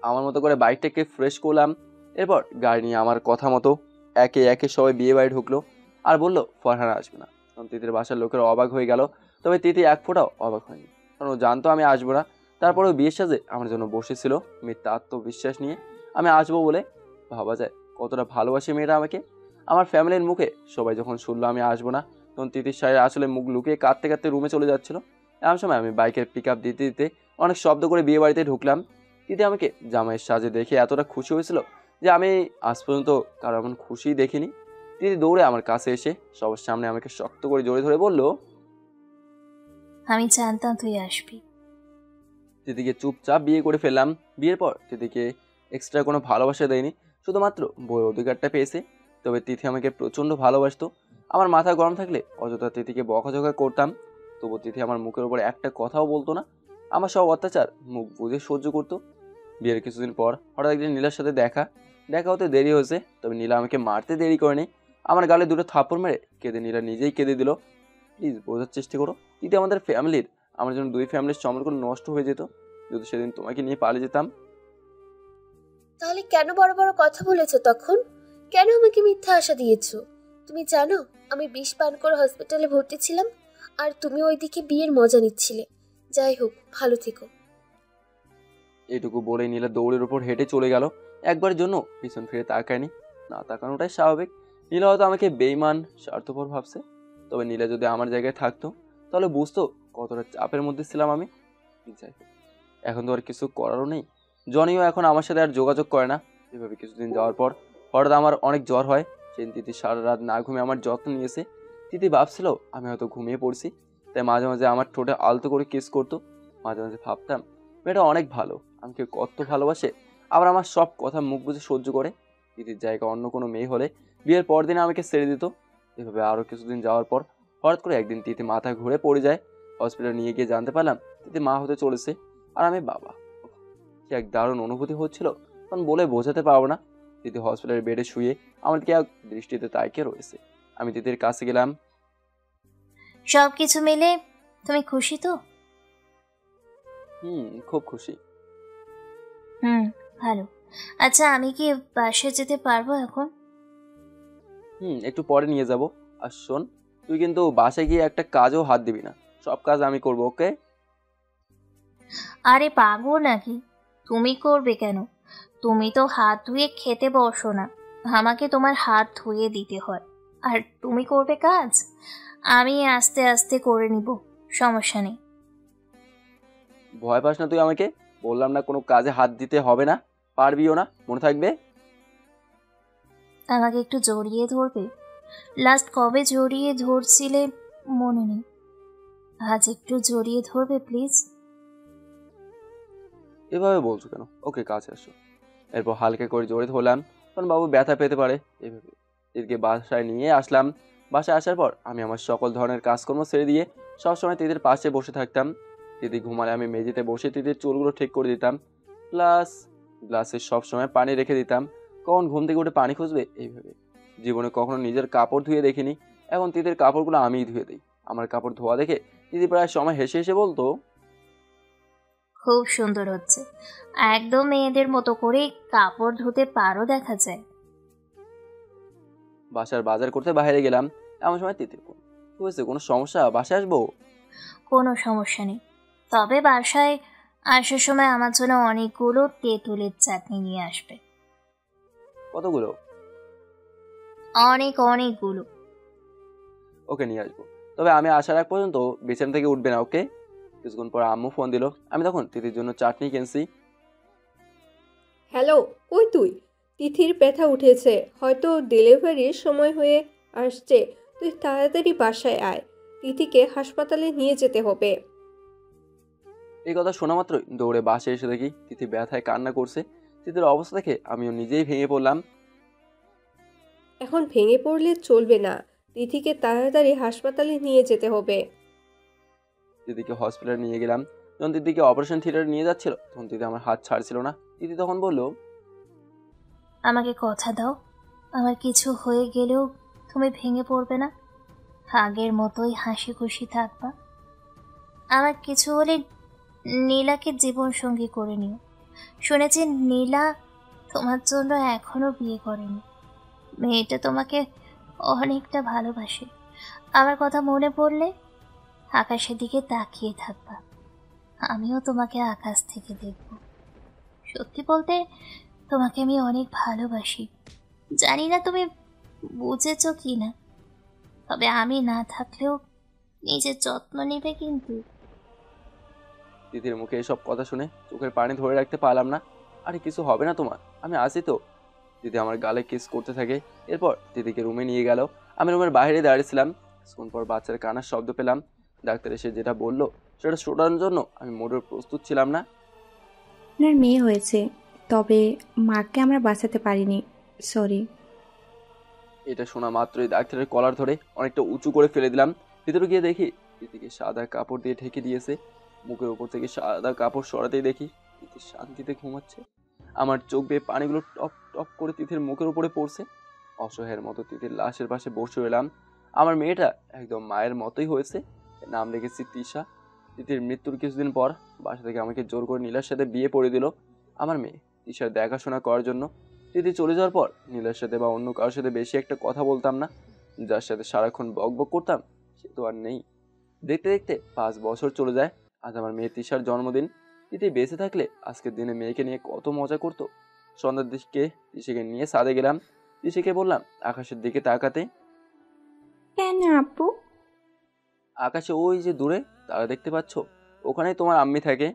আমার মতো করে বাইকটাকে ফ্রেশ করলাম। এরপর গাড়ি নিয়ে আমার কথা মতো একে একে সবাই বিয়ে বাড়ি ঢুকলো আর বললো ফারহান আসবে না। তখন তিথির বাসার লোকেরা অবাক হয়ে গেল, তবে তিথি এক ফোঁটাও অবাক হয়নি, কারণ ও জানতো আমি আসবো না। তারপরেও বিয়ের সাজে আমার জন্য বসেছিল মিথ্যা আত্মবিশ্বাস নিয়ে। আমি আসবো বলে ভাবা যায় কতটা ভালোবাসে মেয়েরা আমাকে। আমার ফ্যামিলির মুখে সবাই যখন শুনলো আমি আসবো না, তখন তিথির শাড়ির আসলে মুখ লুকিয়ে কাঁদতে কাঁদতে রুমে চলে যাচ্ছিলো। এমন সময় আমি বাইকের পিক আপ দিতে দিতে অনেক শব্দ করে বিয়ে বাড়িতে ঢুকলাম। তিথি আমাকে জামাইয়ের সাজে দেখে এতটা খুশি হয়েছিল যে আমি আজ পর্যন্ত কারো এমন খুশিই দেখিনি। তিথি দৌড়ে আমার কাছে এসে সবার সামনে আমাকে শক্ত করে জড়িয়ে ধরে বলল, আমি জানতাম তুই আসবি। তিথিকে চুপচাপ বিয়ে করে ফেললাম। বিয়ের পর তিথিকে এক্সট্রা কোনো ভালোবাসা দেয়নি, শুধুমাত্র বউয়ের অধিকারটা পেয়েছে। তবে তিথি আমাকে প্রচণ্ড ভালোবাসতো। আমার মাথা গরম থাকলে অযথা তিথিকে বকাঝকা করতাম, তবু তিথি আমার মুখের উপর একটা কথাও বলতো না। আমার সব অত্যাচার মুখ বুঝে সহ্য করতো। বিয়ের কিছুদিন পর হঠাৎ একদিন নীলার সাথে দেখা হতে দেরি হয়েছে, তবে নীলা আমাকে মারতে দেরি করেনি। আমার গালে 2টো থাপ্পড় মেরে কেঁদে নীলা নিজেই কেঁদে দিল। প্লিজ বোঝার চেষ্টা করো, তিথি আমাদের ফ্যামিলির, আমার জন্য 2 ফ্যামিলির সম্পর্ক নষ্ট হয়ে যেত যদি সেদিন তোমাকে নিয়ে পালিয়ে যেতাম। তাহলে কেন বড় বড় কথা বলেছো তখন? কেন আমাকে মিথ্যা আশা দিয়েছো? তুমি জানো আমি বিষ পান করে হসপিটালে ভর্তি ছিলাম, আর তুমি ওইদিকে বিয়ের মজা নিচ্ছিলে। যাই হোক, ভালো থেকো। এইটুকু বলে নীলা দৌড়ের উপর হেঁটে চলে গেল। একবারের জন্য পিছন ফিরে তাকায়নি, না তাকানোটাই স্বাভাবিক। নীলা হয়তো আমাকে বেইমান স্বার্থপর ভাবছে, তবে নীলা যদি আমার জায়গায় থাকতো তাহলে বুঝতো কতটা চাপের মধ্যে ছিলাম আমি। যাই হোক, এখন তো আর কিছু করারও নেই। জনিও এখন আমার সাথে আর যোগাযোগ করে না। এভাবে কিছুদিন যাওয়ার পর হঠাৎ আমার অনেক জ্বর হয়। সেদিন তিথি সারা রাত না ঘুমিয়ে আমার যত্ন নিয়েছে। তিথি ভাবছিল আমি হয়তো ঘুমিয়ে পড়ছি, তাই মাঝে মাঝে আমার ঠোঁটে আলতো করে কিস করতো। মাঝে মাঝে ভাবতাম মেয়েটা অনেক ভালো, আমাকে কত ভালোবাসে, আবার আমার সব কথা মুখ বুঝে সহ্য করে। তিথির জায়গা অন্য কোনো মেয়ে হলে বিয়ের পর দিনে আমাকে ছেড়ে দিত। এভাবে আরও কিছুদিন যাওয়ার পর হঠাৎ করে একদিন তিথি মাথা ঘুরে পড়ে যায়। হসপিটালে নিয়ে গিয়ে জানতে পারলাম তিথি মা হতে চলেছে, আর আমি বাবা। কি এক দারুণ অনুভূতি হচ্ছিল, তখন বলে বোঝাতে পারবো না। তিথি হসপিটালের বেডে শুয়ে আমার দিকে এক দৃষ্টিতে তাকিয়ে রয়েছে। আমি তিথির কাছে গেলাম। সব কিছু মিলে তুমি খুশি তো? খুব খুশি। ভালো। আচ্ছা, আমি কি বাসায় যেতে পারবো এখন? একটু পরে নিয়ে যাব। আর শোন, তুই কিন্তু বাসায় গিয়ে একটা কাজও হাত দিবি না, সব কাজ আমি করব, ওকে? আরে পাগল নাকি? তুমি করবে কেন? তুমি তো হাত ধুয়ে খেতে বসো না, আমাকে তোমার হাত ধুয়ে দিতে হয়। আর তুমি করবে কাজ? আমি আস্তে আস্তে করে নিব, সমস্যা নেই। ভয় পাস না তুই আমাকে, বললাম না কোনো কাজে হাত দিতে হবে না, পারবিও না, মনে থাকবে। আমাকে একটু জড়িয়ে ধরবে? লাস্ট কবে জড়িয়ে ধরছিলে মনে নেই, আজ একটু জড়িয়ে ধরবে প্লিজ? এভাবে বলছো কেন? ওকে, কাছে আসো। এরপর হালকা করে জড়িয়ে ধরলাম, কারণ বাবু ব্যথা পেতে পারে। এভাবে তিথিকে বাসায় নিয়ে আসলাম। বাসায় আসার পর আমি আমার সকল ধরনের কাজকর্ম ছেড়ে দিয়ে সবসময় তিথির পাশে বসে থাকতাম। তিথি ঘুমালে আমি মেঝেতে বসে তিথির চুলগুলো ঠিক করে দিতাম, প্লাস গ্লাসে সবসময় পানি রেখে দিতাম, কখন ঘুম থেকে উঠে পানি খুঁজবে এইভাবে। জীবনে কখনো নিজের কাপড় ধুয়ে দেখিনি, এখন তিথির কাপড়গুলো আমিই ধুয়ে দিই। আমার কাপড় ধোয়া দেখে তিথি প্রায় সময় হেসে হেসে বলতো, খুব সুন্দর হচ্ছে, একদম মেয়েদের মতো করে কাপড় ধুতে পারো দেখা যায়। বাসার বাজার করতে বাইরে গেলাম, এমন সময় তিথির ফোন। কি হয়েছে, কোনো সমস্যা? বাসায় আসবো? কোনো সমস্যা নেই, তবে বাসায় আসার সময় আমার জন্য অনেকগুলো তেঁতুলের চাটনি নিয়ে আসবে। কতগুলো? অনেকগুলো। ওকে, নিয়ে আসবো। তবে আমি আসার আগ পর্যন্ত বিছানা থেকে উঠবে না, ওকে? কিছুক্ষণ পর আম্মু ফোন দিল, আমি তখন তিথির জন্য চাটনি কিনছি। হ্যালো, কই তুই? তিথির ব্যথা উঠেছে, হয়তো ডেলিভারির সময় হয়ে আসছে। তুই তাড়াতাড়ি বাসায় আয়, তিথিকে হাসপাতালে নিয়ে যেতে হবে। এই কথা শোনা মাত্রই দৌড়ে বাসে এসে দেখি তিথি ব্যথায় কান্না করছে। তিথির অবস্থা দেখে আমিও নিজেই ভেঙে পড়লাম। এখন ভেঙে পড়লে চলবে না, তিথিকে তাড়াতাড়ি হাসপাতালে নিয়ে যেতে হবে। তিথিকে হসপিটালে নিয়ে গেলাম। যখন তিথিকে অপারেশন থিয়েটারে নিয়ে যাচ্ছিল তখন তিথি আমার হাত ছাড়ছিল না। তিথি তখন বলল, আমাকে কথা দাও, আমার কিছু হয়ে গেলেও তুমি ভেঙে পড়বে না, আগের মতোই হাসি খুশি থাকবা। আমার কিছু হলে নীলাকে জীবন সঙ্গী করে নিও। শুনেছি নীলা তোমার জন্য এখনো বিয়ে করেনি, মেয়েটা তোমাকে অনেকটা ভালোবাসে। আমার কথা মনে পড়লে আকাশের দিকে তাকিয়ে থাকবা, আমিও তোমাকে আকাশ থেকে দেখব। সত্যি বলতে তোমাকে আমি অনেক ভালোবাসি, জানি না তুমি বুঝেছ কি না, তবে আমি না থাকলেও নিজের যত্ন নেবে কিন্তু। তিথির মুখে এসব কথা শুনে চোখের পানি ধরে রাখতে পারলাম না। আরে কিছু হবে না তোমার, আমি আছি তো। দিদি আমার গালে কিস করতে থাকে। এরপর দিদিকে রুমে নিয়ে গেল। আমি রুমের বাইরে দাঁড়িয়েছিলাম। কিছুক্ষণ পর বাচ্চার কান্নার শব্দ পেলাম। ডাক্তার এসে যেটা বললো সেটা শোনার জন্য আমি মোটেও প্রস্তুত ছিলাম না। আপনার মেয়ে হয়েছে, তবে মাকে আমরা বাঁচাতে পারিনি, সরি। এটা শোনা মাত্রই ডাক্তারের কলার ধরে অনেকটা উঁচু করে ফেলে দিলাম। ভিতরে গিয়ে দেখি দিদিকে সাদা কাপড় দিয়ে ঢেকে দিয়েছে। মুখের উপর থেকে সাদা কাপড় সরাতেই দেখি তিথি শান্তিতে ঘুমাচ্ছে। আমার চোখ বেয়ে পানিগুলো টপ টপ করে তিথির মুখের উপরে পড়ছে। অসহায়ের মতো তিথির লাশের পাশে বসে এলাম। আমার মেয়েটা একদম মায়ের মতোই হয়েছে। নাম রেখেছি তিশা। তিথির মৃত্যুর কিছুদিন পর বাসা থেকে আমাকে জোর করে নীলার সাথে বিয়ে পড়ে দিল আমার মেয়ে তিশার দেখাশোনা করার জন্য। তিথি চলে যাওয়ার পর নীলার সাথে বা অন্য কারোর সাথে বেশি একটা কথা বলতাম না। যার সাথে সারাক্ষণ বক বক করতাম সে তো আর নেই। দেখতে দেখতে 5 বছর চলে যায়। আজ আমার মেয়ে তিশার জন্মদিন। তিথি বেঁচে থাকলে আজকের দিনে মেয়েকে নিয়ে কত মজা করতো। সন্ধ্যার দিকে তিশাকে নিয়ে ছাদে গেলাম। তিশাকে বললাম আকাশের দিকে তাকাতে। কেন আপু? আকাশে ওই যে দূরে তারা দেখতে পাচ্ছ, ওখানেই তোমার আম্মি থাকে।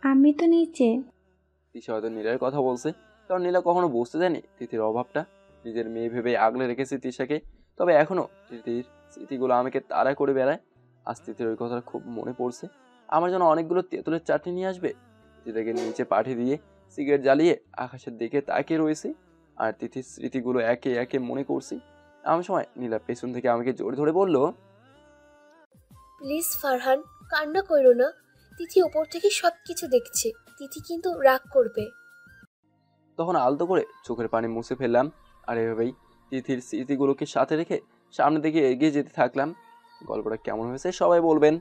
আমি তো নিচে। তিশা হয়তো নীলার কথা বলছে, কারণ নীলা কখনো বুঝতে দেয়নি তিথির অভাবটা। নিজের মেয়ে ভেবে আগলে রেখেছে তিশাকে। তবে এখনো তিথির স্মৃতিগুলো আমাকে তাড়া করে বেড়ায়। আজ তিথির ওই কথা খুব মনে পড়ছে। আমার জন্য অনেকগুলো তেঁতুলের চাটনি নিয়ে আসবে। তিথিকে নিচে পাঠিয়ে দিয়ে সিগারেট জ্বালিয়ে আকাশের দিকে তাকিয়ে রয়েছি আর তিথির স্মৃতিগুলো একে একে মনে করছি। এমন সময় নীলা পেছন থেকে আমাকে জোরে ধরে বলল, প্লিজ ফারহান, কান্না করো না। তিথি ওপর থেকে সব কিছু দেখছে, তিথি কিন্তু রাগ করবে। তখন আলতো করে চোখের পানি মুছে ফেললাম আর এভাবেই তিথির স্মৃতিগুলোকে সাথে রেখে সামনের দিকে এগিয়ে যেতে থাকলাম। গল্পটা কেমন হয়েছে সবাই বলবেন।